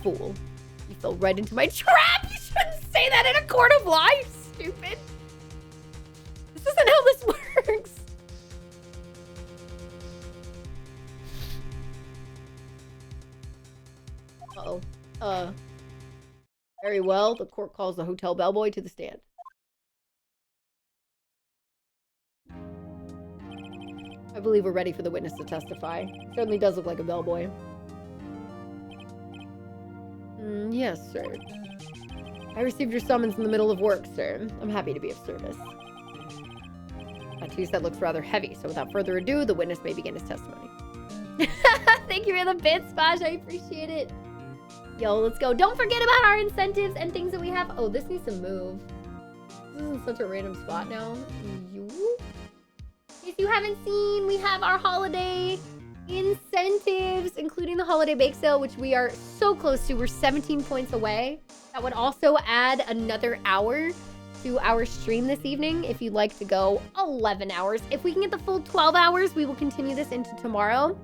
Fool. You fell right into my trap! You shouldn't say that in a court of law, you stupid! This isn't how this works! Uh-oh. Very well, the court calls the hotel bellboy to the stand. I believe we're ready for the witness to testify. Certainly does look like a bellboy. Yes, sir. I received your summons in the middle of work, sir. I'm happy to be of service. That tea set looks rather heavy, so without further ado, the witness may begin his testimony. Thank you for the bits, Bosh. I appreciate it. Yo, let's go. Don't forget about our incentives and things that we have. Oh, this needs to move. This is in such a random spot now. If you haven't seen, we have our holiday incentives, including the holiday bake sale, which we are so close to. We're 17 points away. That would also add another hour to our stream this evening if you'd like to go 11 hours. If we can get the full 12 hours, we will continue this into tomorrow.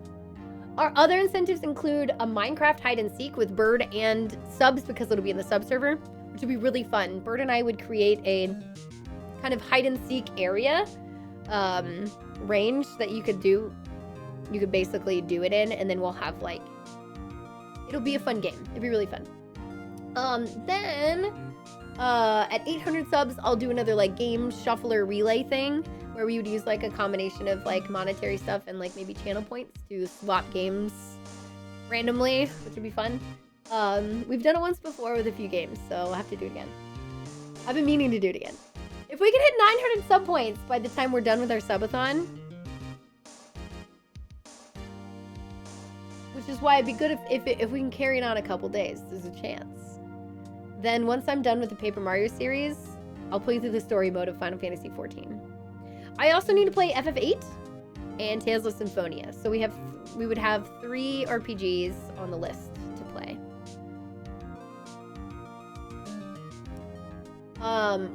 Our other incentives include a Minecraft hide and seek with Bird and subs, because it'll be in the sub server, which would be really fun. Bird and I would create a kind of hide and seek area range that you could do. You could basically do it in, and then we'll have like, it'll be a fun game. It'll be really fun. Then at 800 subs, I'll do another like game shuffler relay thing where we would use like a combination of like monetary stuff and like maybe channel points to swap games randomly, which would be fun. We've done it once before with a few games, so I'll have to do it again. I've been meaning to do it again. If we can hit 900 sub points by the time we're done with our subathon, which is why it'd be good if we can carry it on a couple days, there's a chance. Then once I'm done with the Paper Mario series, I'll play through the story mode of Final Fantasy XIV. I also need to play FF8 and Tales of Symphonia, so we would have 3 RPGs on the list to play.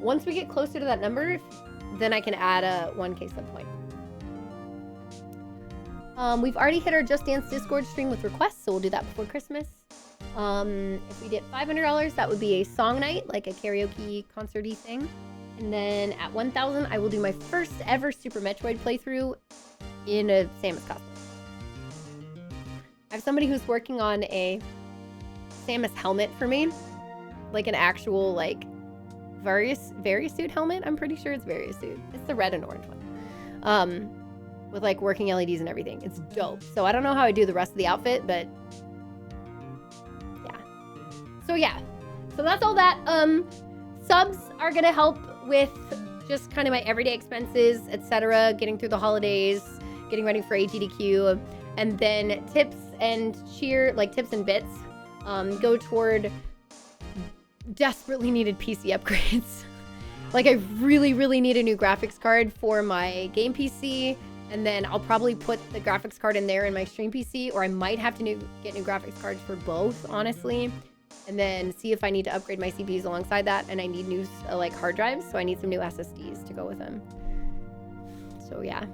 Once we get closer to that number, then I can add a 1K sub point. We've already hit our Just Dance Discord stream with requests, so we'll do that before Christmas. If we did $500, that would be a song night, like a karaoke concert-y thing. And then at 1,000, I will do my first ever Super Metroid playthrough in a Samus cosplay. I have somebody who's working on a Samus helmet for me, like an actual like Variasuit helmet. I'm pretty sure it's Variasuit. It's the red and orange one, with like working LEDs and everything. It's dope. So I don't know how I do the rest of the outfit, but yeah. So that's all that. Subs are gonna help with just kind of my everyday expenses, etc., getting through the holidays, getting ready for AGDQ, and then tips and tips and bits go toward desperately needed PC upgrades. Like I really, really need a new graphics card for my game PC, and then I'll probably put the graphics card in there in my stream PC, or I might have to get new graphics cards for both, honestly. And then see if I need to upgrade my CPUs alongside that. And I need new like hard drives, so I need some new SSDs to go with them. So yeah.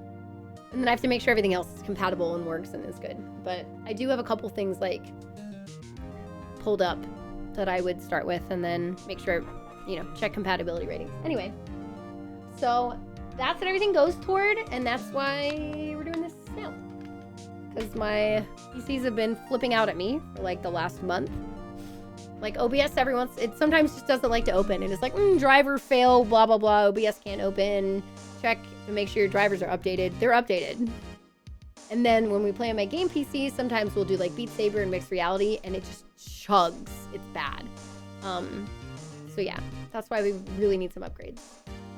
And then I have to make sure everything else is compatible and works and is good. But I do have a couple things like pulled up that I would start with, and then make sure, check compatibility ratings. Anyway, so that's what everything goes toward, and that's why we're doing this now. Because my PCs have been flipping out at me for like the last month. Like OBS it sometimes just doesn't like to open, and it's like, driver fail, blah, blah, blah, OBS can't open. Check to make sure your drivers are updated. They're updated. And then when we play on my game PC, sometimes we'll do like Beat Saber and Mixed Reality, and it just chugs. It's bad. So yeah, that's why we really need some upgrades.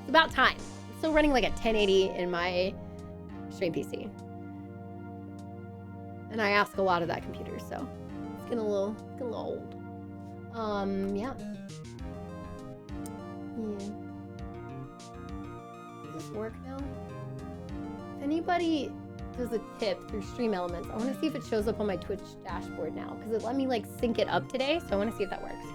It's about time. I'm still running like a 1080 in my stream PC. And I ask a lot of that computer, so it's getting a little old. Yeah. Does this work now? If anybody does a tip through Stream Elements, I want to see if it shows up on my Twitch dashboard now, because it let me like sync it up today, so I want to see if that works.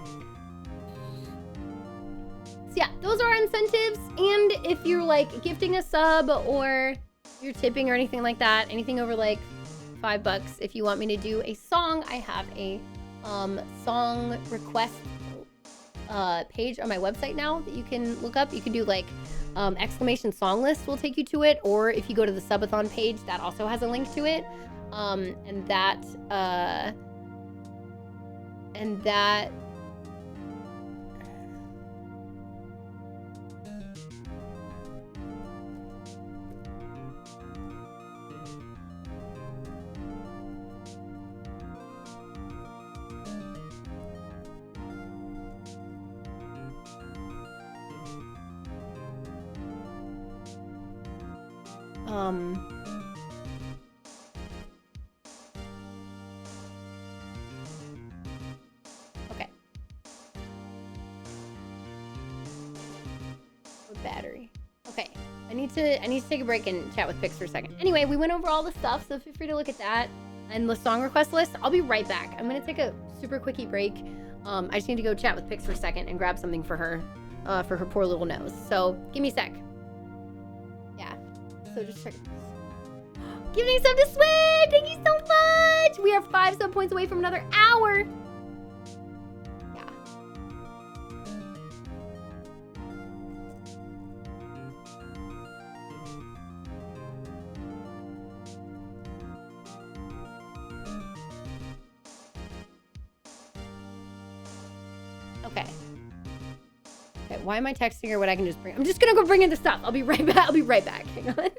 So yeah, those are our incentives, and if you're like gifting a sub or you're tipping or anything like that, anything over like $5, if you want me to do a song, I have a song request page on my website now that you can look up. You can do like exclamation song list will take you to it, or if you go to the subathon page, that also has a link to it. And that okay. Battery. Okay. I need to take a break and chat with Pix for a second. Anyway, we went over all the stuff, so feel free to look at that and the song request list. I'll be right back. I'm gonna take a super quickie break. I just need to go chat with Pix for a second and grab something for her poor little nose. So give me a sec. Yeah. So just check. Give me some to Swig! Thank you so much! We are 5 sub points away from another hour. Yeah. Okay. Okay, why am I texting her when I can just bring... I'm just gonna go bring in the stuff. I'll be right back. I'll be right back. Hang on.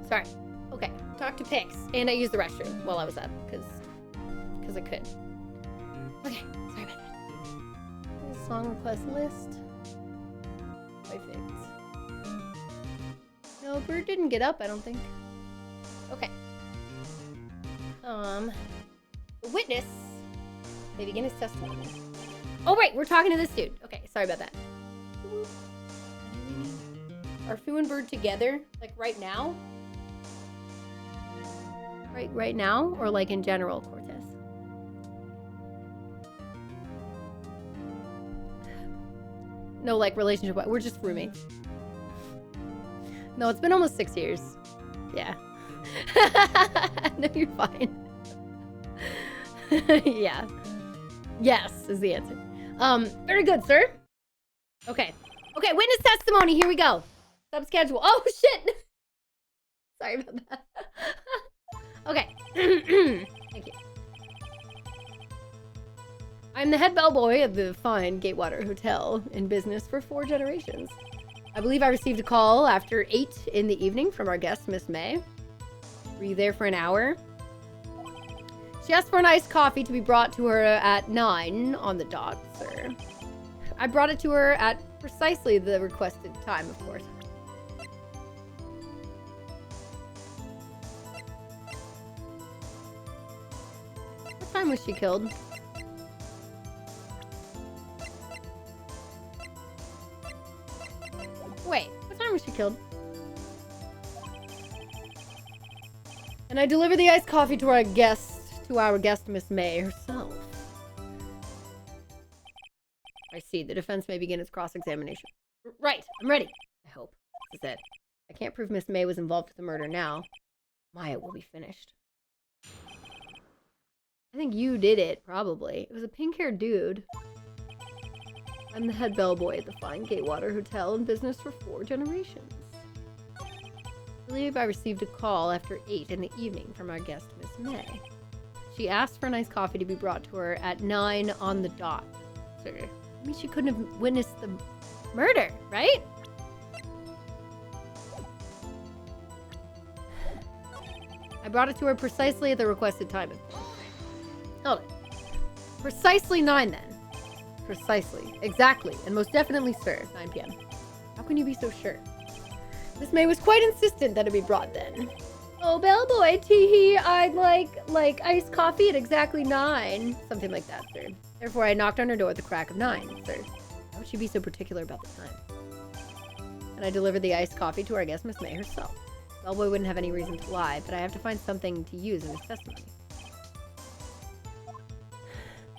Sorry. Okay. Talk to Pix. And I used the restroom while I was up, because I could. Okay. Sorry about that. Song request list. Perfect. No, Bird didn't get up, I don't think. Okay. The witness may begin his testimony. Oh, right, we're talking to this dude. Okay, sorry about that. Are Fu and Bird together? Like, right now? Right now? Or, like, in general, Cortez? No, like, relationship. We're just roommates. No, it's been almost 6 years. Yeah. No, you're fine. Yeah. Yes is the answer. Very good, sir. Okay. Okay, witness testimony. Here we go. Subschedule. Oh, shit. Sorry about that. Okay. Thank you. I'm the head bellboy of the fine Gatewater Hotel, in business for 4 generations. I believe I received a call after 8 in the evening from our guest, Miss May. Were you there for an hour? She asked for an iced coffee to be brought to her at 9 on the dot, sir. I brought it to her at precisely the requested time, of course. What time was she killed? Wait, what time was she killed? And I delivered the iced coffee to our guest, Miss May herself. I see. The defense may begin its cross-examination. Right, I'm ready. I hope. This is it. I can't prove Miss May was involved with the murder now. Maya will be finished. I think you did it, probably. It was a pink-haired dude. I'm the head bellboy at the fine Gatewater Hotel, in business for 4 generations. I believe I received a call after 8 in the evening from our guest, Miss May. She asked for a nice coffee to be brought to her at 9 on the dot. Sir, I mean, she couldn't have witnessed the murder, right? I brought it to her precisely at the requested time. Hold it. Precisely 9 then. Precisely. Exactly. And most definitely, sir. 9 p.m. How can you be so sure? Miss May was quite insistent that it be brought then. Oh, bellboy, tee-hee, I'd like iced coffee at exactly 9. Something like that, sir. Therefore, I knocked on her door at the crack of 9, sir. How would she be so particular about the time? And I delivered the iced coffee to our guest, Miss May herself. Bellboy wouldn't have any reason to lie, but I have to find something to use in his testimony.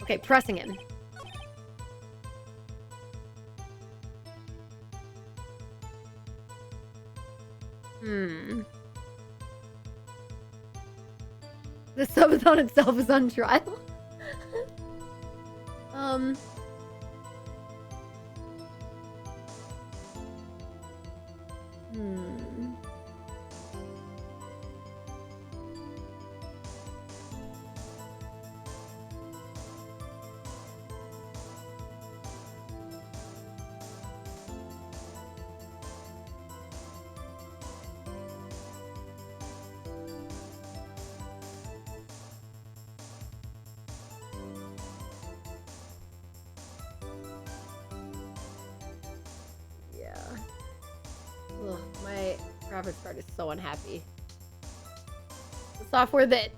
Okay, pressing him. The subathon itself is on trial. Ugh, my graphics card is so unhappy. The software that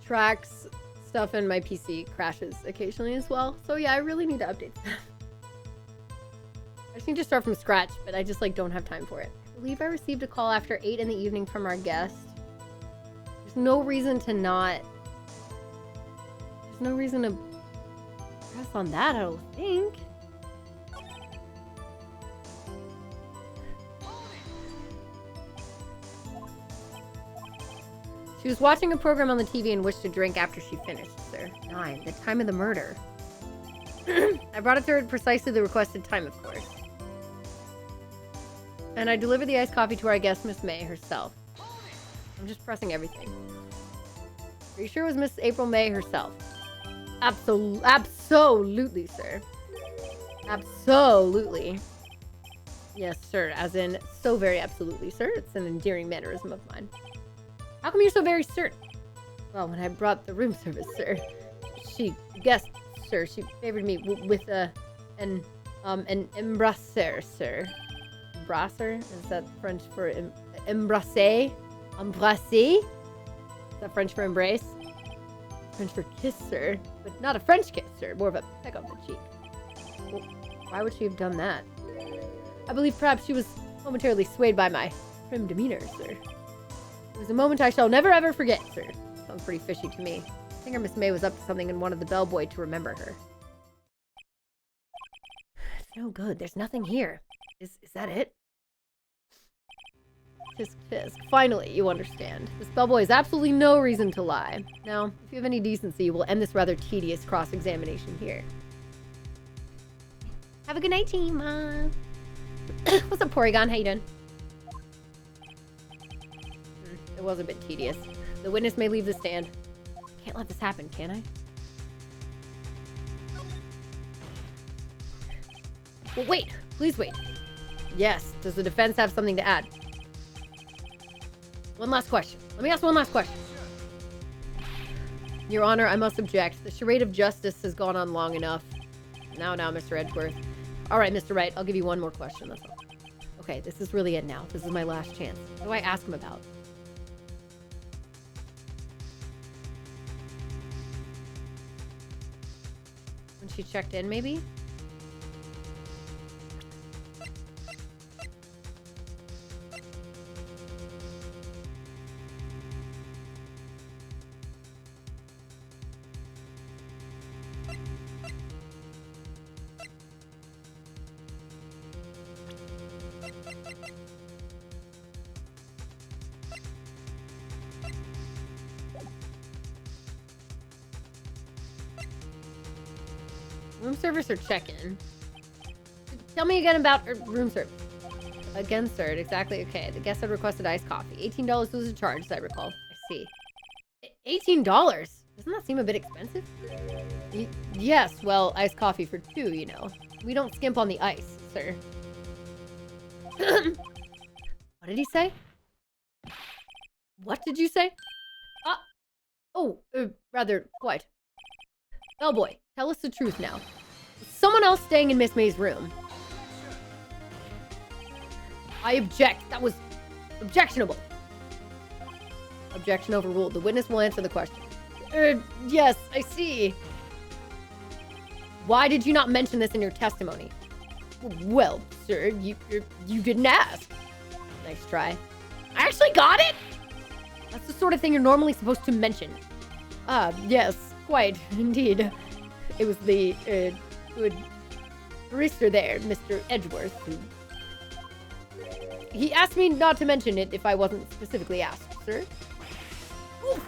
tracks stuff in my PC crashes occasionally as well. So yeah, I really need to update that. I just need to start from scratch, but I just don't have time for it. I believe I received a call after 8 in the evening from our guest. There's no reason to not... There's no reason to press on that, I don't think. She was watching a program on the TV and wished to drink after she finished, sir. 9. The time of the murder. I brought it to her at precisely the requested time, of course. And I delivered the iced coffee to our guest, Miss May herself. I'm just pressing everything. Are you sure it was Miss April May herself? Absolutely, sir. Absolutely. Yes, sir. As in, so very absolutely, sir. It's an endearing mannerism of mine. How come you're so very certain? Well, when I brought the room service, sir, she guessed, sir. She favored me with an embrasser, sir. Embrasser? Is that French for embrasser? Embrasser? Is that French for embrace? French for kiss, sir. But not a French kiss, sir. More of a peck on the cheek. Well, why would she have done that? I believe perhaps she was momentarily swayed by my prim demeanor, sir. It was a moment I shall never ever forget, sir. Sounds pretty fishy to me. I think Miss May was up to something and wanted the bellboy to remember her. It's no good. There's nothing here. Is that it? Tisk tisk. Finally, you understand. This bellboy has absolutely no reason to lie. Now, if you have any decency, we'll end this rather tedious cross-examination here. Have a good night, team. What's up, Porygon? How you doing? It was a bit tedious. The witness may leave the stand. Can't let this happen, can I? Well, wait. Please wait. Yes. Does the defense have something to add? One last question. Let me ask one last question. Your Honor, I must object. The charade of justice has gone on long enough. Now, Mr. Edgeworth. All right, Mr. Wright. I'll give you one more question. That's all. Okay, this is really it now. This is my last chance. What do I ask him about? When she checked in, maybe? Room service or check-in? Tell me again about room service. Again, sir. Exactly. Okay. The guest had requested iced coffee. $18 was the charge, as I recall. I see. $18? Doesn't that seem a bit expensive? Yes. Well, iced coffee for two, you know. We don't skimp on the ice, sir. What did he say? What did you say? Rather, what? Bellboy, tell us the truth now. Is someone else staying in Miss May's room? I object. That was objectionable. Objection overruled. The witness will answer the question. Yes, I see. Why did you not mention this in your testimony? Well, sir, you didn't ask. Nice try. I actually got it? That's the sort of thing you're normally supposed to mention. Yes, quite, indeed. It was the, good barrister there, Mr. Edgeworth, who... He asked me not to mention it if I wasn't specifically asked, sir. Oof,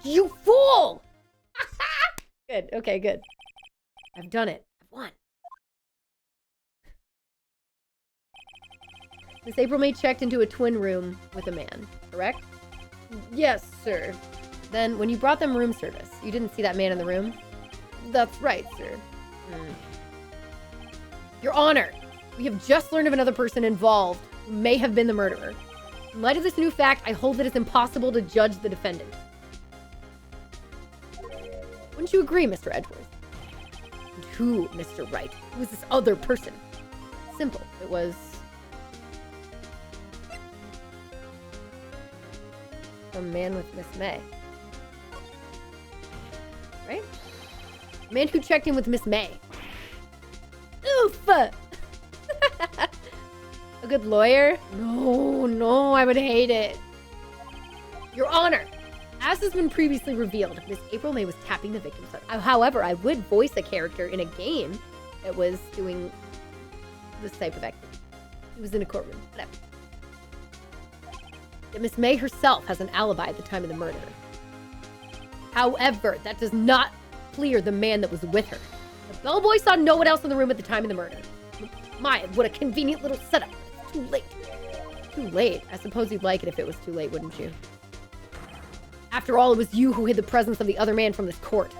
you fool! Good, okay, good. I've done it. I've won. Miss April May checked into a twin room with a man, correct? Yes, sir. Then, when you brought them room service, you didn't see that man in the room? That's right, sir. Your Honor, we have just learned of another person involved who may have been the murderer. In light of this new fact, I hold that it's impossible to judge the defendant. Wouldn't you agree, Mr. Edgeworth? And who, Mr. Wright? Who was this other person? Simple. It was... a man with Miss May. Right? A man who checked in with Miss May. Oof! A good lawyer? No, I would hate it. Your Honor, as has been previously revealed, Miss April May was tapping the victim's son. However, I would voice a character in a game that was doing this type of activity. He was in a courtroom. Whatever. Yet Miss May herself has an alibi at the time of the murder. However, that does not clear the man that was with her. The bellboy saw no one else in the room at the time of the murder. My, what a convenient little setup. It's too late. Too late? I suppose you'd like it if it was too late, wouldn't you? After all, it was you who hid the presence of the other man from this court.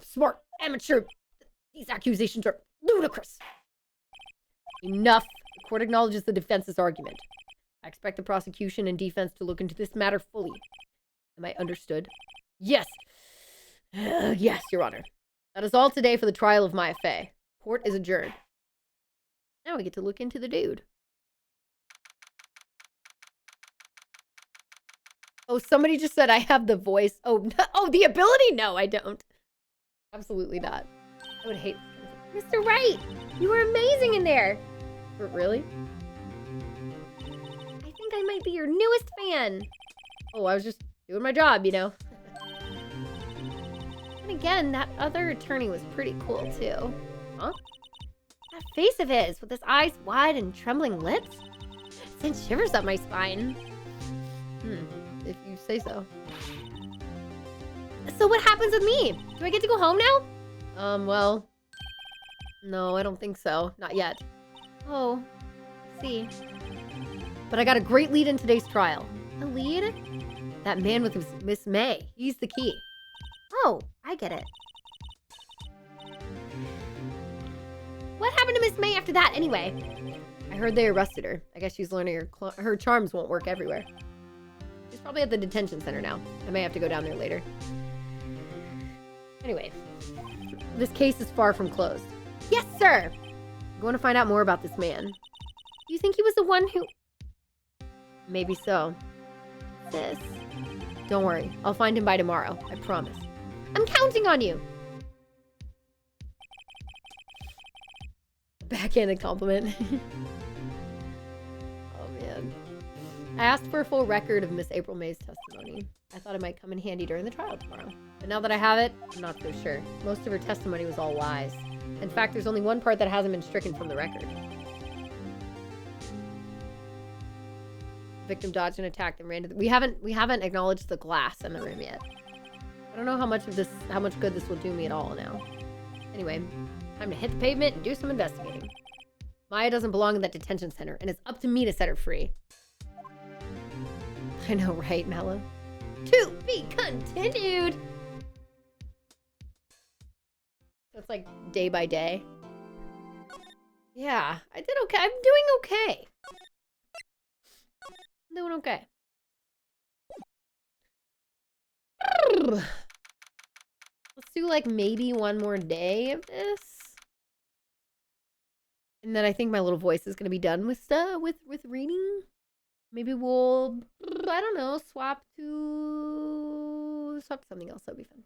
Smart, amateur. These accusations are Ludicrous. Enough. The court acknowledges the defense's argument. I expect the prosecution and defense to look into this matter fully. Am I understood? Yes. Yes, Your Honor. That is all today for the trial of Maya Fey. Court is adjourned. Now we get to look into the dude. Oh, somebody just said I have the voice. Oh, no, oh, the ability? No, I don't. Absolutely not. I would hate Mr. Wright, you were amazing in there. Really? I think I might be your newest fan. Oh, I was just doing my job, you know. And again, that other attorney was pretty cool, too. Huh? That face of his, with his eyes wide and trembling lips, sent shivers up my spine. If you say so. So what happens with me? Do I get to go home now? Well... No, I don't think so. Not yet. Oh, see. But I got a great lead in today's trial. A lead? That man with Miss May. He's the key. Oh, I get it. What happened to Miss May after that, anyway? I heard they arrested her. I guess she's learning her charms won't work everywhere. She's probably at the detention center now. I may have to go down there later. Anyway, this case is far from closed. Yes, sir! I'm going to find out more about this man. You think he was the one who... Maybe so. Sis. Don't worry. I'll find him by tomorrow. I promise. I'm counting on you! Backhanded compliment. Oh, man. I asked for a full record of Miss April May's testimony. I thought it might come in handy during the trial tomorrow. But now that I have it, I'm not so sure. Most of her testimony was all lies. In fact, there's only one part that hasn't been stricken from the record. The victim dodged an attack and ran to the... We haven't acknowledged the glass in the room yet. I don't know how much good this will do me at all now. Anyway, time to hit the pavement and do some investigating. Maya doesn't belong in that detention center, and it's up to me to set her free. I know, right, Mallow? To be continued! So it's like day by day. Yeah, I did okay. I'm doing okay. I'm doing okay. Let's do like maybe one more day of this. And then I think my little voice is gonna be done with reading. Maybe we'll, I don't know, swap to something else. That'd be fun.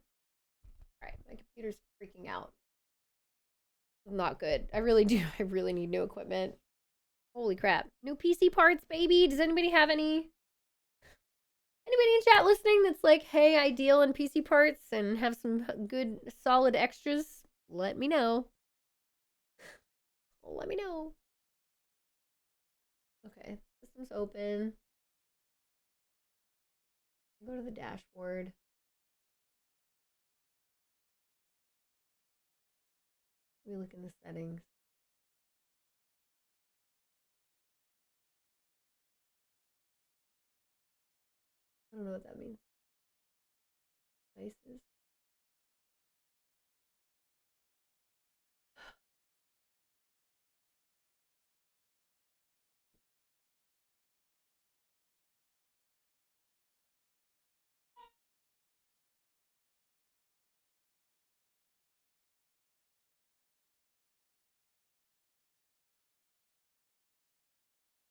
All right, my computer's freaking out. Not good. I really need new equipment. Holy crap. New PC parts, baby. Does anybody have any? Anybody in chat listening that's like, hey, I deal in PC parts and have some good, solid extras? Let me know. Let me know. Okay, system's open. Go to the dashboard. Let me look in the settings. I don't know what that means. Devices.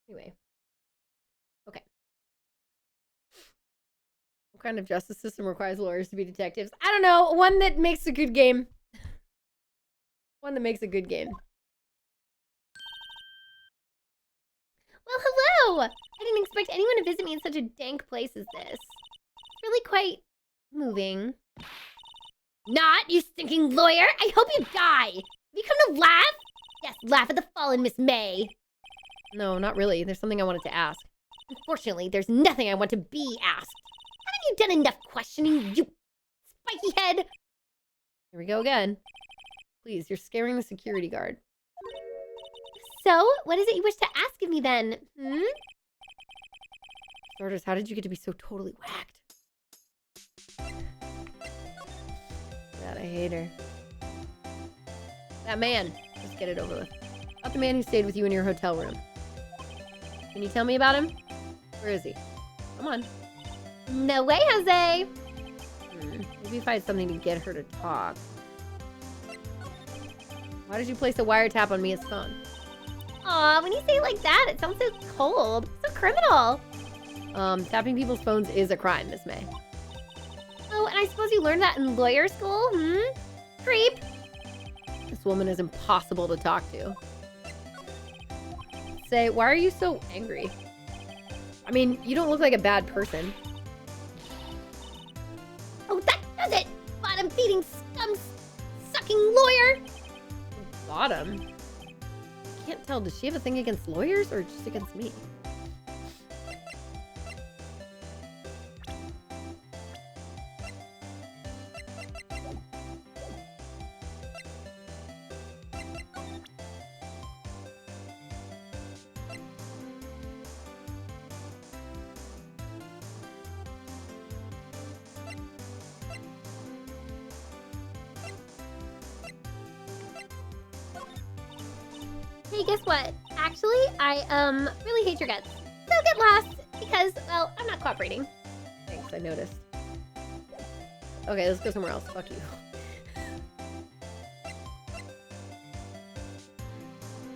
Anyway. Okay. What kind of justice system requires lawyers to be detectives? I don't know. One that makes a good game. One that makes a good game. Well, hello! I didn't expect anyone to visit me in such a dank place as this. It's really quite moving. Not, you stinking lawyer! I hope you die! Have you come to laugh? Yes, laugh at the fallen Miss May. No, not really. There's something I wanted to ask. Unfortunately, there's nothing I want to be asked. Haven't you done enough questioning, you spiky head? Here we go again. Please, you're scaring the security guard. So, what is it you wish to ask of me then? Starters, how did you get to be so totally whacked? God, I hate her. That man. Just get it over with. About the man who stayed with you in your hotel room. Can you tell me about him? Where is he? Come on. No way, Jose. Maybe if I had something to get her to talk. Why did you place a wiretap on Mia's phone? Aw, when you say it like that, it sounds so cold. So criminal. Tapping people's phones is a crime, Miss May. Oh, and I suppose you learned that in lawyer school, Creep. This woman is impossible to talk to. Say, why are you so angry? I mean, you don't look like a bad person. Oh, that does it! Bottom-feeding, scum-sucking lawyer! Bottom? Can't tell, does she have a thing against lawyers or just against me? Hey, guess what? Actually, I, really hate your guts. So get lost, because, well, I'm not cooperating. Thanks, I noticed. Okay, let's go somewhere else. Fuck you.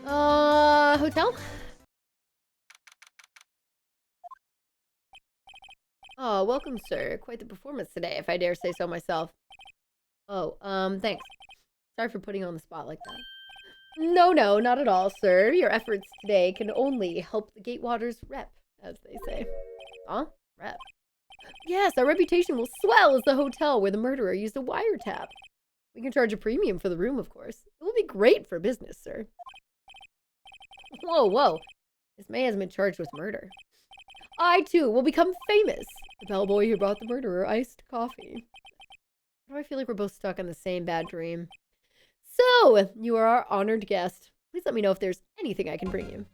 Hotel? Oh, welcome, sir. Quite the performance today, if I dare say so myself. Oh, thanks. Sorry for putting you on the spot like that. No, not at all, sir. Your efforts today can only help the Gatewaters rep, as they say. Huh? Rep? Yes, our reputation will swell as the hotel where the murderer used a wiretap. We can charge a premium for the room, of course. It will be great for business, sir. Whoa. Miss May has been charged with murder. I, too, will become famous. The bellboy who brought the murderer iced coffee. Why do I feel like we're both stuck in the same bad dream? So, you are our honored guest. Please let me know if there's anything I can bring you.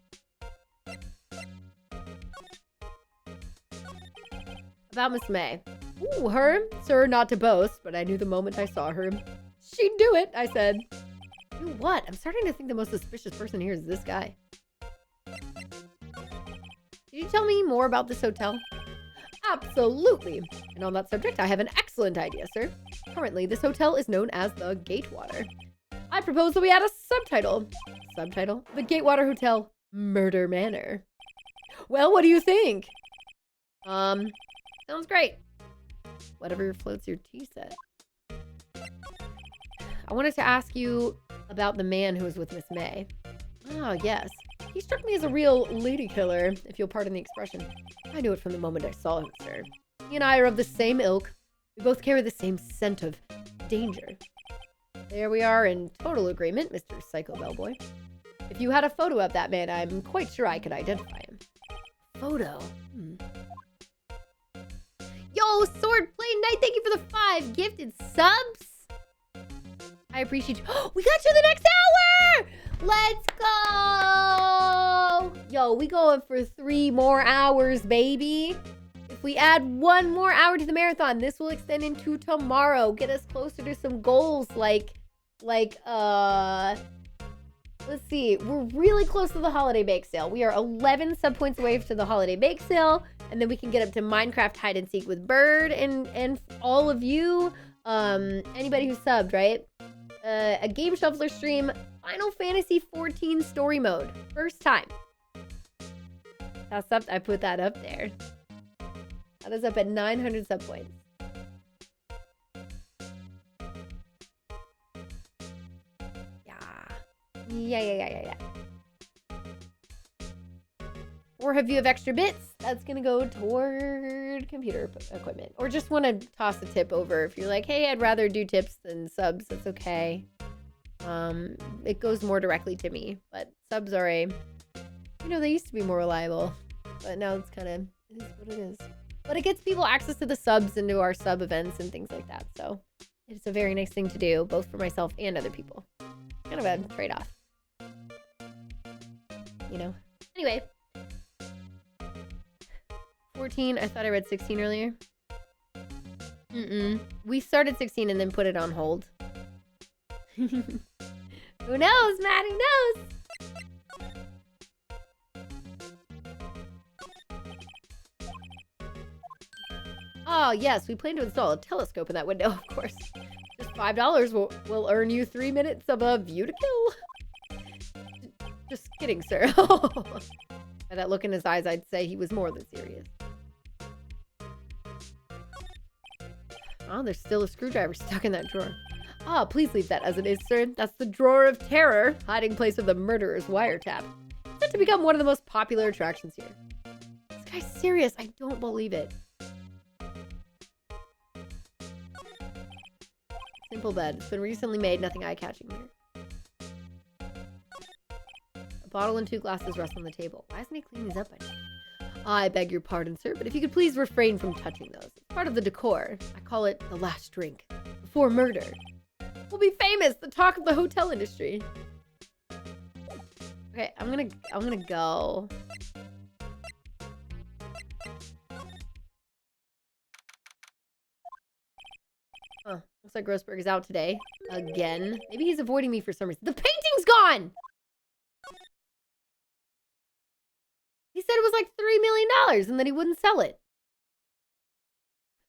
About Miss May. Ooh, her? Sir, not to boast, but I knew the moment I saw her. She'd do it, I said. Do what? I'm starting to think the most suspicious person here is this guy. Did you tell me more about this hotel? Absolutely. And on that subject, I have an excellent idea, sir. Currently, this hotel is known as the Gatewater. I propose that we add a subtitle. Subtitle? The Gatewater Hotel, Murder Manor. Well, what do you think? Sounds great. Whatever floats your tea set. I wanted to ask you about the man who was with Miss May. Ah, yes. He struck me as a real lady killer, if you'll pardon the expression. I knew it from the moment I saw him, sir. He and I are of the same ilk. We both carry the same scent of danger. There we are in total agreement, Mr. Psycho Bellboy. If you had a photo of that man, I'm quite sure I could identify him. Photo? Yo, Swordplay Knight, thank you for the 5 gifted subs. I appreciate you. We got to the next hour! Let's go! Yo, we going for 3 more hours, baby. If we add 1 more hour to the marathon, this will extend into tomorrow. Get us closer to some goals let's see. We're really close to the holiday bake sale. We are 11 sub points away to the holiday bake sale. And then we can get up to Minecraft hide and seek with Bird and all of you. Anybody who subbed, right? A Game Shuffler stream, Final Fantasy 14 story mode. First time. That's up. I put that up there. That is up at 900 sub points. Yeah. Or if you have extra bits, that's gonna go toward computer equipment. Or just want to toss a tip over. If you're like, hey, I'd rather do tips than subs, that's okay. It goes more directly to me. But subs are they used to be more reliable. But now it's kind of, it is what it is. But it gets people access to the subs and to our sub events and things like that. So it's a very nice thing to do, both for myself and other people. Kind of a trade-off. Anyway. 14. I thought I read 16 earlier. We started 16 and then put it on hold. Who knows, man? Who knows? Oh, yes, we plan to install a telescope in that window, of course. Just $5 will earn you 3 minutes of a view to kill. Just kidding, sir. By that look in his eyes, I'd say he was more than serious. Oh, there's still a screwdriver stuck in that drawer. Ah, please leave that as it is, sir. That's the drawer of terror, hiding place of the murderer's wiretap. It's set to become one of the most popular attractions here. This guy's serious. I don't believe it. Simple bed. It's been recently made. Nothing eye-catching here. A bottle and 2 glasses rest on the table. Why hasn't he cleaned these up by now? I beg your pardon, sir, but if you could please refrain from touching those. It's part of the decor. I call it the last drink. Before murder. We'll be famous, the talk of the hotel industry. Okay, I'm gonna go. Huh. Looks like Grossberg is out today. Again. Maybe he's avoiding me for some reason. The painting's gone! He said it was like $3 million and that he wouldn't sell it.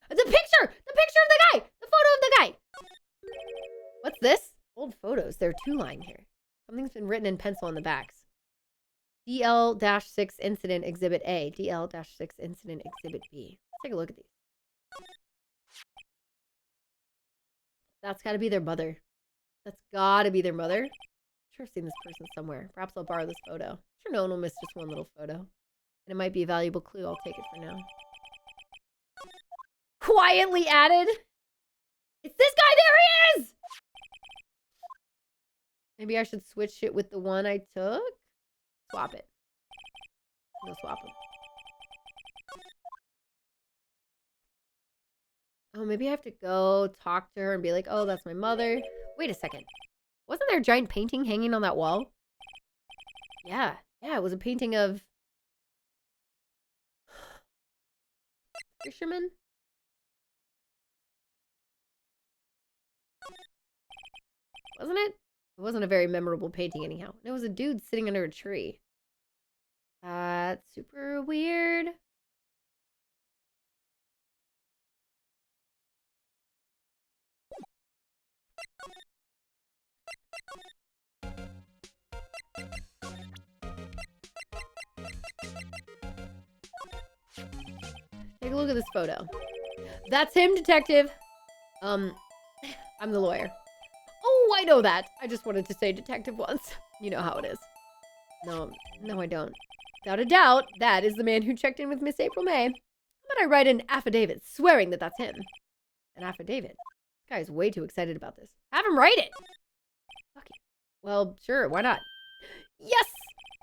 The picture! The picture of the guy! The photo of the guy! What's this? Old photos. There are 2 lying here. Something's been written in pencil on the backs. DL-6 Incident Exhibit A. DL-6 Incident Exhibit B. Let's take a look at these. That's gotta be their mother. That's gotta be their mother. I'm sure I've seen this person somewhere. Perhaps I'll borrow this photo. I'm sure no one will miss just one little photo. And it might be a valuable clue. I'll take it for now. Quietly added. It's this guy! There he is! Maybe I should switch it with the one I took? Swap it. We'll swap them. Oh, maybe I have to go talk to her and be like, oh, that's my mother. Wait a second. Wasn't there a giant painting hanging on that wall? Yeah. Yeah, it was a painting of... fisherman? Wasn't it? It wasn't a very memorable painting anyhow. It was a dude sitting under a tree. That's super weird. Take a look at this photo. That's him, detective. I'm the lawyer. Oh, I know that. I just wanted to say detective once. You know how it is. No, I don't. Without a doubt, that is the man who checked in with Miss April May. How about I write an affidavit swearing that that's him? An affidavit? This guy is way too excited about this. Have him write it! Okay. Well, sure, why not? Yes!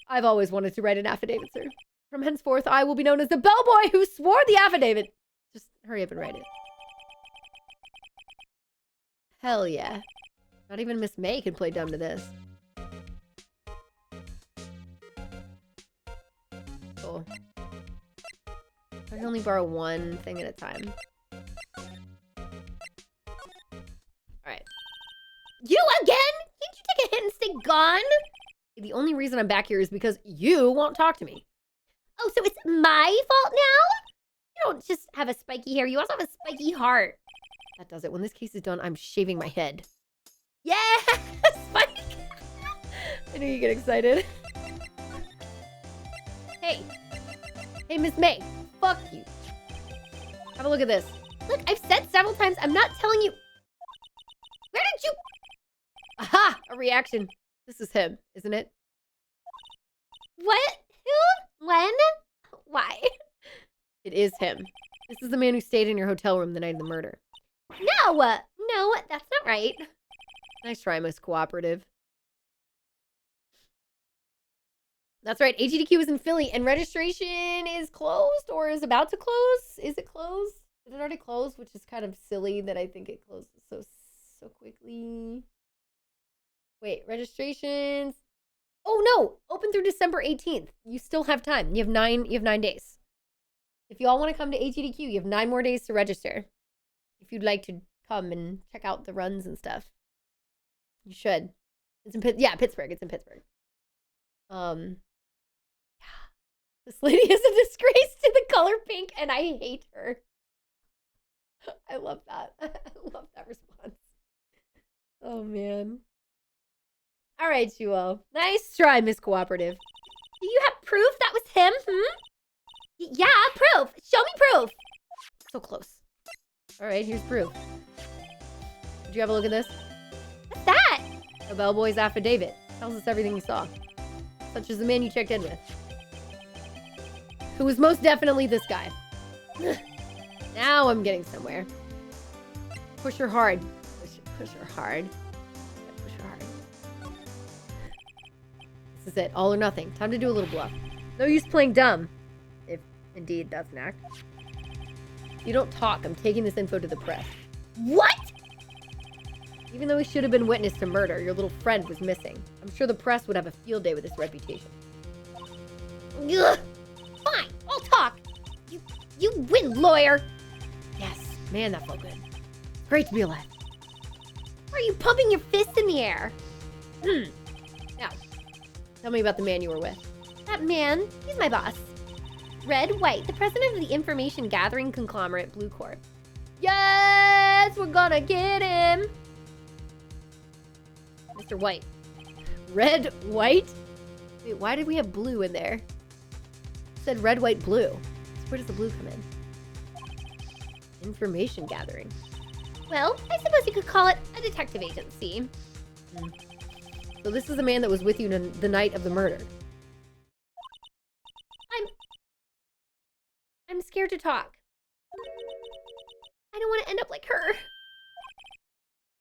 I've always wanted to write an affidavit, sir. From henceforth, I will be known as the bellboy who swore the affidavit. Just hurry up and write it. Hell yeah. Not even Miss May can play dumb to this. Cool. I can only borrow one thing at a time. Alright. You again? Can't you take a hit and stay gone? The only reason I'm back here is because you won't talk to me. Oh, so it's my fault now? You don't just have a spiky hair, you also have a spiky heart. That does it. When this case is done, I'm shaving my head. Yeah! Spike! I knew you'd get excited. Hey. Hey, Miss May. Fuck you. Have a look at this. Look, I've said several times, I'm not telling you. Where did you... Aha! A reaction. This is him, isn't it? What? Who? When? Why? It is him. This is the man who stayed in your hotel room the night of the murder. No! No, that's not right. Nice try, Miss Cooperative. That's right, AGDQ is in Philly, and registration is closed, or is about to close? Is it closed? Did it already close? Which is kind of silly that I think it closed so quickly. Wait, registrations. Oh no! Open through December 18th. You still have time. You have 9 days. If you all want to come to AGDQ, you have 9 more days to register. If you'd like to come and check out the runs and stuff. You should. It's in Pittsburgh. It's in Pittsburgh. This lady is a disgrace to the color pink, and I hate her. I love that. I love that response. Oh, man. All right, Chuo. Nice try, Miss Cooperative. Do you have proof that was him? Yeah, proof. Show me proof. So close. All right, here's proof. Did you have a look at this? What's that? A bellboy's affidavit. Tells us everything he saw. Such as the man you checked in with. Who was most definitely this guy. Now I'm getting somewhere. Push her hard. Push her hard. Push her hard. This is it. All or nothing. Time to do a little bluff. No use playing dumb. If indeed that's an act. You don't talk. I'm taking this info to the press. What? Even though he should have been witness to murder, your little friend was missing. I'm sure the press would have a field day with his reputation. Ugh. Fine, I'll talk. You win, lawyer. Yes. Man, that felt good. Great to be alive. Why are you pumping your fist in the air? Now, tell me about the man you were with. That man, he's my boss. Red White, the president of the information gathering conglomerate Blue Corp. Yes, we're gonna get him. Mr. White. Red, white? Wait, why did we have blue in there? It said red, white, blue. So where does the blue come in? Information gathering. Well, I suppose you could call it a detective agency. So this is the man that was with you the night of the murder. I'm scared to talk. I don't want to end up like her.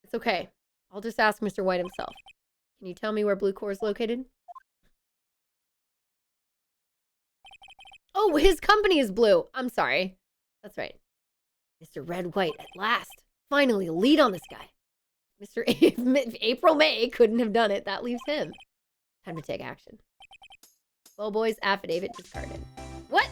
It's okay. I'll just ask Mr. White himself. Can you tell me where Blue Corps is located? Oh, his company is blue. I'm sorry. That's right. Mr. Red White, at last. Finally, a lead on this guy. Mr. April May couldn't have done it. That leaves him. Time to take action. Bellboy's affidavit discarded. What?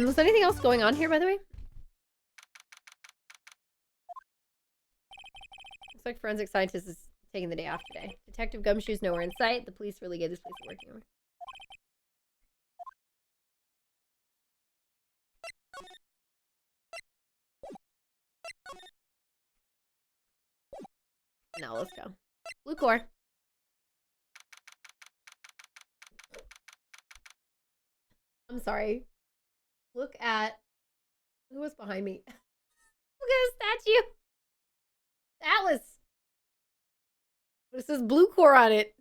Was anything else going on here, by the way? Looks like forensic scientist is taking the day off today. Detective Gumshoe's nowhere in sight. The police really gave this place a working hour. Now let's go. Blue Corps. I'm sorry. Look at who was behind me. Look at a statue. Atlas. But it says Blue Corps on it.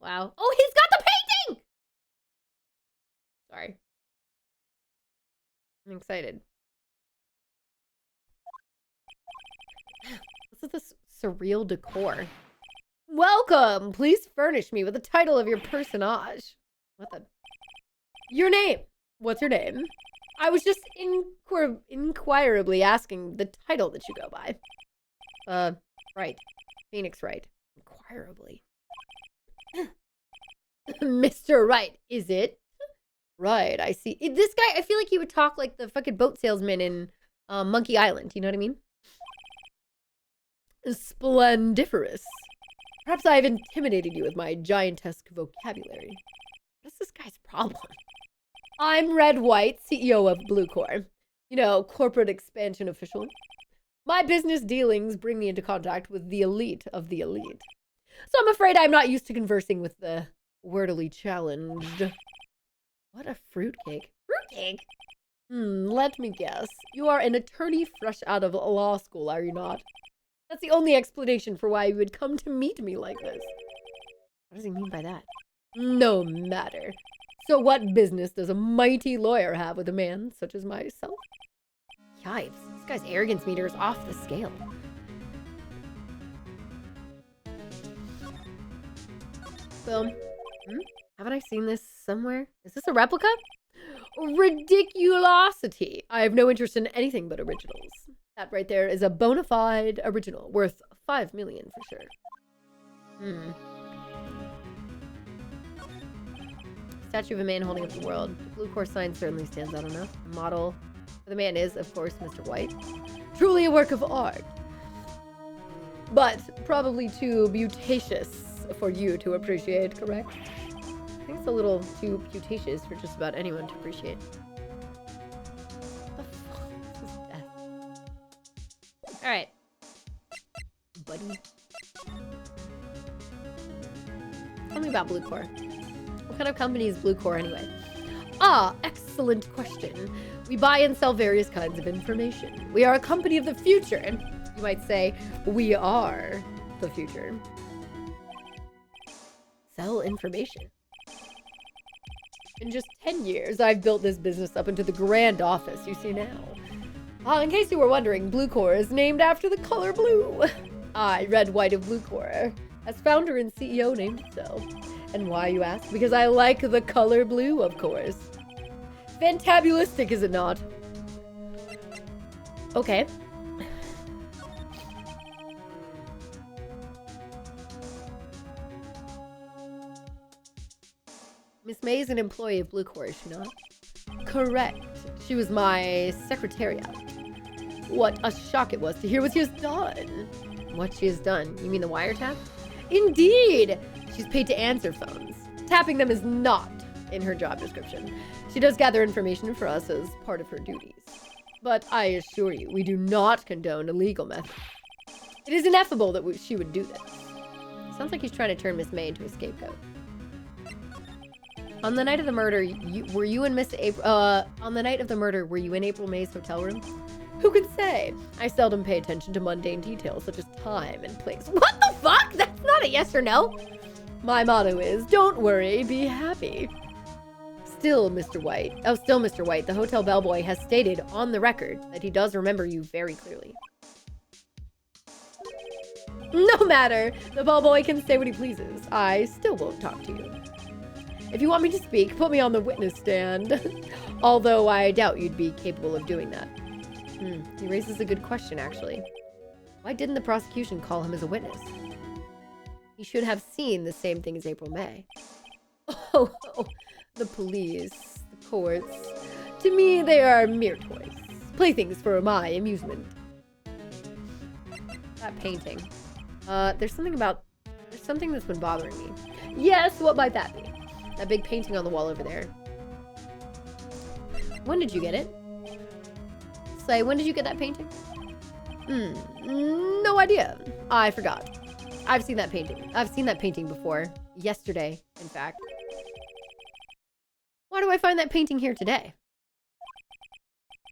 Wow. Oh, he's got the painting! Sorry. I'm excited. What's this surreal decor? Welcome! Please furnish me with the title of your personage. What the? Your name. What's your name? I was just inquirably asking the title that you go by. Wright. Phoenix Wright. Inquirably. Mr. Wright, is it? Right, I see. This guy, I feel like he would talk like the fucking boat salesman in Monkey Island. You know what I mean? Splendiferous. Perhaps I have intimidated you with my giantesque vocabulary. What's this guy's problem? I'm Red White, CEO of Blue Corps. You know, corporate expansion official. My business dealings bring me into contact with the elite of the elite. So I'm afraid I'm not used to conversing with the wordily challenged. What a fruitcake. Fruitcake? Let me guess. You are an attorney fresh out of law school, are you not? That's the only explanation for why you would come to meet me like this. What does he mean by that? No matter. So what business does a mighty lawyer have with a man such as myself? Yipes, this guy's arrogance meter is off the scale. Boom. Haven't I seen this somewhere? Is this a replica? Ridiculosity. I have no interest in anything but originals. That right there is a bona fide original, worth $5 million for sure. statue of a man holding up the world. The blue core sign certainly stands out enough. The model for the man is, of course, Mr. White. Truly a work of art. But probably too beauticious for you to appreciate, correct? I think it's a little too beauticious for just about anyone to appreciate. What the fuck is that? Alright. Buddy. Tell me about Blue Core. What kind of company is Blue Core anyway? Ah, excellent question. We buy and sell various kinds of information. We are a company of the future. You might say, we are the future. Sell information. In just 10 years, I've built this business up into the grand office you see now. In case you were wondering, Blue Core is named after the color blue. I, Red, White of Blue Core, as founder and CEO named so. And why, you ask? Because I like the color blue, of course. Fantabulistic, is it not? Okay. Miss May is an employee of Blue Core, is she not? Correct. She was my secretariat. What a shock it was to hear what she has done. What she has done? You mean the wiretap? Indeed! She's paid to answer phones. Tapping them is not in her job description. She does gather information for us as part of her duties. But I assure you, we do not condone illegal methods. It is ineffable that she would do this. Sounds like he's trying to turn Miss May into a scapegoat. On the night of the murder, were you in April May's hotel room? Who can say? I seldom pay attention to mundane details such as time and place. What the fuck? That's not a yes or no. My motto is, don't worry, be happy. Still, Mr. White, the hotel bellboy has stated on the record that he does remember you very clearly. No matter, the bellboy can say what he pleases. I still won't talk to you. If you want me to speak, put me on the witness stand. Although I doubt you'd be capable of doing that. He raises a good question, actually. Why didn't the prosecution call him as a witness? He should have seen the same thing as April May. Oh, the police, the courts. To me, they are mere toys. Playthings for my amusement. That painting. There's something that's been bothering me. Yes, what might that be? That big painting on the wall over there. When did you get it? Say, when did you get that painting? No idea. I forgot. I've seen that painting. I've seen that painting before. Yesterday, in fact. Why do I find that painting here today?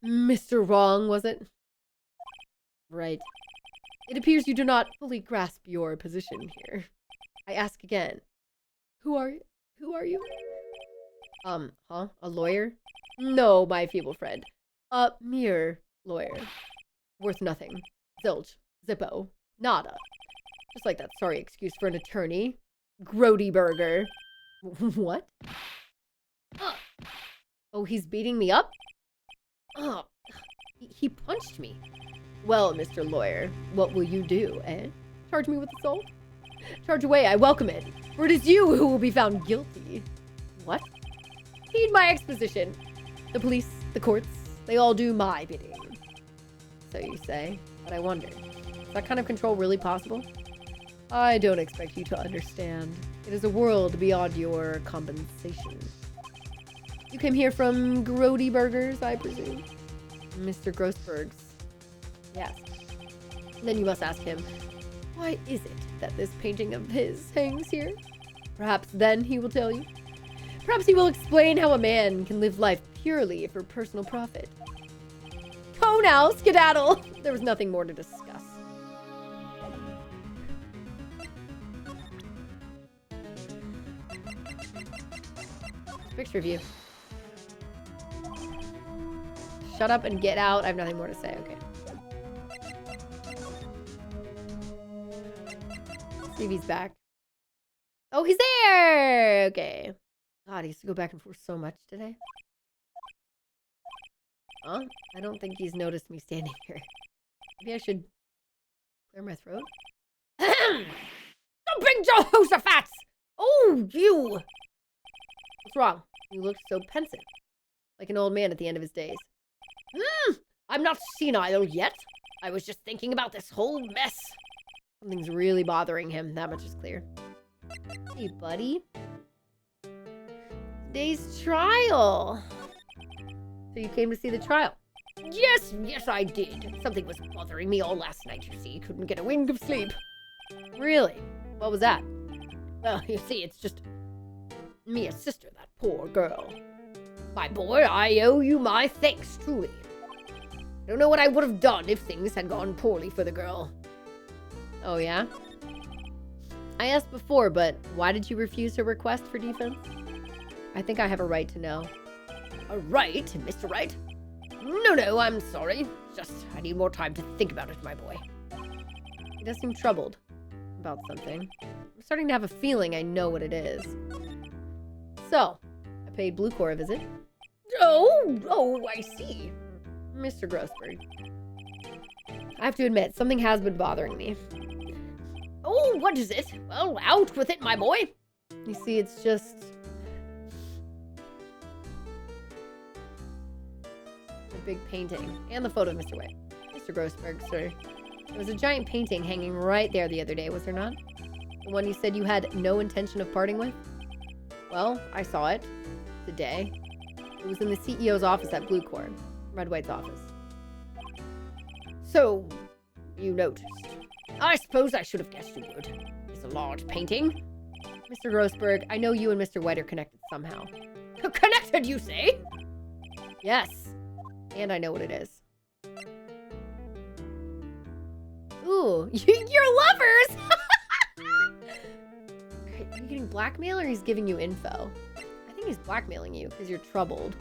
Mr. Wrong, was it? Right. It appears you do not fully grasp your position here. I ask again. Who are you? Who are you? A lawyer? No, my feeble friend. A mere lawyer. Worth nothing. Zilch. Zippo. Nada. Just like that sorry excuse for an attorney. Grody burger. What? Oh, he's beating me up? Oh, he punched me. Well, Mr. Lawyer, what will you do, eh? Charge me with assault? Charge away, I welcome it. For it is you who will be found guilty. What? Heed my exposition. The police, the courts, they all do my bidding. So you say, but I wonder, is that kind of control really possible? I don't expect you to understand. It is a world beyond your compensation. You came here from Grody Burgers, I presume? Mr. Grossberg's. Yes. Then you must ask him, why is it that this painting of his hangs here? Perhaps then he will tell you. Perhaps he will explain how a man can live life purely for personal profit. Oh, now, skedaddle! There was nothing more to discuss. Picture of you. Shut up and get out. I have nothing more to say. Okay. Stevie's back. Oh, he's there! Okay. God, he has to go back and forth so much today. Huh? I don't think he's noticed me standing here. Maybe I should clear my throat? Don't bring Jehoshaphat! Oh, you! What's wrong? You looked so pensive, like an old man at the end of his days. I'm not senile yet. I was just thinking about this whole mess. Something's really bothering him, that much is clear. Hey, buddy. Today's trial. So you came to see the trial? Yes, I did. Something was bothering me all last night, you see. Couldn't get a wink of sleep. Really? What was that? Well, you see, it's just Mia's sister, that poor girl. My boy, I owe you my thanks, truly. I don't know what I would have done if things had gone poorly for the girl. Oh, yeah? I asked before, but why did you refuse her request for defense? I think I have a right to know. A right, Mr. Wright? No, I'm sorry. Just, I need more time to think about it, my boy. He does seem troubled about something. I'm starting to have a feeling I know what it is. So, I paid Blue Corps a visit. Oh, I see. Mr. Grossberg. I have to admit, something has been bothering me. Oh, what is it? Well, out with it, my boy. You see, it's just... a big painting. And the photo of Mr. White. Mr. Grossberg, sir. There was a giant painting hanging right there the other day, was there not? The one you said you had no intention of parting with? Well, I saw it. Today. It was in the CEO's office at Blue Corps. Red White's office. So, you noticed. I suppose I should have guessed you would. It's a large painting. Mr. Grossberg, I know you and Mr. White are connected somehow. Connected, you say? Yes. And I know what it is. Ooh, you're lovers! Are you getting blackmail or he's giving you info? I think he's blackmailing you because you're troubled.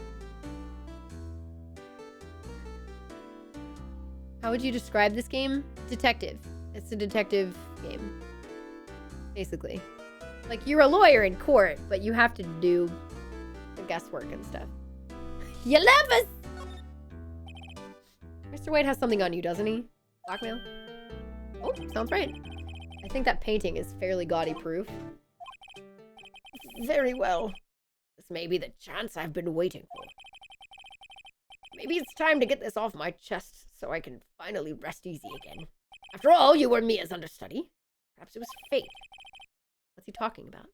How would you describe this game? Detective. It's a detective game. Basically. Like, you're a lawyer in court, but you have to do the guesswork and stuff. You love us! Mr. White has something on you, doesn't he? Blackmail? Oh, sounds right. I think that painting is fairly gaudy proof. Very well. This may be the chance I've been waiting for. Maybe it's time to get this off my chest so I can finally rest easy again. After all, you were Mia's understudy. Perhaps it was fate. What's he talking about?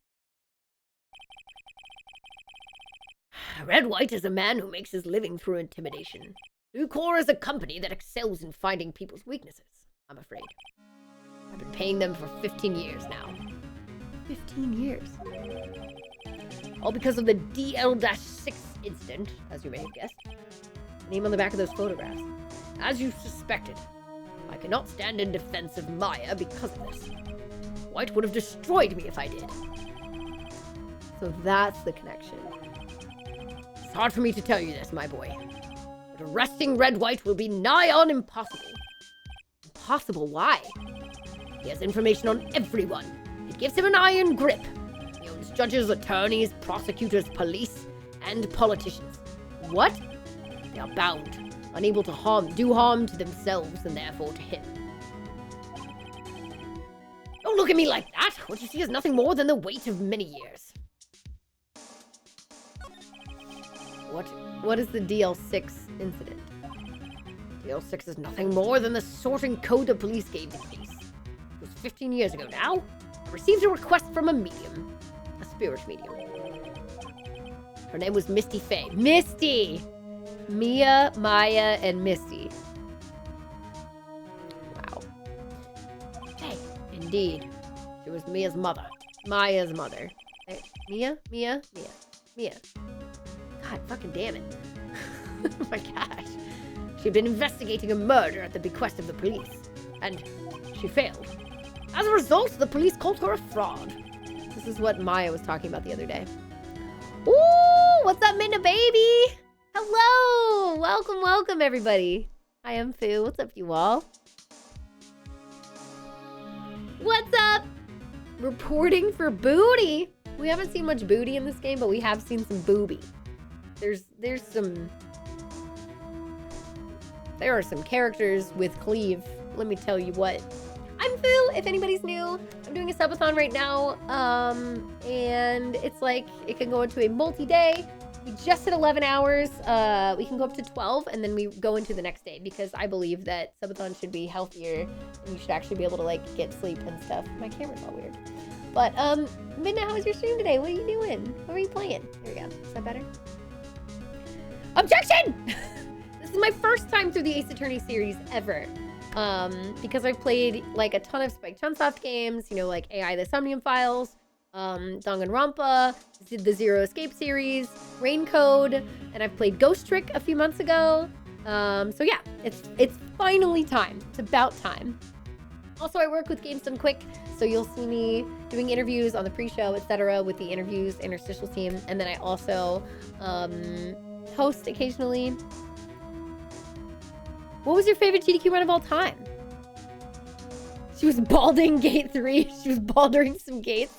Red White is a man who makes his living through intimidation. Blue Corps is a company that excels in finding people's weaknesses, I'm afraid. I've been paying them for 15 years now. 15 years? All because of the DL-6 incident, as you may have guessed. Name on the back of those photographs. As you suspected, I cannot stand in defense of Maya because of this. White would have destroyed me if I did. So that's the connection. It's hard for me to tell you this, my boy. But arresting Red White will be nigh on impossible. Impossible? Why? He has information on everyone. It gives him an iron grip. He owns judges, attorneys, prosecutors, police, and politicians. What? They are bound, unable to do harm to themselves and therefore to him. Don't look at me like that. What you see is nothing more than the weight of many years. What is the DL6 incident? DL6 is nothing more than the sorting code the police gave the case. It was 15 years ago now. I received a request from a medium. A spirit medium. Her name was Misty Faye. Misty! Mia, Maya, and Misty. Wow. Hey, indeed. She was Mia's mother. Maya's mother. Mia? God fucking damn it. Oh my gosh. She'd been investigating a murder at the bequest of the police. And she failed. As a result, the police called her a fraud. This is what Maya was talking about the other day. Ooh, what's up, Minna baby? Hello! Welcome, everybody. Hi, I'm Fu. What's up, you all? What's up? Reporting for booty. We haven't seen much booty in this game, but we have seen some booby. There are some characters with cleave. Let me tell you what. I'm Fu, if anybody's new. I'm doing a subathon right now, and it's like, it can go into a multi-day We just hit 11 hours. We can go up to 12 and then we go into the next day because I believe that subathon should be healthier and you should actually be able to like get sleep and stuff. My camera's all weird. But Midna, how was your stream today? What are you doing? What were you playing? There we go. Is that better? Objection! This is my first time through the Ace Attorney series ever. Because I've played like a ton of Spike Chunsoft games, you know, like AI the Somnium Files, Danganronpa, the Zero Escape series, Rain Code, and I've played Ghost Trick a few months ago. So yeah, it's finally time. It's about time. Also, I work with Games Done Quick, so you'll see me doing interviews on the pre-show, etc., with the interviews interstitial team, and then I also host occasionally. What was your favorite GDQ run of all time? She was balding gate 3. She was baldering some gates.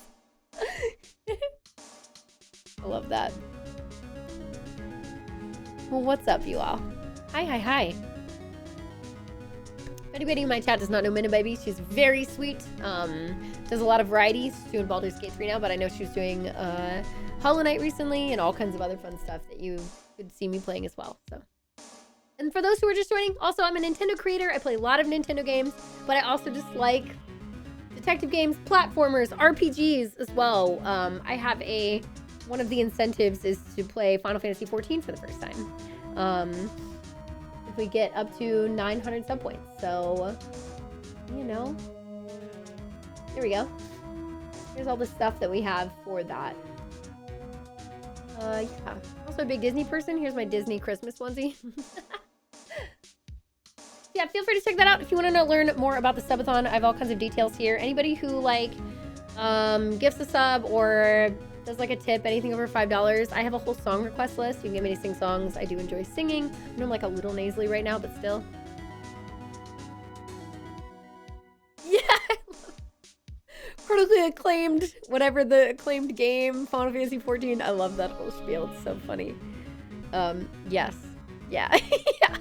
I love that. Well, what's up, you all? Hi. If anybody in my chat does not know Minna Baby, she's very sweet. Does a lot of varieties. She's doing Baldur's Gate 3 now, but I know she was doing Hollow Knight recently and all kinds of other fun stuff that you could see me playing as well. So. And for those who are just joining, also I'm a Nintendo creator. I play a lot of Nintendo games, but I also just like detective games, platformers, RPGs as well. I have one of the incentives is to play Final Fantasy XIV for the first time. If we get up to 900 sub points. So, you know, there we go. Here's all the stuff that we have for that. Yeah. Also a big Disney person. Here's my Disney Christmas onesie. Yeah, feel free to check that out if you want to learn more about the subathon. I have all kinds of details here. Anybody who like gifts a sub or does like a tip, anything over $5, I have a whole song request list. You can get me to sing songs. I do enjoy singing. I know I'm like a little nasally right now, but still. Yeah. Critically acclaimed, whatever the acclaimed game, Final Fantasy XIV. I love that whole spiel. It's so funny. Yes. Yeah. Yeah.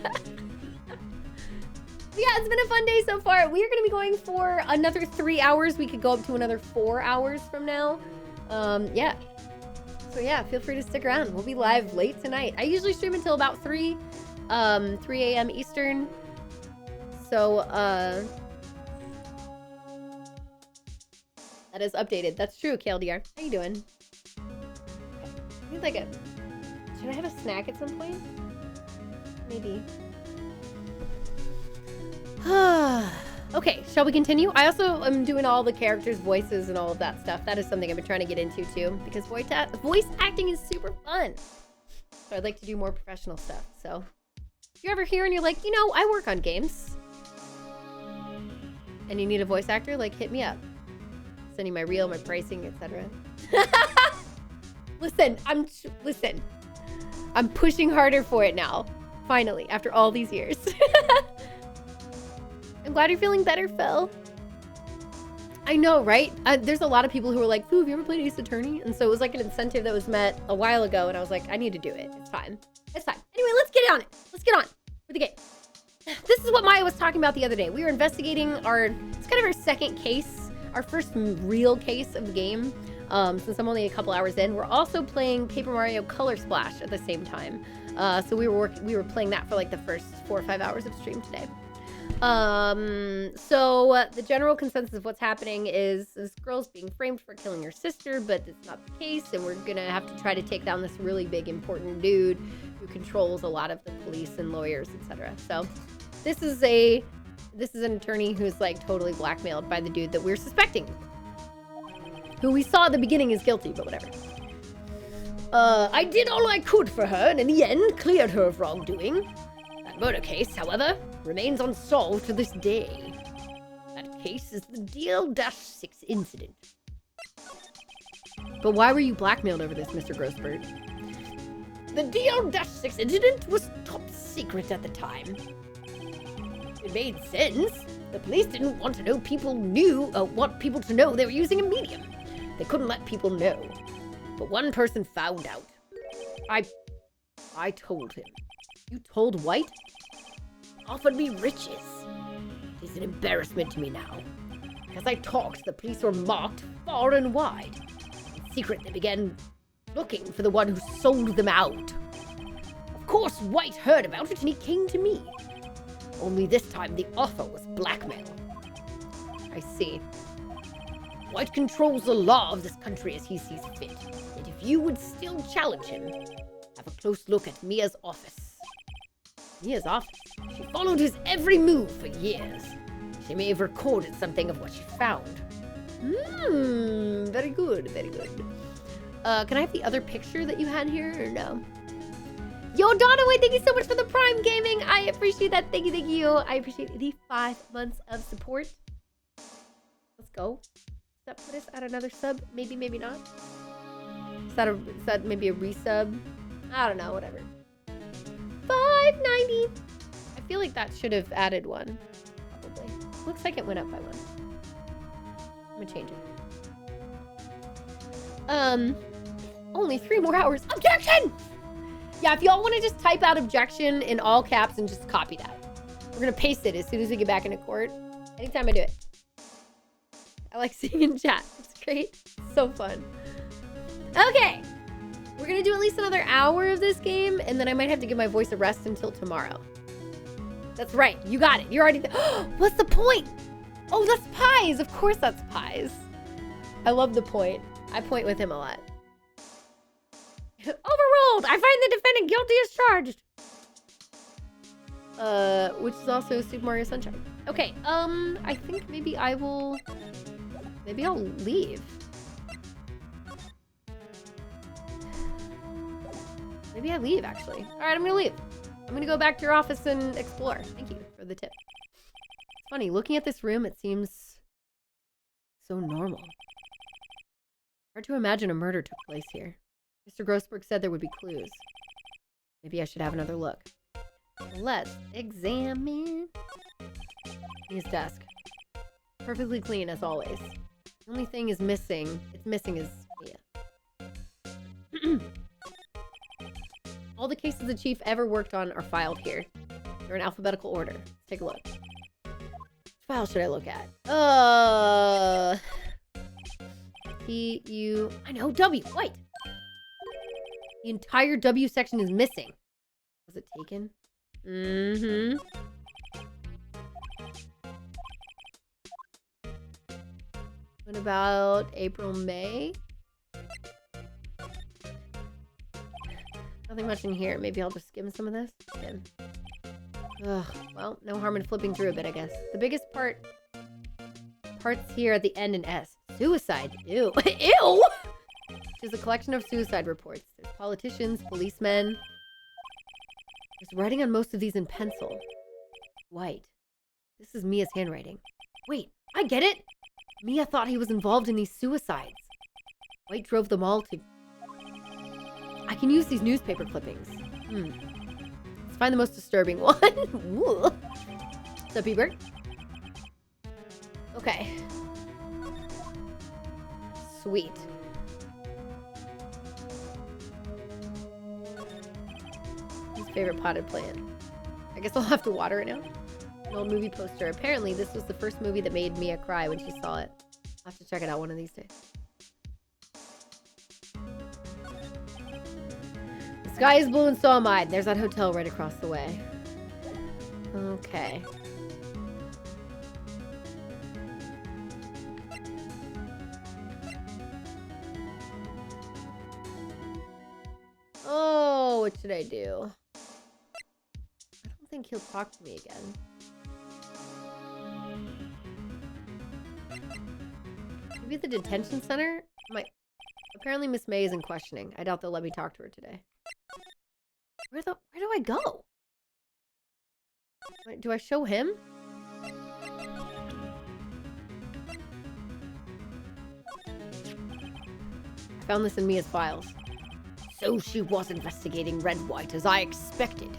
Yeah, it's been a fun day so far. We are going to be going for another 3 hours. We could go up to another 4 hours from now. Yeah. So yeah, feel free to stick around. We'll be live late tonight. I usually stream until about 3 a.m. Eastern. So, that is updated. That's true, KLDR. How you doing? I need like should I have a snack at some point? Maybe. Okay, shall we continue? I also am doing all the characters' voices and all of that stuff. That is something I've been trying to get into too, because voice acting is super fun. So I'd like to do more professional stuff. So if you're ever here and you're like, you know, I work on games, and you need a voice actor, like hit me up. Send you my reel, my pricing, etc. Listen, I'm pushing harder for it now. Finally, after all these years. I'm glad you're feeling better, Phil. I know, right? There's a lot of people who are like, "Foo, have you ever played Ace Attorney?" And so it was like an incentive that was met a while ago, and I was like, I need to do it. It's fine. It's fine. Anyway, let's get on it. Let's get on with the game. This is what Maya was talking about the other day. We were investigating it's kind of our second case, our first real case of the game, since I'm only a couple hours in. We're also playing Paper Mario Color Splash at the same time. So we were playing that for like the first 4 or 5 hours of stream today. So the general consensus of what's happening is this girl's being framed for killing her sister, but it's not the case, and we're gonna have to try to take down this really big important dude who controls a lot of the police and lawyers, etc. So this is an attorney who's like totally blackmailed by the dude that we're suspecting, who we saw at the beginning is guilty, but whatever. I did all I could for her, and in the end cleared her of wrongdoing. That murder case, however, remains unsolved to this day. That case is the DL-6 incident. But why were you blackmailed over this, Mr. Grossbird? The DL-6 incident was top secret at the time. It made sense. The police didn't want to know want people to know they were using a medium. They couldn't let people know. But one person found out. I told him. You told White? Offered me riches. It is an embarrassment to me now. As I talked, the police were mocked far and wide. In secret, they began looking for the one who sold them out. Of course, White heard about it and he came to me. Only this time the offer was blackmail. I see. White controls the law of this country as he sees fit. And if you would still challenge him, have a close look at Mia's office. Mia's office? She followed his every move for years. She may have recorded something of what she found. Very good, very good. Can I have the other picture that you had here, or no? Yo, Donaway, thank you so much for the Prime Gaming. I appreciate that. Thank you, thank you. I appreciate the 5 months of support. Let's go. Does that put us at another sub? Maybe, maybe not. Is that maybe a resub? I don't know, whatever. $5.90. I feel like that should have added one. Probably. Looks like it went up by one. I'm gonna change it. Only 3 more hours. Objection! Yeah, if y'all want to just type out objection in all caps and just copy that. We're gonna paste it as soon as we get back into court. Anytime I do it. I like seeing in chat. It's great. It's so fun. Okay. We're gonna do at least another hour of this game, and then I might have to give my voice a rest until tomorrow. That's right. You got it. You're already... What's the point? Oh, that's pies. Of course that's pies. I love the point. I point with him a lot. Overruled! I find the defendant guilty as charged. Which is also Super Mario Sunshine. Okay, I think maybe I will... Maybe I'll leave. Maybe I leave, actually. Alright, I'm gonna leave. I'm gonna go back to your office and explore. Thank you for the tip. It's funny, looking at this room, it seems so normal. Hard to imagine a murder took place here. Mr. Grossberg said there would be clues. Maybe I should have another look. Let's examine his desk. Perfectly clean as always. The only thing is missing. It's missing is Mia. All the cases the chief ever worked on are filed here. They're in alphabetical order. Let's take a look. Which file should I look at? I know, W. White. The entire W section is missing. Was it taken? Mm-hmm. What about April, May? Nothing much in here. Maybe I'll just skim some of this. Skim. Ugh, well, no harm in flipping through a bit, I guess. The biggest parts here at the end in S. Suicide. Ew. Ew! There's a collection of suicide reports. There's politicians, policemen. There's writing on most of these in pencil. White. This is Mia's handwriting. Wait, I get it! Mia thought he was involved in these suicides. White drove them all to... I can use these newspaper clippings. Let's find the most disturbing one. What's up, Ebert? Okay. Sweet. His favorite potted plant. I guess I'll have to water it now. An old movie poster. Apparently, this was the first movie that made Mia cry when she saw it. I'll have to check it out one of these days. The sky is blue and so am I. There's that hotel right across the way. Okay. Oh, what should I do? I don't think he'll talk to me again. Maybe the detention center? Apparently Miss May is in questioning. I doubt they'll let me talk to her today. Where do I go? Do I show him? I found this in Mia's files. So she was investigating Red White as I expected.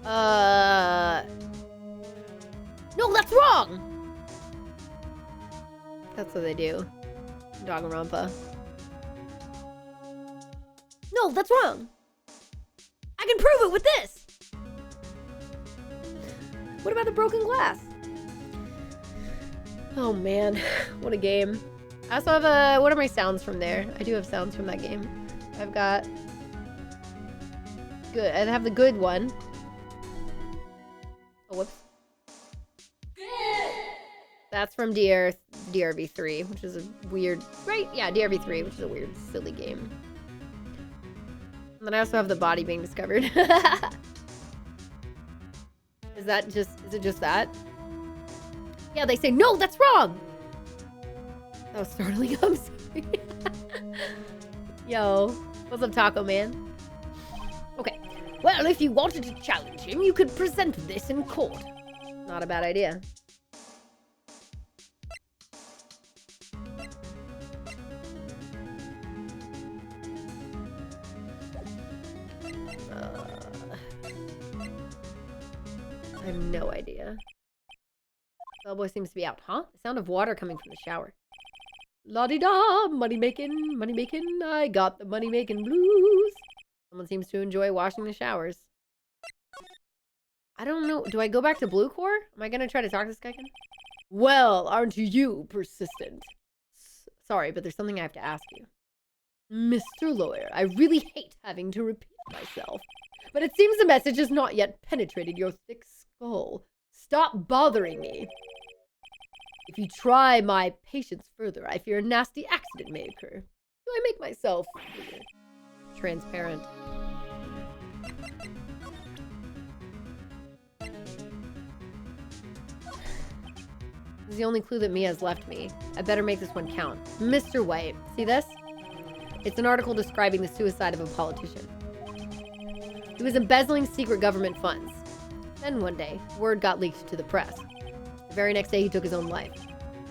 No, that's wrong! That's what they do. Danganronpa. No, that's wrong! I can prove it with this! What about the broken glass? Oh man, what a game. I also have what are my sounds from there? I do have sounds from that game. I've got good. I have the good one. Oh, whoops. That's from DRV3, which is a weird, right? Yeah, DRV3, which is a weird, silly game. And then I also have the body being discovered. Is it just that? Yeah, they say, no, that's wrong! That was startling. I'm sorry. Yo, what's up, Taco Man? Okay, well, if you wanted to challenge him, you could present this in court. Not a bad idea. I have no idea. Bellboy seems to be out, huh? The sound of water coming from the shower. La-di-da, money making, I got the money making blues. Someone seems to enjoy washing the showers. I don't know, do I go back to Blue Core? Am I gonna try to talk to this guy again? Well, aren't you persistent? Sorry, but there's something I have to ask you. Mr. Lawyer, I really hate having to repeat myself, but it seems the message has not yet penetrated your thick skull. Stop bothering me. If you try my patience further, I fear a nasty accident may occur. Do I make myself clear? Transparent? This is the only clue that Mia's left me. I better make this one count. Mr. White, see this? It's an article describing the suicide of a politician. He was embezzling secret government funds. Then one day, word got leaked to the press. The very next day, he took his own life.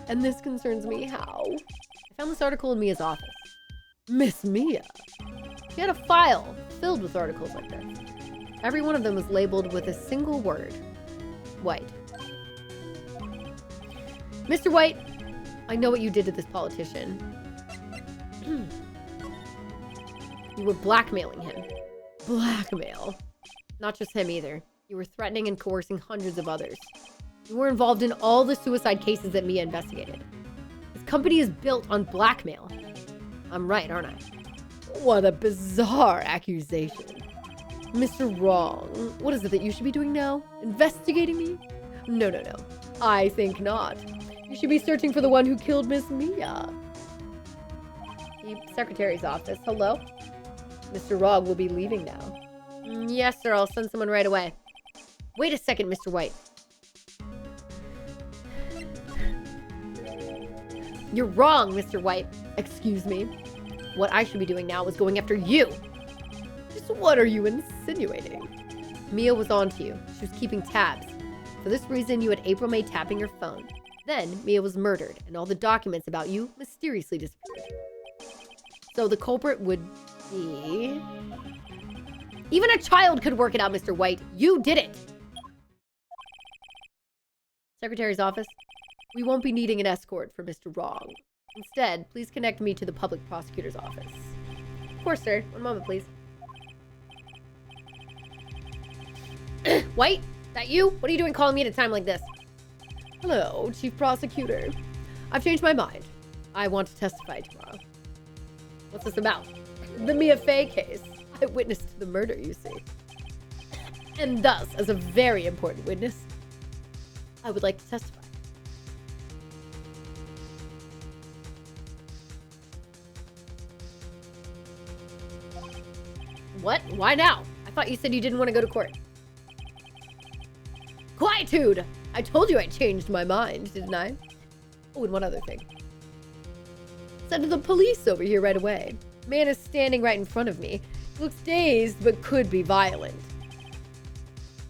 And this concerns me how? I found this article in Mia's office. Miss Mia. She had a file filled with articles like this. Every one of them was labeled with a single word. White. Mr. White, I know what you did to this politician. You were blackmailing him. Blackmail. Not just him either. You were threatening and coercing hundreds of others. You were involved in all the suicide cases that Mia investigated. This company is built on blackmail. I'm right, aren't I? What a bizarre accusation. Mr. Wrong, what is it that you should be doing now? Investigating me? No. I think not. You should be searching for the one who killed Miss Mia. The secretary's office. Hello? Mr. Wrong will be leaving now. Yes, sir. I'll send someone right away. Wait a second, Mr. White. You're wrong, Mr. White. Excuse me. What I should be doing now is going after you. Just what are you insinuating? Mia was on to you. She was keeping tabs. For this reason, you had April May tapping your phone. Then, Mia was murdered, and all the documents about you mysteriously disappeared. So the culprit would be... Even a child could work it out, Mr. White. You did it! Secretary's office. We won't be needing an escort for Mr. Wrong. Instead, please connect me to the public prosecutor's office. Of course, sir. One moment, please. White? That you? What are you doing calling me at a time like this? Hello, Chief Prosecutor. I've changed my mind. I want to testify tomorrow. What's this about? The Mia Fey case. I witnessed the murder, you see. And thus, as a very important witness, I would like to testify. What? Why now? I thought you said you didn't want to go to court. Quietude! I told you I changed my mind, didn't I? Oh, and one other thing. Send the police over here right away. Man is standing right in front of me. He looks dazed, but could be violent.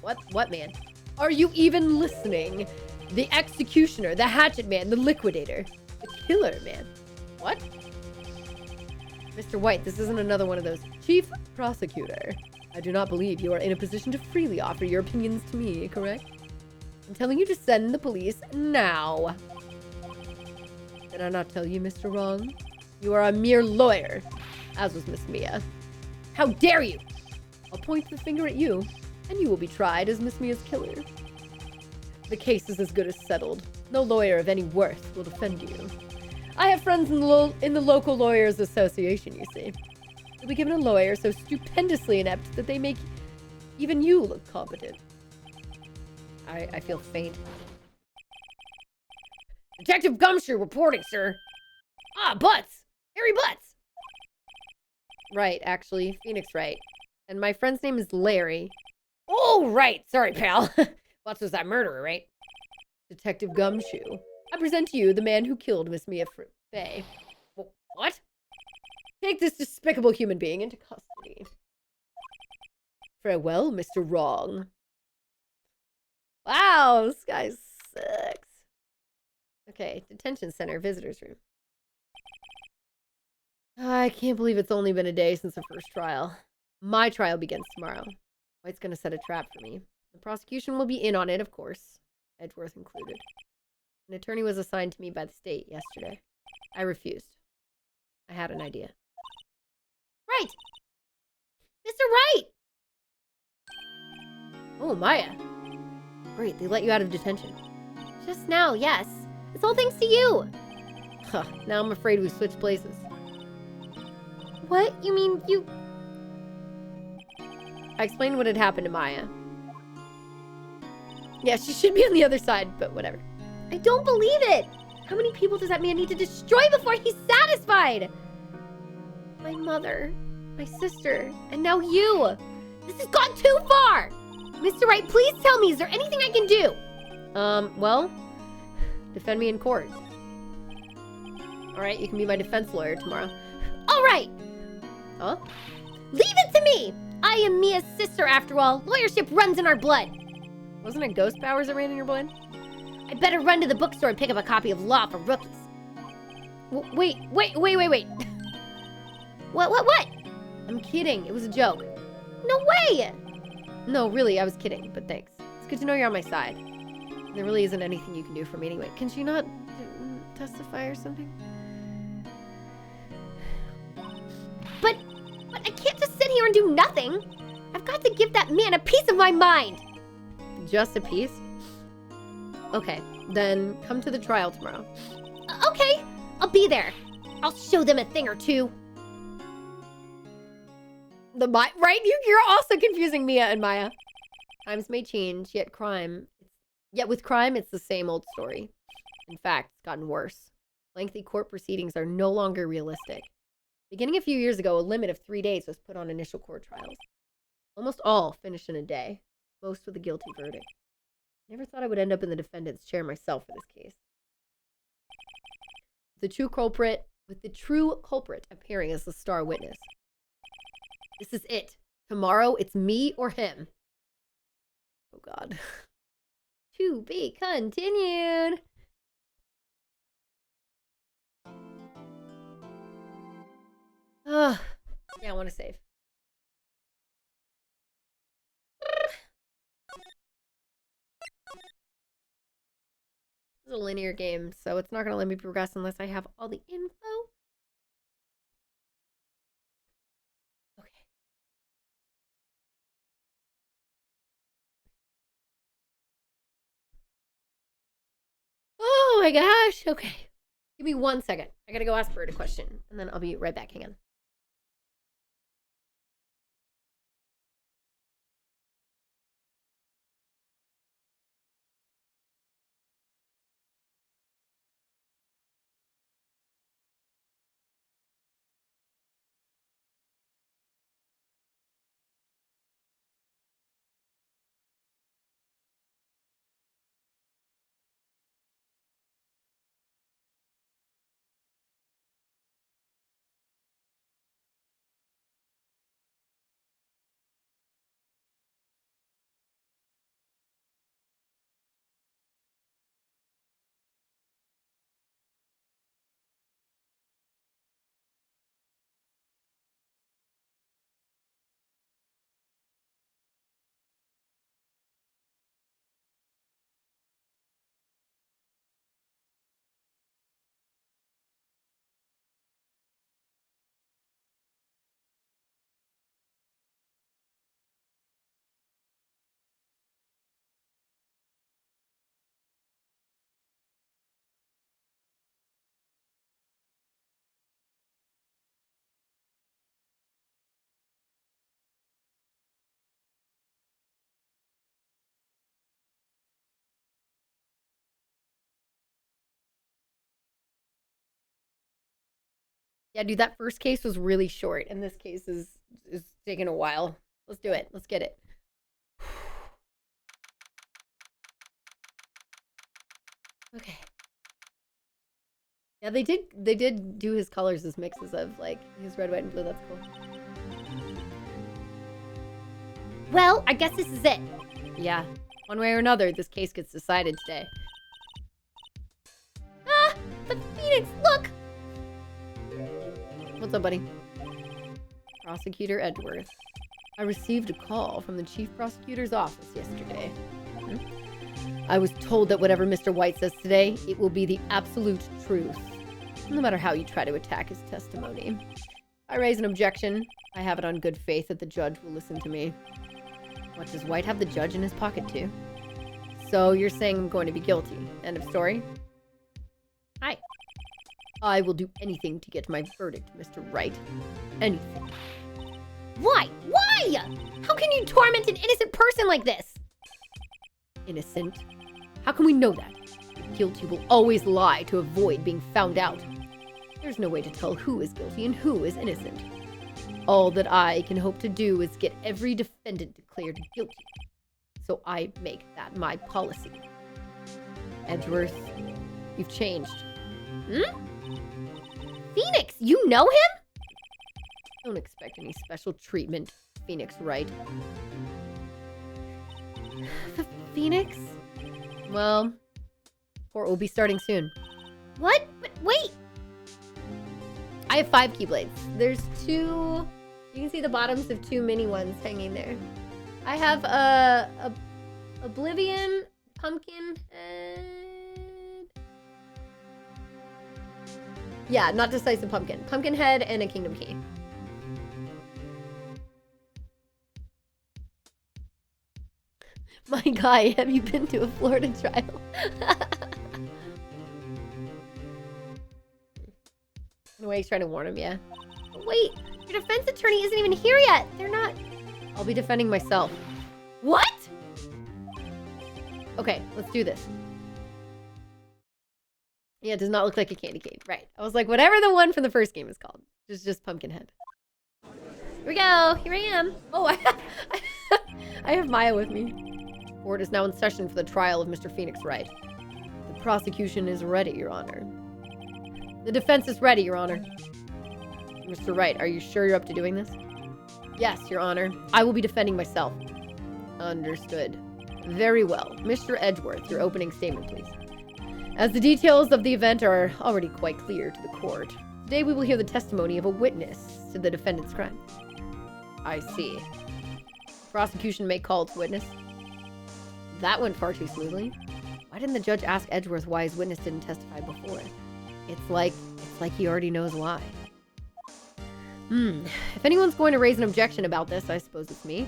What man? Are you even listening? The executioner, the hatchet man, the liquidator, the killer man. What? Mr. White, this isn't another one of those. Chief Prosecutor, I do not believe you are in a position to freely offer your opinions to me, correct? I'm telling you to send the police now. Did I not tell you, Mr. Wrong? You are a mere lawyer, as was Miss Mia. How dare you! I'll point the finger at you, and you will be tried as Miss Mia's killer. The case is as good as settled. No lawyer of any worth will defend you. I have friends in the local lawyers association, you see. You'll be given a lawyer so stupendously inept that they make even you look competent. I feel faint. Detective Gumshoe reporting, sir. Ah, Butts! Harry Butts! Right, actually. Phoenix Wright. And my friend's name is Larry. Oh, right! Sorry, pal. Butts was that murderer, right? Detective Gumshoe. I present to you the man who killed Miss Mia Fey. What? Take this despicable human being into custody. Farewell, Mr. Wrong. Wow, this guy sucks. Okay, detention center, visitors room. I can't believe it's only been a day since the first trial. My trial begins tomorrow. White's gonna set a trap for me. The prosecution will be in on it, of course. Edgeworth included. An attorney was assigned to me by the state yesterday. I refused. I had an idea. Right! Mr. Wright! Oh, Maya. Great, they let you out of detention. Just now, yes. It's all thanks to you. Huh, now I'm afraid we've switched places. What? You mean you... I explained what had happened to Maya. Yeah, she should be on the other side, but whatever. I don't believe it! How many people does that man need to destroy before he's satisfied? My mother, my sister, and now you! This has gone too far! Mr. Wright, please tell me, is there anything I can do? Well, defend me in court. Alright, you can be my defense lawyer tomorrow. Alright! Huh? Leave it to me! I am Mia's sister, after all. Lawyership runs in our blood. Wasn't it ghost powers that ran in your blood? I better run to the bookstore and pick up a copy of Law for Rookies. Wait. What? I'm kidding. It was a joke. No way! No, really, I was kidding, but thanks. It's good to know you're on my side. There really isn't anything you can do for me anyway. Can she not testify or something? But I can't just sit here and do nothing. I've got to give that man a piece of my mind. Just a piece? Okay, then come to the trial tomorrow. Okay, I'll be there. I'll show them a thing or two. Right? You're also confusing Mia and Maya. Times may change, yet with crime, it's the same old story. In fact, it's gotten worse. Lengthy court proceedings are no longer realistic. Beginning a few years ago, a limit of 3 days was put on initial court trials. Almost all finished in a day, most with a guilty verdict. Never thought I would end up in the defendant's chair myself for this case. With the true culprit appearing as the star witness. This is it. Tomorrow, it's me or him. Oh, God. To be continued. Yeah, I want to save. This is a linear game, so it's not going to let me progress unless I have all the info. Okay. Oh my gosh. Okay. Give me 1 second. I got to go ask Bird a question, and then I'll be right back again. Yeah, dude, that first case was really short, and this case is taking a while. Let's do it. Let's get it. Okay. Yeah, they did do his colors as mixes of, like, his red, white, and blue. That's cool. Well, I guess this is it. Yeah. One way or another, this case gets decided today. Ah, the Phoenix, look! What's up, buddy? Prosecutor Edgeworth. I received a call from the chief prosecutor's office yesterday. I was told that whatever Mr. White says today, it will be the absolute truth, no matter how you try to attack his testimony. I raise an objection. I have it on good faith that the judge will listen to me. What, does White have the judge in his pocket too? So you're saying I'm going to be guilty. End of story? Hi. I will do anything to get my verdict, Mr. Wright. Anything. Why? Why? How can you torment an innocent person like this? Innocent? How can we know that? The guilty will always lie to avoid being found out. There's no way to tell who is guilty and who is innocent. All that I can hope to do is get every defendant declared guilty. So I make that my policy. Edgeworth, you've changed. Phoenix, you know him? Don't expect any special treatment, Phoenix Wright. Phoenix? Well, court will be starting soon. What? But wait! I have 5 keyblades. There's 2... You can see the bottoms of 2 mini ones hanging there. I have a Oblivion, Pumpkin, and... Yeah, not Decisive Pumpkin. Pumpkinhead and a Kingdom Key. My guy, have you been to a Florida trial? In a way, he's trying to warn him, yeah. Wait, your defense attorney isn't even here yet. They're not... I'll be defending myself. What? Okay, let's do this. Yeah, it does not look like a candy cane. Right. I was like, whatever the one from the first game is called. It's just Pumpkinhead. Here we go. Here I am. Oh, I have Maya with me. Court is now in session for the trial of Mr. Phoenix Wright. The prosecution is ready, Your Honor. The defense is ready, Your Honor. Mr. Wright, are you sure you're up to doing this? Yes, Your Honor. I will be defending myself. Understood. Very well. Mr. Edgeworth, your opening statement, please. As the details of the event are already quite clear to the court, today we will hear the testimony of a witness to the defendant's crime. I see. Prosecution may call its witness. That went far too smoothly. Why didn't the judge ask Edgeworth why his witness didn't testify before? It's like he already knows why. If anyone's going to raise an objection about this, I suppose it's me.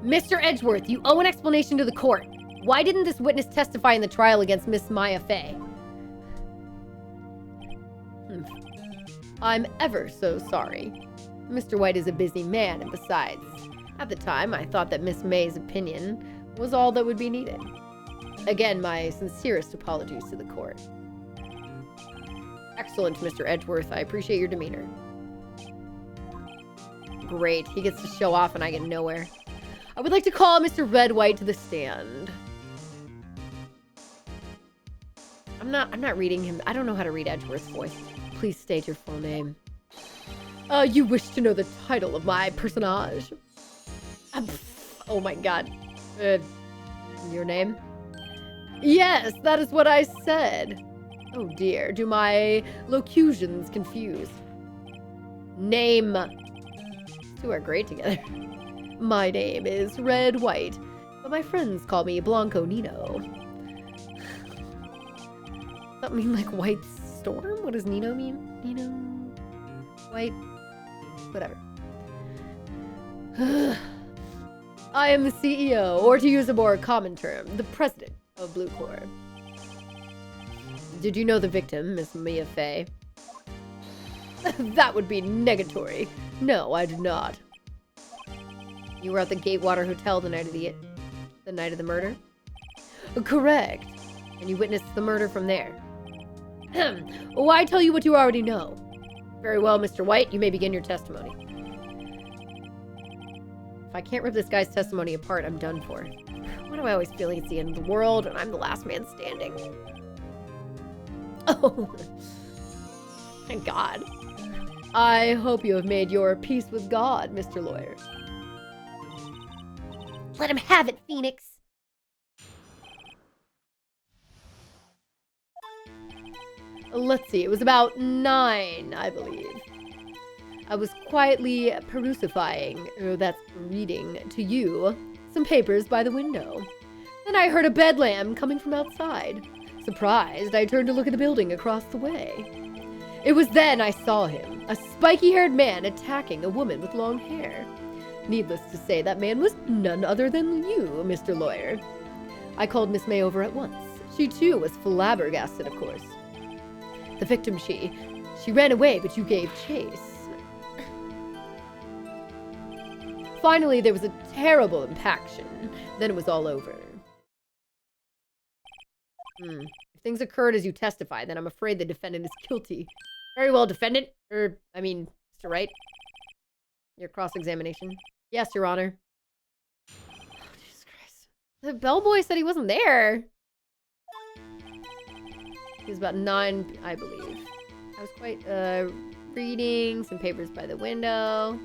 Mr. Edgeworth, you owe an explanation to the court. Why didn't this witness testify in the trial against Miss Maya Fey? I'm ever so sorry. Mr. White is a busy man, and besides, at the time, I thought that Miss May's opinion was all that would be needed. Again, my sincerest apologies to the court. Excellent, Mr. Edgeworth. I appreciate your demeanor. Great. He gets to show off and I get nowhere. I would like to call Mr. Red White to the stand. I'm not reading him. I don't know how to read Edgeworth's voice. Please state your full name. You wish to know the title of my personage? Oh my god. Your name? Yes, that is what I said. Oh dear, do my locutions confuse? Name. These two are great together. My name is Red White, but my friends call me Blanco Nino. Does that mean like White Storm? What does Nino mean? Nino? White? Whatever. I am the CEO, or to use a more common term, the president of Blue Corps. Did you know the victim, Miss Mia Fey? That would be negatory. No, I did not. You were at the Gatewater Hotel the night of the murder? Correct. And you witnessed the murder from there? Why tell you what you already know? Very well, Mr. White, you may begin your testimony. If I can't rip this guy's testimony apart, I'm done for. Why do I always feel like it's the end of the world and I'm the last man standing? Oh, thank God. I hope you have made your peace with God, Mr. Lawyer. Let him have it, Phoenix. Let's see, it was about 9, I believe. I was quietly that's reading to you, some papers by the window. Then I heard a bedlam coming from outside. Surprised, I turned to look at the building across the way. It was then I saw him, a spiky-haired man attacking a woman with long hair. Needless to say, that man was none other than you, Mr. Lawyer. I called Miss May over at once. She, too, was flabbergasted, of course. The victim, she ran away, but you gave chase. Finally, there was a terrible impaction. Then it was all over. If things occurred as you testify, then I'm afraid the defendant is guilty. Very well, defendant. Mr. Wright. Your cross-examination. Yes, Your Honor. Oh, Jesus Christ. The bellboy said he wasn't there. He was about 9, I believe. I was quite, reading some papers by the window.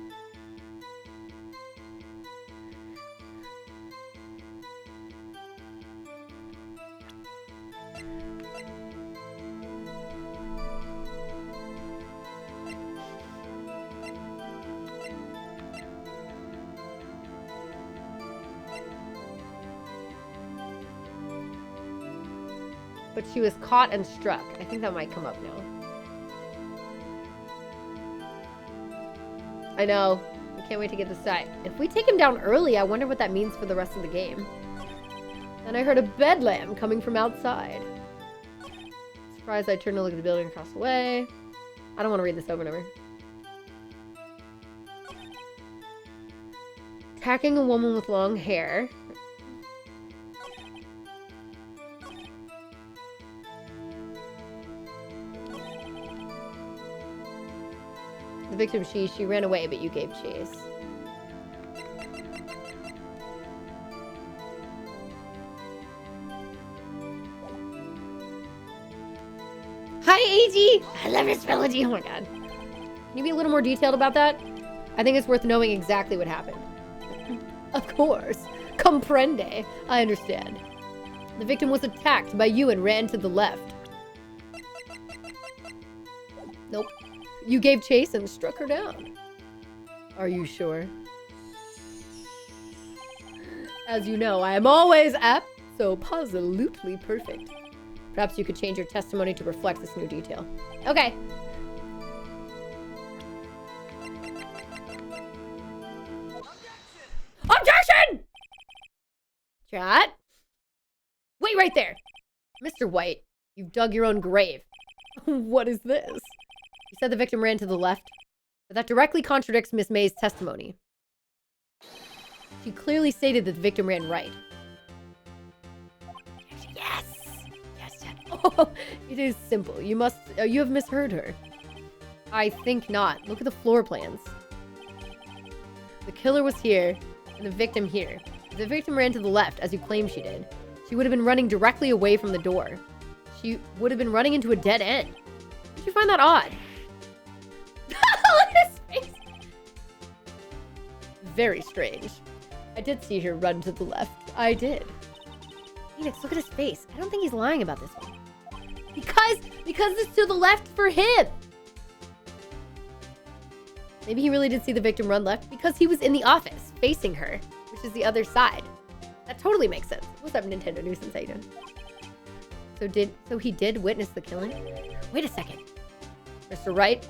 But she was caught and struck. I think that might come up now. I know. I can't wait to get this side. If we take him down early, I wonder what that means for the rest of the game. Then I heard a bedlam coming from outside. Surprised, I turned to look at the building across the way. I don't want to read this over and over. Attacking a woman with long hair. The victim, she ran away, but you gave chase. Hi, AG! I love your trilogy. Oh my god. Can you be a little more detailed about that? I think it's worth knowing exactly what happened. Of course. Comprende. I understand. The victim was attacked by you and ran to the left. Nope. You gave chase and struck her down. Are you sure? As you know, I am always absolutely perfect. Perhaps you could change your testimony to reflect this new detail. Okay. Objection! Chat? Wait right there. Mr. White, you've dug your own grave. What is this? You said the victim ran to the left, but that directly contradicts Miss May's testimony. She clearly stated that the victim ran right. Yes! Yes, Jen. Oh, it is simple. You have misheard her. I think not. Look at the floor plans. The killer was here, and the victim here. If the victim ran to the left, as you claim she did, she would have been running directly away from the door. She would have been running into a dead end. Did you find that odd? Look at his face. Very strange. I did see her run to the left. I did. Phoenix, look at his face. I don't think he's lying about this one. Because it's to the left for him. Maybe he really did see the victim run left because he was in the office facing her, which is the other side. That totally makes sense. What's up, Nintendo Nuisance? How you doing? So he did witness the killing? Wait a second. Mr. Wright?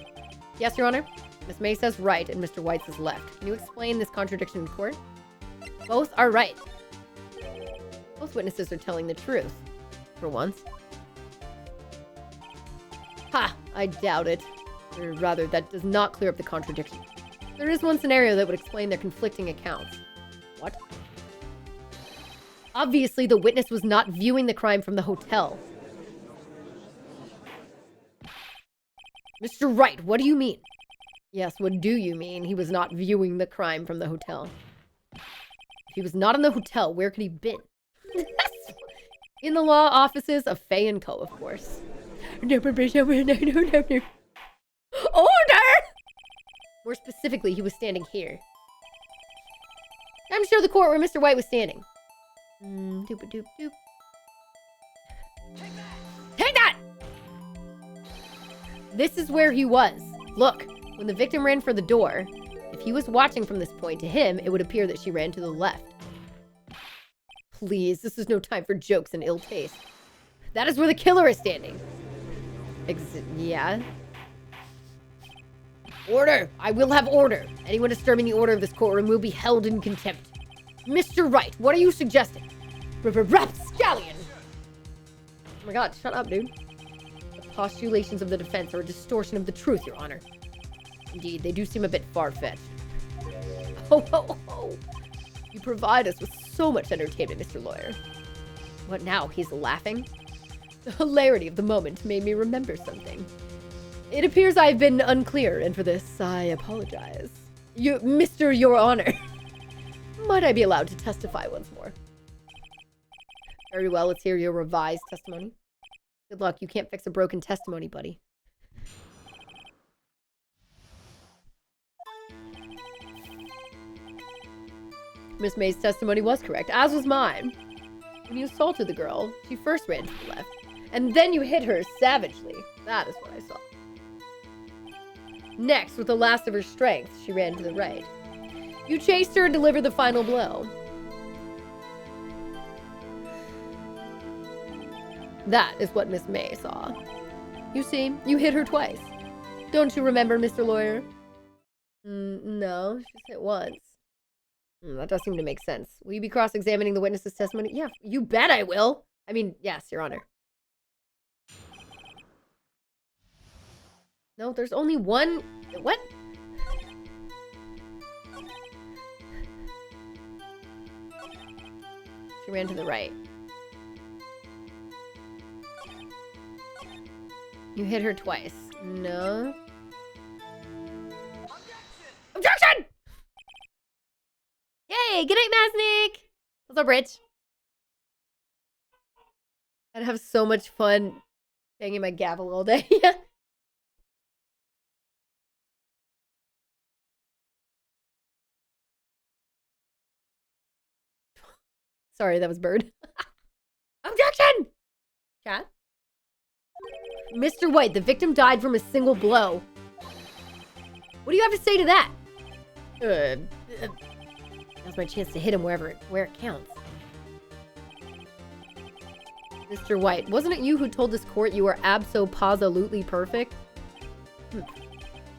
Yes, Your Honor? Miss May says right and Mr. White says left. Can you explain this contradiction in court? Both are right. Both witnesses are telling the truth. For once. Ha! I doubt it. Or rather, that does not clear up the contradiction. There is one scenario that would explain their conflicting accounts. What? Obviously, the witness was not viewing the crime from the hotel. Mr. Wright, what do you mean? Yes, what do you mean? He was not viewing the crime from the hotel. If he was not in the hotel, where could he been? In the law offices of Faye & Co., of course. Order! More specifically, he was standing here. I'm sure the court where Mr. White was standing. Doop-a-doop-doop. Take that! This is where he was. Look, when the victim ran for the door, if he was watching from this point to him, it would appear that she ran to the left. Please, this is no time for jokes and ill taste. That is where the killer is standing. Yeah? Order! I will have order. Anyone disturbing the order of this courtroom will be held in contempt. Mr. Wright, what are you suggesting? Rapscallion! Oh my god, shut up, dude. The postulations of the defense are a distortion of the truth, Your Honor. Indeed, they do seem a bit far-fetched. Oh. You provide us with so much entertainment, Mr. Lawyer. What now? He's laughing? The hilarity of the moment made me remember something. It appears I've been unclear, and for this, I apologize. Mr. Your Honor. Might I be allowed to testify once more? Very well, let's hear your revised testimony. Good luck, you can't fix a broken testimony, buddy. Miss May's testimony was correct, as was mine. When you assaulted the girl, she first ran to the left, and then you hit her savagely. That is what I saw. Next, with the last of her strength, she ran to the right. You chased her and delivered the final blow. That is what Miss May saw. You see, you hit her twice. Don't you remember, Mr. Lawyer? No, she's hit once. That does seem to make sense. Will you be cross-examining the witness's testimony? Yeah, you bet I will. I mean, yes, Your Honor. No, there's only one... What? She ran to the right. You hit her twice. No. Objection! Yay! Good night, Masnick! What's up, Rich? I'd have so much fun banging my gavel all day. Sorry, that was Bird. Objection! Chat? Mr. White, the victim died from a single blow. What do you have to say to that? Now's my chance to hit him where it counts. Mr. White, wasn't it you who told this court you are abso-positively perfect?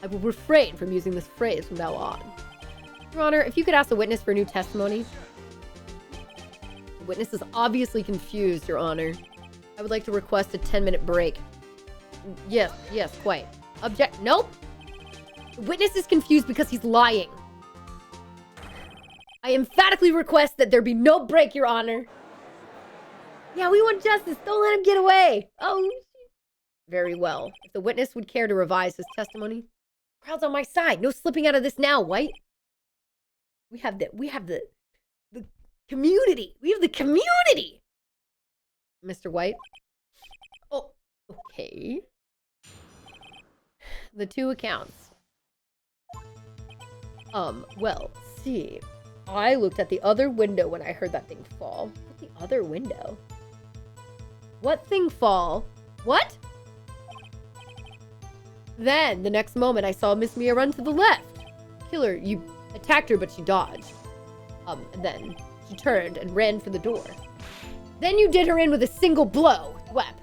I will refrain from using this phrase from now on. Your Honor, if you could ask the witness for new testimony. The witness is obviously confused, Your Honor. I would like to request a 10-minute break. Yes, quite. Nope. The witness is confused because he's lying. I emphatically request that there be no break, Your Honor. Yeah, we want justice. Don't let him get away. Oh, very well. If the witness would care to revise his testimony. Crowd's on my side. No slipping out of this now, White. We have the community. We have the community. Mr. White. Oh, okay. The two accounts. Well, see. I looked at the other window when I heard that thing fall. What, the other window? What thing fall? What? Then, the next moment, I saw Miss Mia run to the left. Killer, you attacked her, but she dodged. Then she turned and ran for the door. Then you did her in with a single blow. Thwap.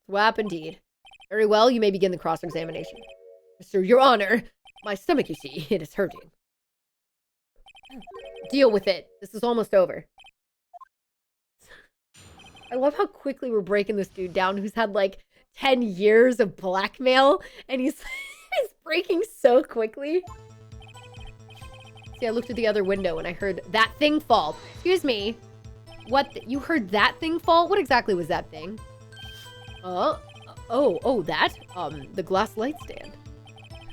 Thwap indeed. Very well, you may begin the cross-examination. Mr. Your Honor, my stomach, you see, it is hurting. Deal with it. This is almost over. I love how quickly we're breaking this dude down who's had like 10 years of blackmail, and he's breaking so quickly. See, I looked at the other window and I heard that thing fall. Excuse me. What? You heard that thing fall? What exactly was that thing? Oh, that? The glass light stand.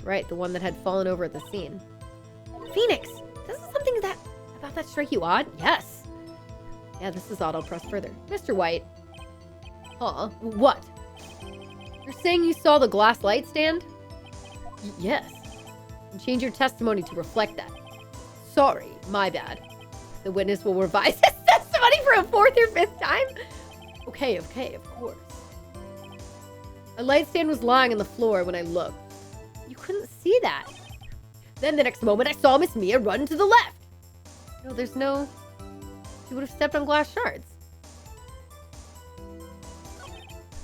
Right, the one that had fallen over at the scene. Phoenix, doesn't something about that strike you odd? Yes. Yeah, this is odd. I'll press further. Mr. White. Huh? What? You're saying you saw the glass light stand? Yes. And change your testimony to reflect that. Sorry, my bad. The witness will revise his testimony for a 4th or 5th time? Okay, of course. A light stand was lying on the floor when I looked. You couldn't see that. Then the next moment I saw Miss Mia run to the left. No, there's no... She would have stepped on glass shards.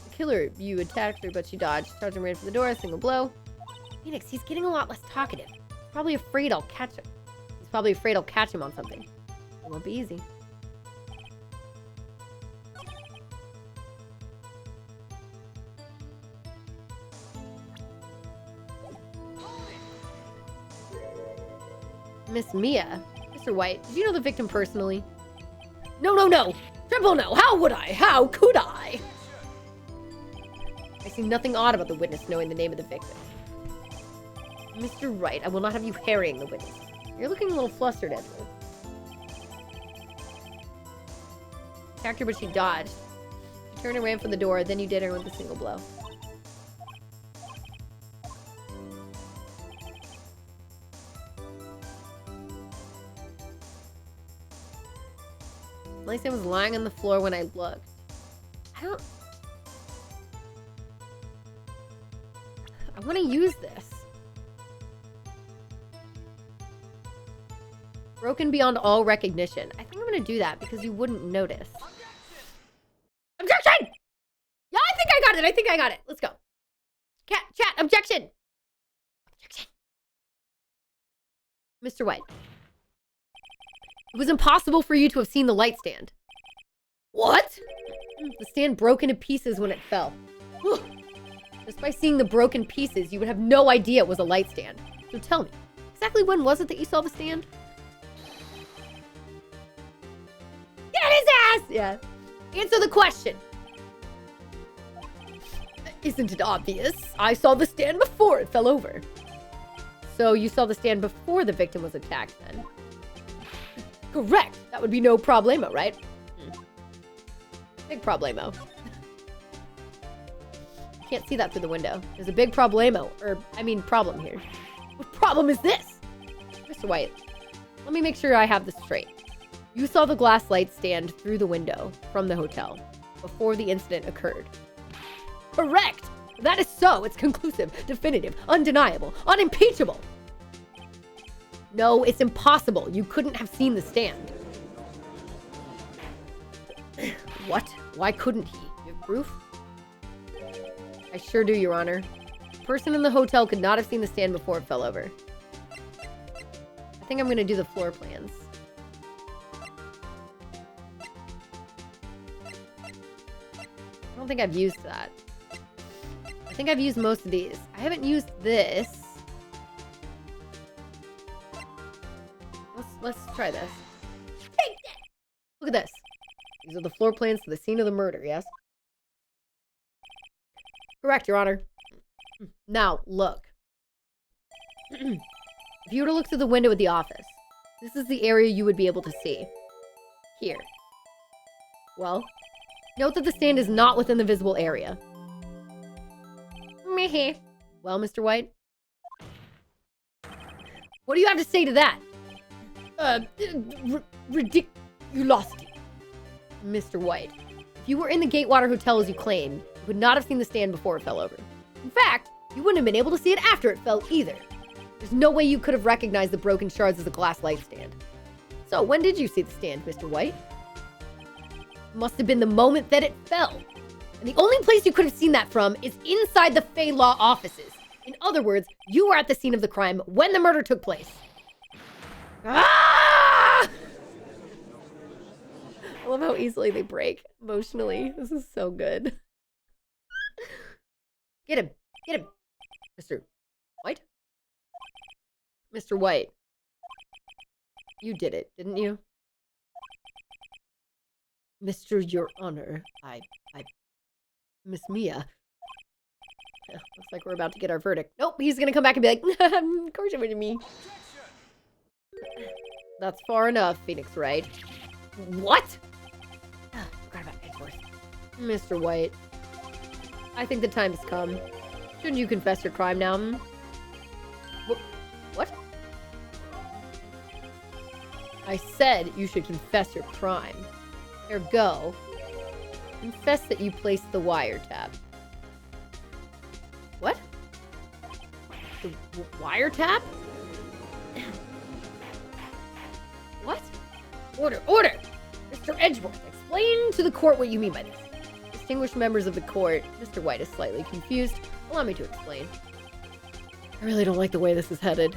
The killer, you attacked her, but she dodged. Charged and ran for the door, a single blow. Phoenix, he's getting a lot less talkative. He's probably afraid I'll catch him. He's probably afraid I'll catch him on something. It won't be easy. Miss Mia? Mr. White, did you know the victim personally? No. Triple no. How would I? How could I? I see nothing odd about the witness knowing the name of the victim. Mr. Wright, I will not have you harrying the witness. You're looking a little flustered, Edward. Attacked her, but she dodged. She turned and ran for the door, then you did her with a single blow. Lisa was lying on the floor when I looked. I want to use this. Broken beyond all recognition. I think I'm going to do that because you wouldn't notice. Objection! Yeah, I think I got it. Let's go. Chat, objection! Objection. Mr. White. It was impossible for you to have seen the light stand. What? The stand broke into pieces when it fell. Just by seeing the broken pieces, you would have no idea it was a light stand. So tell me, exactly when was it that you saw the stand? Get his ass! Yeah. Answer the question. Isn't it obvious? I saw the stand before it fell over. So you saw the stand before the victim was attacked then? Correct. That would be no problemo, right? Big problemo. Can't see that through the window. There's a big problemo. Problem here. What problem is this? Mr. White, let me make sure I have this straight. You saw the glass light stand through the window from the hotel before the incident occurred. Correct. That is so. It's conclusive, definitive, undeniable, unimpeachable. No, it's impossible. You couldn't have seen the stand. What? Why couldn't he? You have proof? I sure do, Your Honor. The person in the hotel could not have seen the stand before it fell over. I think I'm going to do the floor plans. I don't think I've used that. I think I've used most of these. I haven't used this. Let's try this. Look at this. These are the floor plans to the scene of the murder, yes? Correct, Your Honor. Now, look. If you were to look through the window at the office, this is the area you would be able to see. Here. Well, note that the stand is not within the visible area. Meh. Well, Mr. White? What do you have to say to that? Ridiculosity. Mr. White, if you were in the Gatewater Hotel as you claim, you would not have seen the stand before it fell over. In fact, you wouldn't have been able to see it after it fell either. There's no way you could have recognized the broken shards as a glass light stand. So when did you see the stand, Mr. White? It must have been the moment that it fell. And the only place you could have seen that from is inside the Fey Law offices. In other words, you were at the scene of the crime when the murder took place. Ah! I love how easily they break emotionally. This is so good. Get him. Get him. Mr. White? Mr. White. You did it, didn't you? Mr. Your Honor, Miss Mia, Looks like we're about to get our verdict. Nope, he's gonna come back and be like, of course it was me. That's far enough, Phoenix Wright. What? Forgot about Edgeworth. Mr. White, I think the time has come. Shouldn't you confess your crime now? What? I said you should confess your crime. Ergo, confess that you placed the wiretap. What? The wiretap? What? Order! Order! Mr. Edgeworth, explain to the court what you mean by this. Distinguished members of the court, Mr. White is slightly confused. Allow me to explain. I really don't like the way this is headed.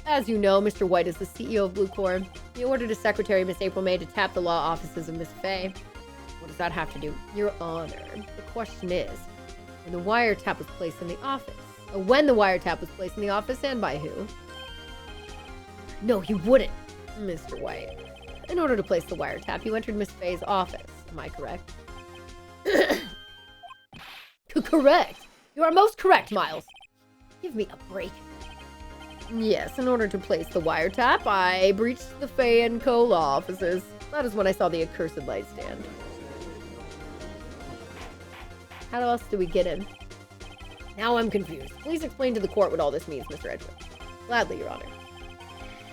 As you know, Mr. White is the CEO of Blue Corps. He ordered his secretary, Miss April May, to tap the law offices of Miss Fay. What does that have to do? Your Honor, the question is, when the wiretap was placed in the office. When the wiretap was placed in the office and by who? No, you wouldn't, Mr. White. In order to place the wiretap, you entered Miss Fay's office. Am I correct? Correct. You are most correct, Miles. Give me a break. Yes, in order to place the wiretap, I breached the Fay & Co. law offices. That is when I saw the accursed light stand. How else do we get in? Now I'm confused. Please explain to the court what all this means, Mr. Edgeworth. Gladly, Your Honor.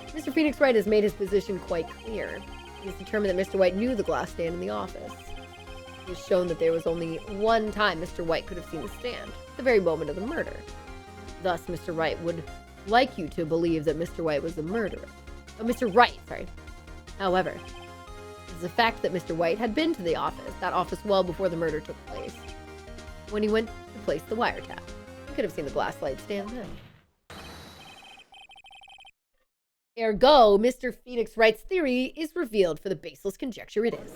Mr. Phoenix Wright has made his position quite clear. He has determined that Mr. White knew the glass stand in the office. He has shown that there was only one time Mr. White could have seen the stand, the very moment of the murder. Thus, Mr. Wright would like you to believe that Mr. White was the murderer. Oh, Mr. Wright, sorry. However, it is a fact that Mr. White had been to the office, that office well before the murder took place. When he went to place the wiretap, he could have seen the glass light stand then. Ergo, Mr. Phoenix Wright's theory is revealed for the baseless conjecture it is.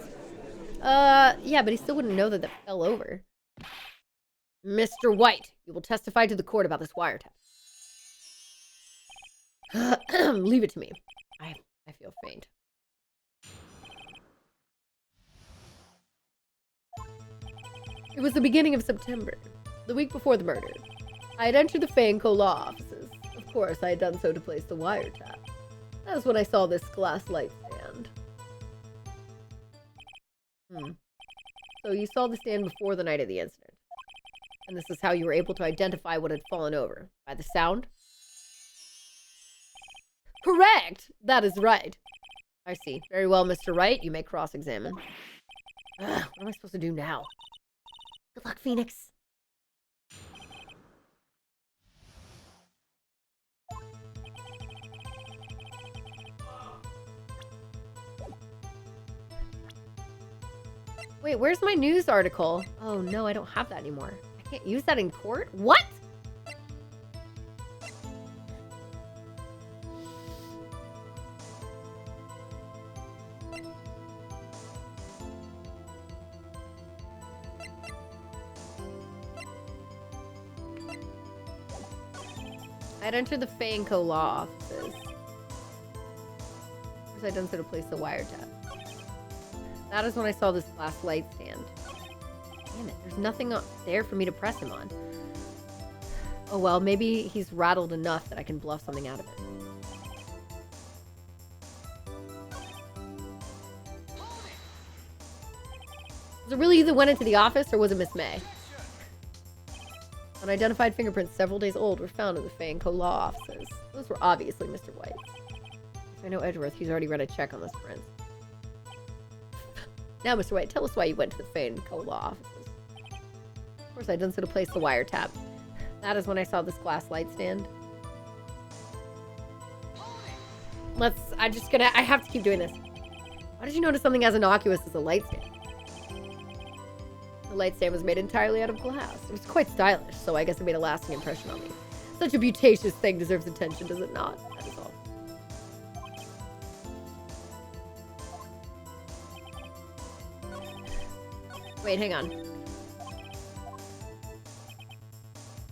Yeah, but he still wouldn't know that that fell over. Mr. White, you will testify to the court about this wiretap. Leave it to me. I feel faint. It was the beginning of September, the week before the murder. I had entered the Fay & Co. law offices. Of course, I had done so to place the wiretap. That was when I saw this glass light stand. So you saw the stand before the night of the incident. And this is how you were able to identify what had fallen over. By the sound? Correct! That is right. I see. Very well, Mr. Wright. You may cross-examine. What am I supposed to do now? Good luck, Phoenix. Wait, where's my news article? Oh no, I don't have that anymore. I can't use that in court? What? I'd entered the Fay & Co. law offices. First, I'd done so to place the wiretap. That is when I saw this glass light stand. Damn it, there's nothing there for me to press him on. Oh well, maybe he's rattled enough that I can bluff something out of it. Was it really you that went into the office, or was it Miss May? Unidentified fingerprints several days old were found in the Fay & Co. law offices. Those were obviously Mr. White's. If I know Edgeworth, he's already read a check on those prints. Now, Mr. White, tell us why you went to the Fay & Co. law offices. Of course, I'd done so to place the wiretap. That is when I saw this glass light stand. I have to keep doing this. Why did you notice something as innocuous as a light stand? The light stand was made entirely out of glass. It was quite stylish, so I guess it made a lasting impression on me. Such a beauticious thing deserves attention, does it not? That is all. Wait, hang on.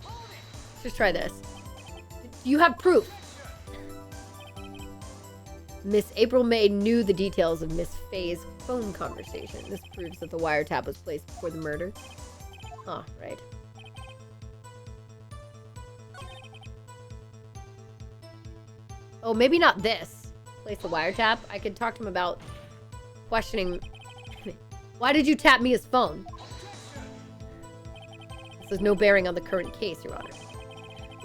Let's just try this. Do you have proof? Miss April May knew the details of Miss Fay's phone conversation. This proves that the wiretap was placed before the murder. Oh, right. Oh, maybe not this. Place the wiretap. I could talk to him about questioning. Why did you tap Mia's phone? This has no bearing on the current case, Your Honor.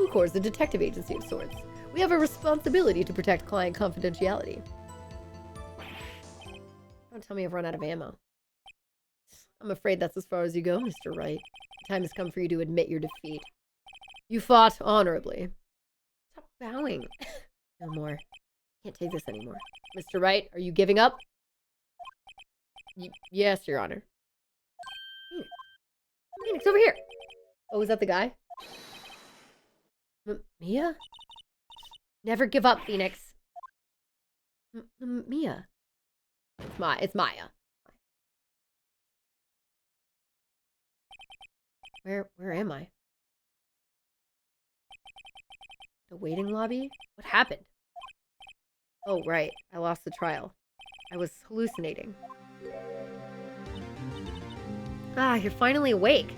Of course, the detective agency of sorts. We have a responsibility to protect client confidentiality. Don't tell me I've run out of ammo. I'm afraid that's as far as you go, Mr. Wright. The time has come for you to admit your defeat. You fought honorably. Stop bowing. No more. Can't take this anymore. Mr. Wright, are you giving up? Yes, Your Honor. Phoenix, over here. Oh, is that the guy? Mia? Never give up, Phoenix. Mia. It's Maya. Where am I? The waiting lobby? What happened? Oh, right. I lost the trial. I was hallucinating. Ah, you're finally awake.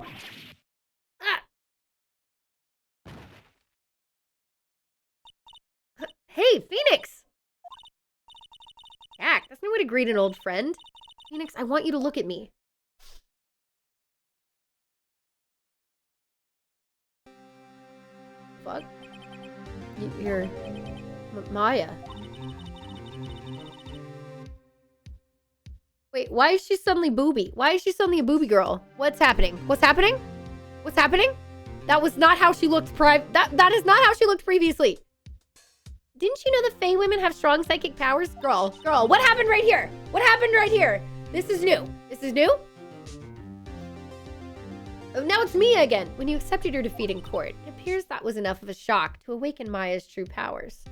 Ah! Hey, Phoenix! Jack, that's no way to greet an old friend. Phoenix, I want you to look at me. Fuck. You're... Maya. Wait, why is she suddenly booby? Why is she suddenly a booby girl? What's happening? What's happening? What's happening? That was not how she looked that is not how she looked previously. Didn't you know the Fae women have strong psychic powers? Girl, what happened right here? What happened right here? This is new. This is new? Oh, now it's Mia again. When you accepted your defeat in court, it appears that was enough of a shock to awaken Maya's true powers.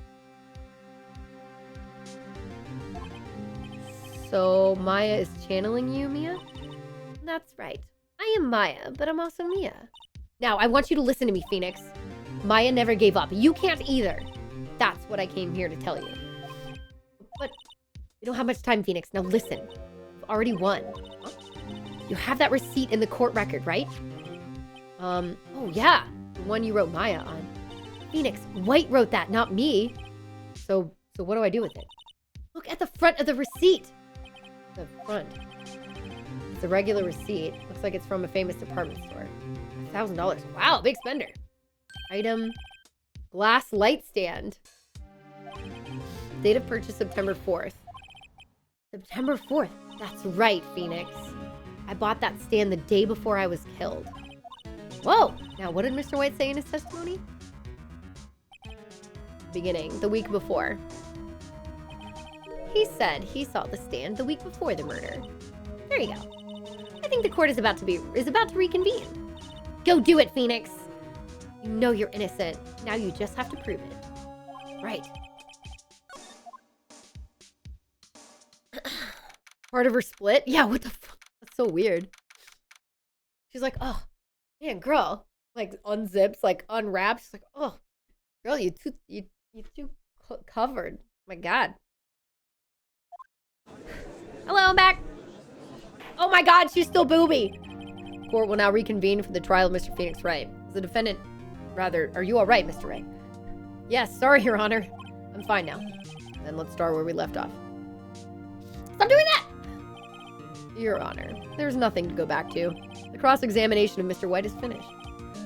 So Maya is channeling you, Mia? That's right. I am Maya, but I'm also Mia. Now, I want you to listen to me, Phoenix. Maya never gave up. You can't either. That's what I came here to tell you. But we don't have much time, Phoenix. Now listen. You've already won. Huh? You have that receipt in the court record, right? Oh yeah. The one you wrote Maya on. Phoenix, Wright wrote that, not me. So what do I do with it? Look at the front of the receipt. The front. It's a regular receipt. Looks like it's from a famous department store. $1,000. Wow, big spender. Item. Glass light stand. Date of purchase September 4th. September 4th. That's right, Phoenix. I bought that stand the day before I was killed. Whoa! Now, what did Mr. White say in his testimony? Beginning, the week before. He said he saw the stand the week before the murder. There you go. I think the court is about to reconvene. Go do it, Phoenix! You know you're innocent. Now you just have to prove it. Right. Part of her split? Yeah, what the fuck? That's so weird. She's like, oh, man, girl. Like, unzips, like, unwraps. She's like, oh, girl, you too covered. My God. Hello, I'm back. Oh my God, she's still booby. Court will now reconvene for the trial of Mr. Phoenix Wright. The defendant... Rather, are you all right, Mr. Wright? Yes, sorry, Your Honor. I'm fine now. Then let's start where we left off. Stop doing that! Your Honor, there's nothing to go back to. The cross-examination of Mr. White is finished.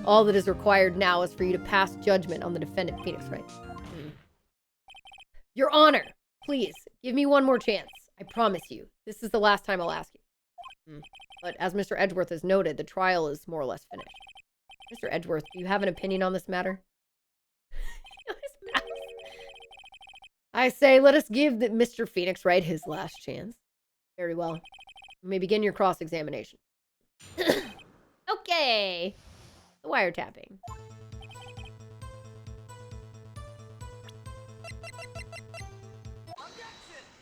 All that is required now is for you to pass judgment on the defendant, Phoenix Wright. Your Honor, please, give me one more chance. I promise you. This is the last time I'll ask you. But as Mr. Edgeworth has noted, the trial is more or less finished. Mr. Edgeworth, do you have an opinion on this matter? I say, let us give Mr. Phoenix Wright his last chance. Very well. You may begin your cross-examination. Okay. The wiretapping.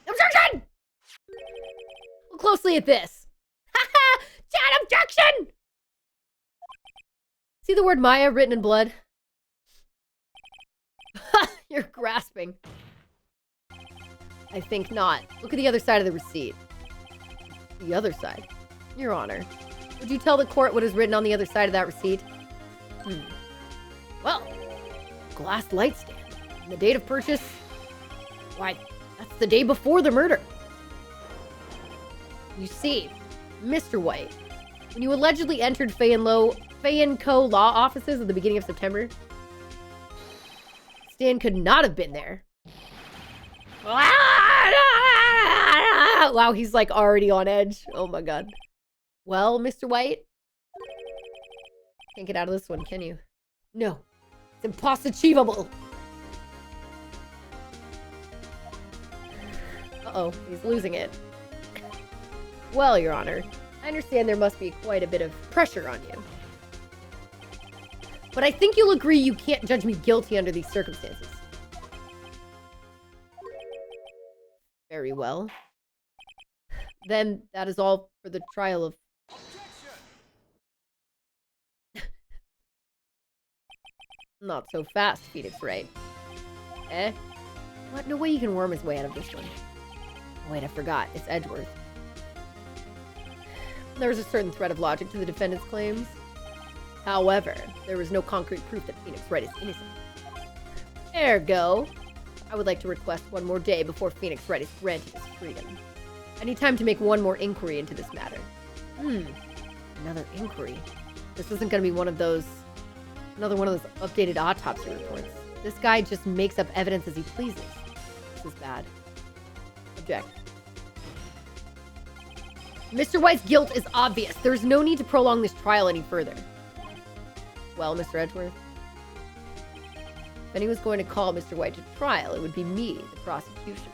Objection! Look closely at this. Haha! Chat objection! See the word Maya written in blood? You're grasping. I think not. Look at the other side of the receipt. The other side? Your Honor, would you tell the court what is written on the other side of that receipt? Well, glass light stand. And the date of purchase, Why, that's the day before the murder. You see, Mr. White, when you allegedly entered Fay and Co. law offices at the beginning of September, Stan could not have been there. Wow, he's like already on edge. Oh my god. Well, Mr. White, can't get out of this one, can you? No, it's impossible. Uh-oh, he's losing it. Well, Your Honor, I understand there must be quite a bit of pressure on you. But I think you'll agree you can't judge me guilty under these circumstances. Very well. Then that is all for the trial of... Not so fast, Phoenix Wright. Eh? What? No way you can worm his way out of this one. Oh, wait, I forgot. It's Edgeworth. There was a certain thread of logic to the defendant's claims. However, there was no concrete proof that Phoenix Wright is innocent. Ergo, I would like to request one more day before Phoenix Wright is granted his freedom. I need time to make one more inquiry into this matter. Another inquiry. This isn't going to be another one of those updated autopsy reports. This guy just makes up evidence as he pleases. This is bad. Object. Mr. White's guilt is obvious. There's no need to prolong this trial any further. Well, Mr. Edgeworth, if anyone was going to call Mr. White to trial, it would be me, the prosecution.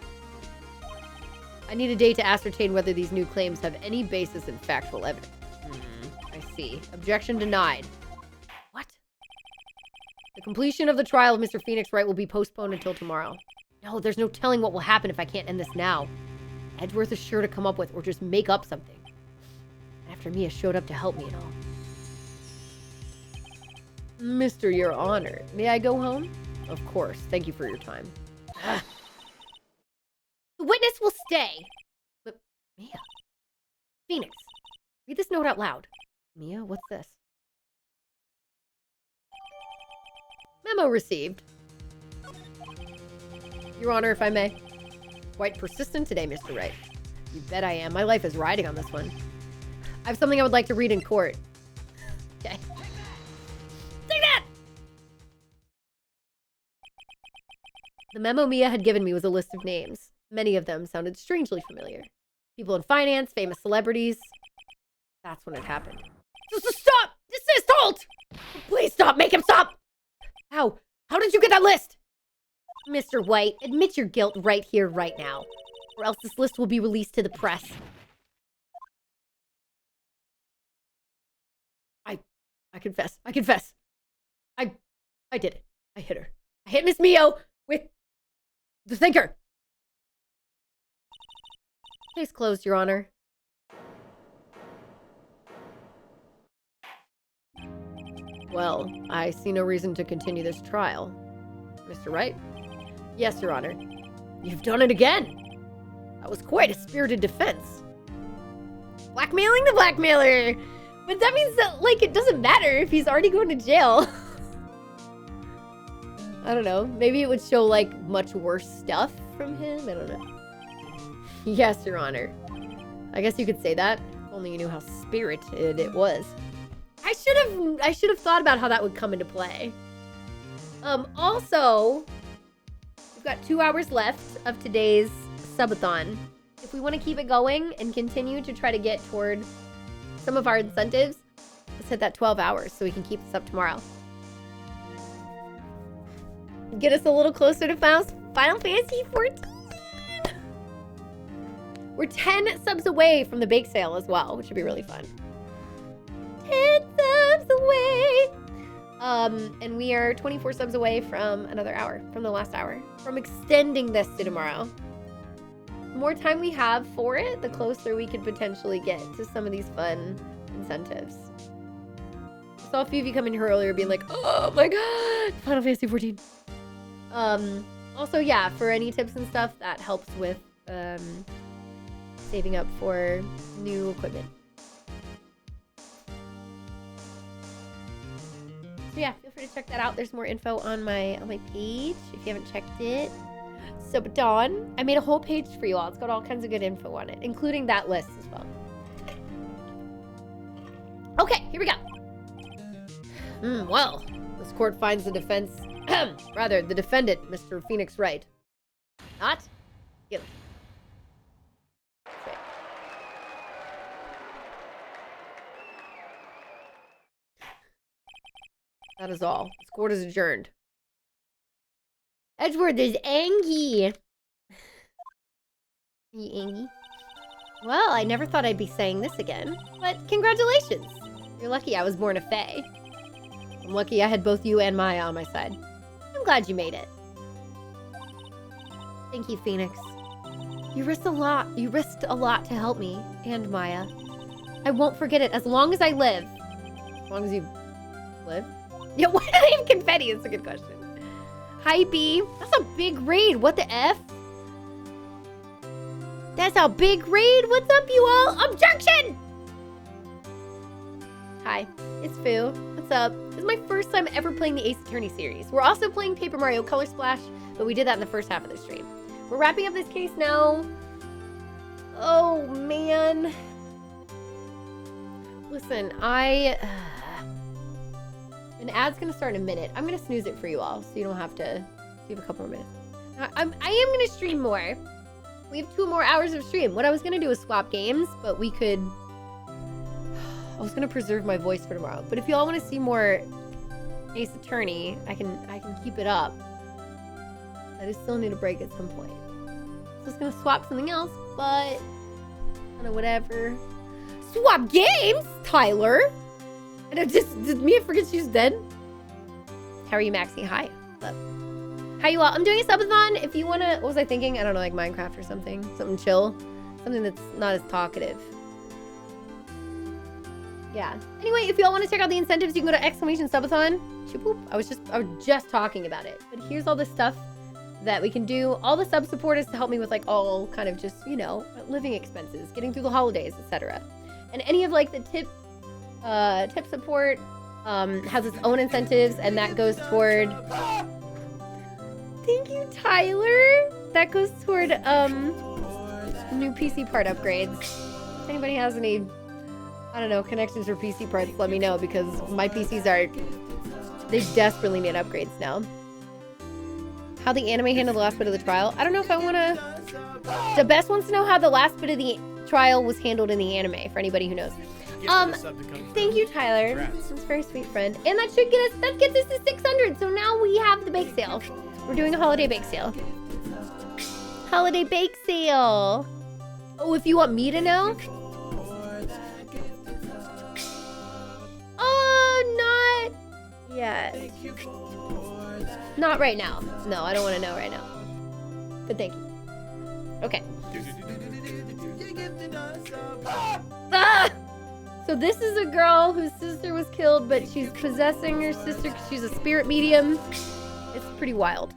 I need a day to ascertain whether these new claims have any basis in factual evidence. I see. Objection denied. What? The completion of the trial of Mr. Phoenix Wright will be postponed until tomorrow. No, there's no telling what will happen if I can't end this now. Edgeworth is sure to come up with or just make up something. After Mia showed up to help me and all. Mr. Your Honor, may I go home? Of course. Thank you for your time. The witness will stay. But Mia. Phoenix. Read this note out loud. Mia, what's this? Memo received. Your Honor, if I may. Quite persistent today, Mr. Wright. You bet I am. My life is riding on this one. I have something I would like to read in court. Okay. Take that! The memo Mia had given me was a list of names. Many of them sounded strangely familiar. People in finance, famous celebrities. That's when it happened. Stop! Desist! Halt! Please stop! Make him stop! How? How did you get that list? Mr. White, admit your guilt right here, right now. Or else this list will be released to the press. I confess. I confess. I did it. I hit her. I hit Miss Mio with the thinker. Case closed, Your Honor. Well, I see no reason to continue this trial. Mr. Wright? Yes, Your Honor. You've done it again! That was quite a spirited defense. Blackmailing the blackmailer! But that means that, like, it doesn't matter if he's already going to jail. I don't know. Maybe it would show, like, much worse stuff from him? I don't know. Yes, Your Honor. I guess you could say that. If only you knew how spirited it was. I should have thought about how that would come into play. Also, we've got 2 hours left of today's subathon. If we want to keep it going and continue to try to get toward some of our incentives, let's hit that 12 hours so we can keep this up tomorrow. Get us a little closer to Final Fantasy 14. We're 10 subs away from the bake sale as well, which should be really fun. 10 subs away. And we are 24 subs away from another hour, from the last hour, from extending this to tomorrow. The more time we have for it, the closer we could potentially get to some of these fun incentives. I saw a few of you come in here earlier being like, oh my god, Final Fantasy 14. Also, yeah, for any tips and stuff, that helps with saving up for new equipment. So yeah, feel free to check that out. There's more info on my page if you haven't checked it. Subaton. I made a whole page for you all. It's got all kinds of good info on it, including that list as well. Okay, here we go. Well, this court finds the defense, rather, the defendant, Mr. Phoenix Wright, not guilty. Okay. That is all. This court is adjourned. Edward is angry. Are you angry? Well, I never thought I'd be saying this again, but congratulations. You're lucky I was born a fae. I'm lucky I had both you and Maya on my side. I'm glad you made it. Thank you, Phoenix. You risked a lot. You risked a lot to help me and Maya. I won't forget it as long as I live. As long as you live? Yeah, why do they have confetti? It's a good question. Hi, B. That's a big raid. What the F? That's a big raid. What's up, you all? Objection! Hi, it's Foo. What's up? This is my first time ever playing the Ace Attorney series. We're also playing Paper Mario Color Splash, but we did that in the first half of the stream. We're wrapping up this case now. Oh, man. Listen, an ad's gonna start in a minute. I'm gonna snooze it for you all, so you don't have to. You have a couple more minutes. I am gonna stream more. We have 2 more hours of stream. What I was gonna do is swap games, but we could. I was gonna preserve my voice for tomorrow. But if you all want to see more Ace Attorney, I can keep it up. I just still need a break at some point. So I was gonna swap something else, but I don't know, whatever. Swap games, Tyler. And did Mia forget she's dead? How are you, Maxie? Hi. What's up? How you all? I'm doing a subathon. If you wanna, what was I thinking? I don't know, like Minecraft or something. Something chill. Something that's not as talkative. Yeah. Anyway, if you all want to check out the incentives, you can go to !subathon. I was just talking about it. But here's all the stuff that we can do. All the sub support is to help me with like all kind of just, you know, living expenses, getting through the holidays, etc. And any of like the tip support has its own incentives, and that goes toward. Thank you, Tyler. That goes toward new PC part upgrades. If anybody has any, I don't know, connections for PC parts, let me know, because my PCs they desperately need upgrades now. How the anime handled the last bit of the trial? I don't know if I want to. The best wants to know how the last bit of the trial was handled in the anime, for anybody who knows. Thank you, Tyler. That's a very sweet friend. And that gets us to 600. So now we have the bake sale. We're doing a holiday bake sale. Holiday bake sale. Oh, if you want me to know? Oh, not yet. Not right now. No, I don't want to know right now. But thank you. Okay. Ah! So this is a girl whose sister was killed, but she's possessing her sister because she's a spirit medium. It's pretty wild.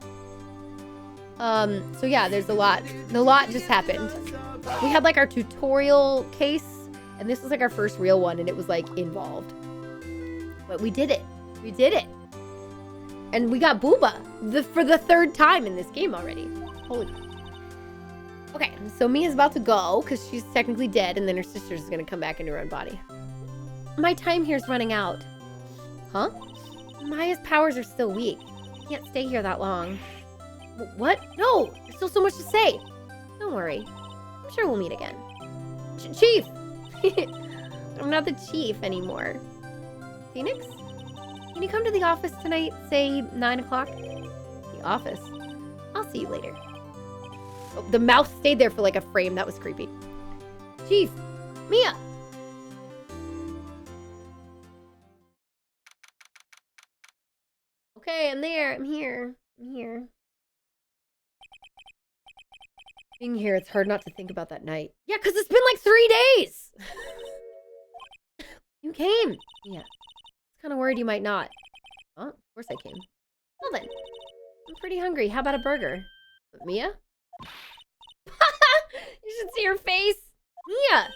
So yeah, there's a lot. A lot just happened. We had like our tutorial case, and this was like our first real one, and it was like involved. But we did it. We did it. And we got Booba for the 3rd time in this game already. Holy. Okay, so Mia's about to go because she's technically dead, and then her sister's gonna come back into her own body. My time here's running out. Huh? Maya's powers are still weak. I can't stay here that long. What? No! There's still so much to say. Don't worry. I'm sure we'll meet again. Chief! I'm not the chief anymore. Phoenix? Can you come to the office tonight, say 9 o'clock? The office? I'll see you later. Oh, the mouth stayed there for like a frame. That was creepy. Chief! Mia! Okay, I'm there. I'm here. I'm here. Being here, it's hard not to think about that night. Yeah, because it's been like 3 days! You came! Yeah. I was kind of worried you might not. Oh, of course I came. Well then. I'm pretty hungry. How about a burger? But Mia? You should see her face! Mia!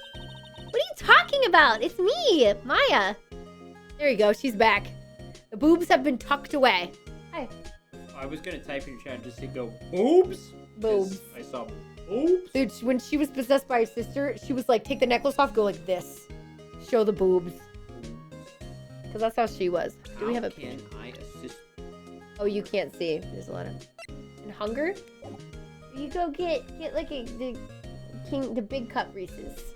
What are you talking about? It's me, Maya. There you go. She's back. The boobs have been tucked away. Hi. I was gonna type in your chat and just say go boobs. Boobs. I saw boobs. Dude, when she was possessed by her sister, she was like, take the necklace off, go like this. Show the boobs. Because that's how she was. Do we have a... Can I assist? Oh, you can't see. There's a lot of... And hunger? You go get like the big cup Reese's.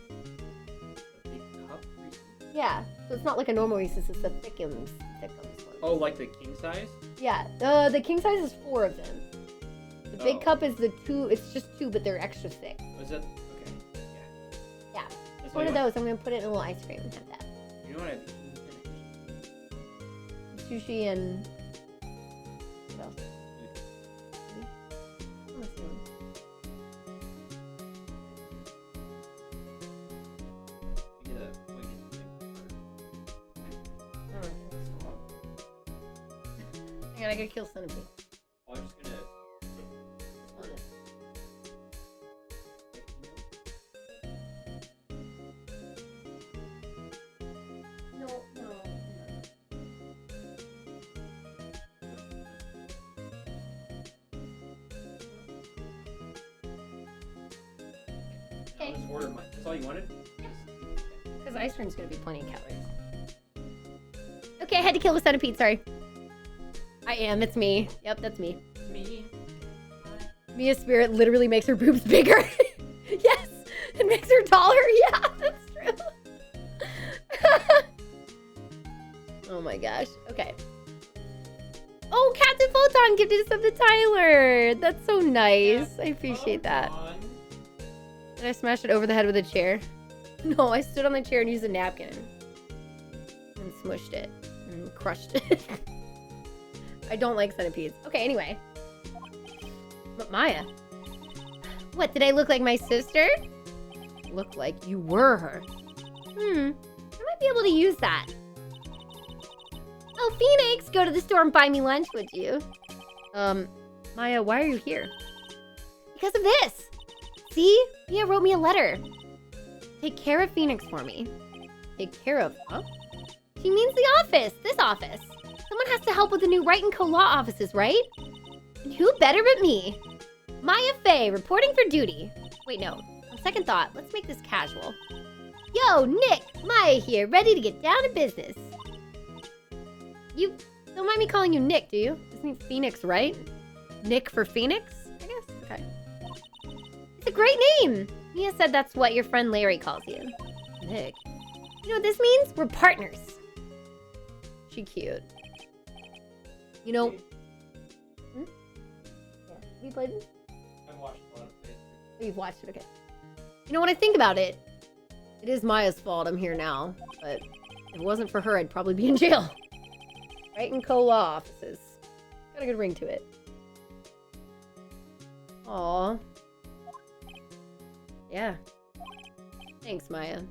The big cup Reese's? Yeah. So it's not like a normal Reese's, it's the thickums one. Oh, like the king size? Yeah. The king size is 4 of them. The big cup is the 2, it's just 2, but they're extra thick. Was that? Okay. Yeah. Yeah. That's One of those. I'm gonna put it in a little ice cream and have that. You know what I Sushi and... What else? What am I doing? Hang on, I gotta kill Centipede. I'm just gonna. No. I'll just order mine. That's all you wanted? Because ice cream's gonna be plenty of calories. Okay, I had to kill the centipede, sorry. I am, it's me. Yep, that's me. Me. Mia's spirit literally makes her boobs bigger. Yes! It makes her taller, yeah, that's true. Oh my gosh, okay. Oh, Captain Photon gifted some to Tyler! That's so nice. I appreciate that. Did I smash it over the head with a chair? No, I stood on the chair and used a napkin. And smushed it. And crushed it. I don't like centipedes. Okay, anyway. But Maya. What, did I look like my sister? Look like you were her. I might be able to use that. Oh, Phoenix, go to the store and buy me lunch, would you? Maya, why are you here? Because of this. See? Mia wrote me a letter. Take care of Phoenix for me. Take care of, huh? She means the office, this office. Someone has to help with the new Wright & Co. law offices, right? And who better but me? Maya Fey, reporting for duty. Wait, no. On second thought, let's make this casual. Yo, Nick! Maya here, ready to get down to business. You don't mind me calling you Nick, do you? Isn't he Phoenix, right? Nick for Phoenix? I guess? Okay. It's a great name! Mia said that's what your friend Larry calls you. Nick. You know what this means? We're partners. She cute. You know... Yeah. Have you played it? I've watched a lot of it. Oh, you've watched it, okay. You know, when I think about it, it is Maya's fault I'm here now. But if it wasn't for her, I'd probably be in jail. Wright & Co. law offices. Got a good ring to it. Aww. Yeah. Thanks, Maya.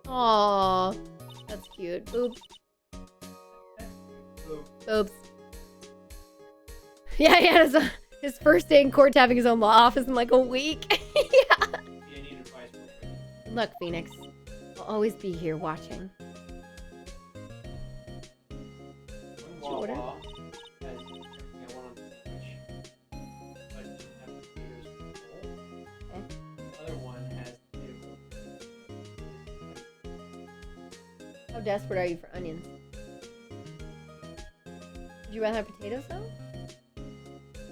Aww. That's cute. Boobs. Boobs. Yeah, yeah, his first day in court having his own law office in like a week. Yeah. You need advice real quick. Good luck, Phoenix. I'll always be here watching. One order? Wawa has everything I want on the Switch, but it doesn't have potatoes for bowl. Okay. The other one has potato bowl. How desperate are you for onions? Would you rather have potatoes though?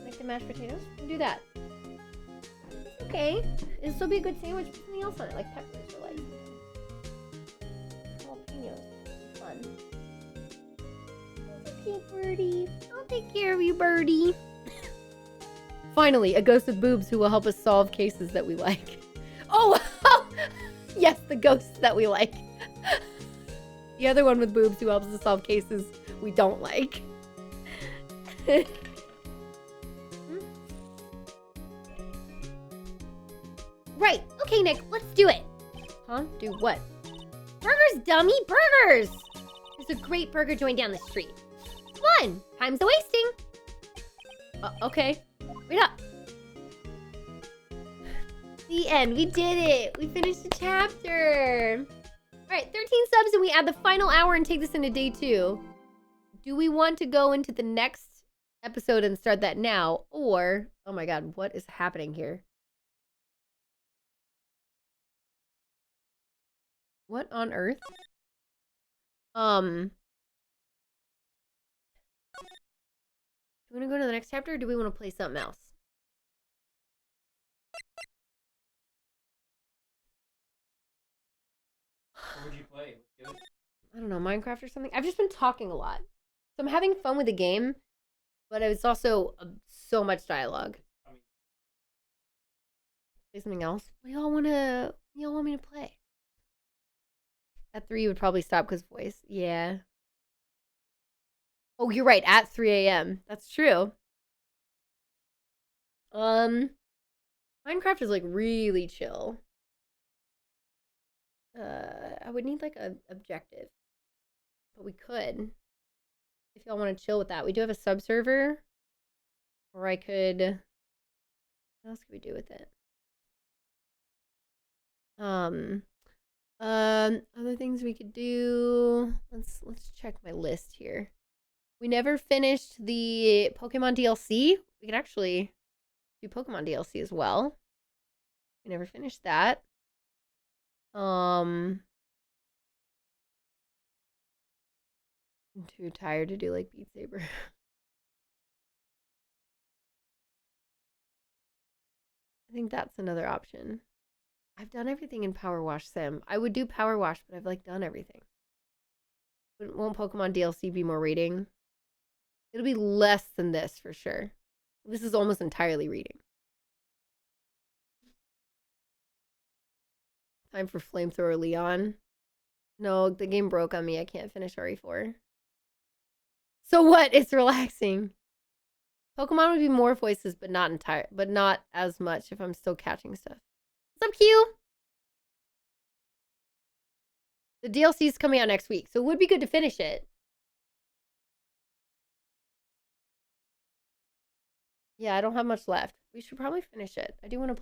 Like the mashed potatoes? We'll do that. It's okay. It'll still be a good sandwich. Put something else on it, like peppers or like jalapenos. Fun. Okay, Birdie. I'll take care of you, Birdie. Finally, a ghost with boobs who will help us solve cases that we like. Oh! Yes, the ghosts that we like. The other one with boobs who helps us solve cases we don't like. Right. Okay, Nick, let's do it. Huh? Do what? Burgers, dummy! Burgers! There's a great burger joint down the street. Come on! Time's a-wasting. Okay. Wait up. The end. We did it. We finished the chapter. All right, 13 subs and we add the final hour and take this into day 2. do we want to go into the next episode and start that now? Or, oh my god, what is happening here? What on earth? Do we want to go to the next chapter or do we want to play something else? What would you play? Good. I don't know, Minecraft or something? I've just been talking a lot. So I'm having fun with the game, but it's also so much dialogue. I mean, Say something else? What do y'all want me to play? At 3 would probably stop because voice. Yeah. Oh, you're right. At 3 a.m. That's true. Minecraft is like really chill. I would need like a objective, but we could if y'all want to chill with that. We do have a sub server, or I could. What else could we do with it? Other things we could do. Let's check my list here. We never finished the Pokemon DLC. We could actually do Pokemon DLC as well. We never finished that. I'm too tired to do like Beat Saber. I think that's another option. I've done everything in Power Wash Sim. I would do Power Wash, but I've like done everything. Won't Pokemon DLC be more reading? It'll be less than this for sure. This is almost entirely reading. Time for Flamethrower Leon. No, the game broke on me. I can't finish RE4. So what? It's relaxing. Pokemon would be more voices, but not as much if I'm still catching stuff. What's up, Q? The DLC is coming out next week, so it would be good to finish it. Yeah, I don't have much left. We should probably finish it. I do want to play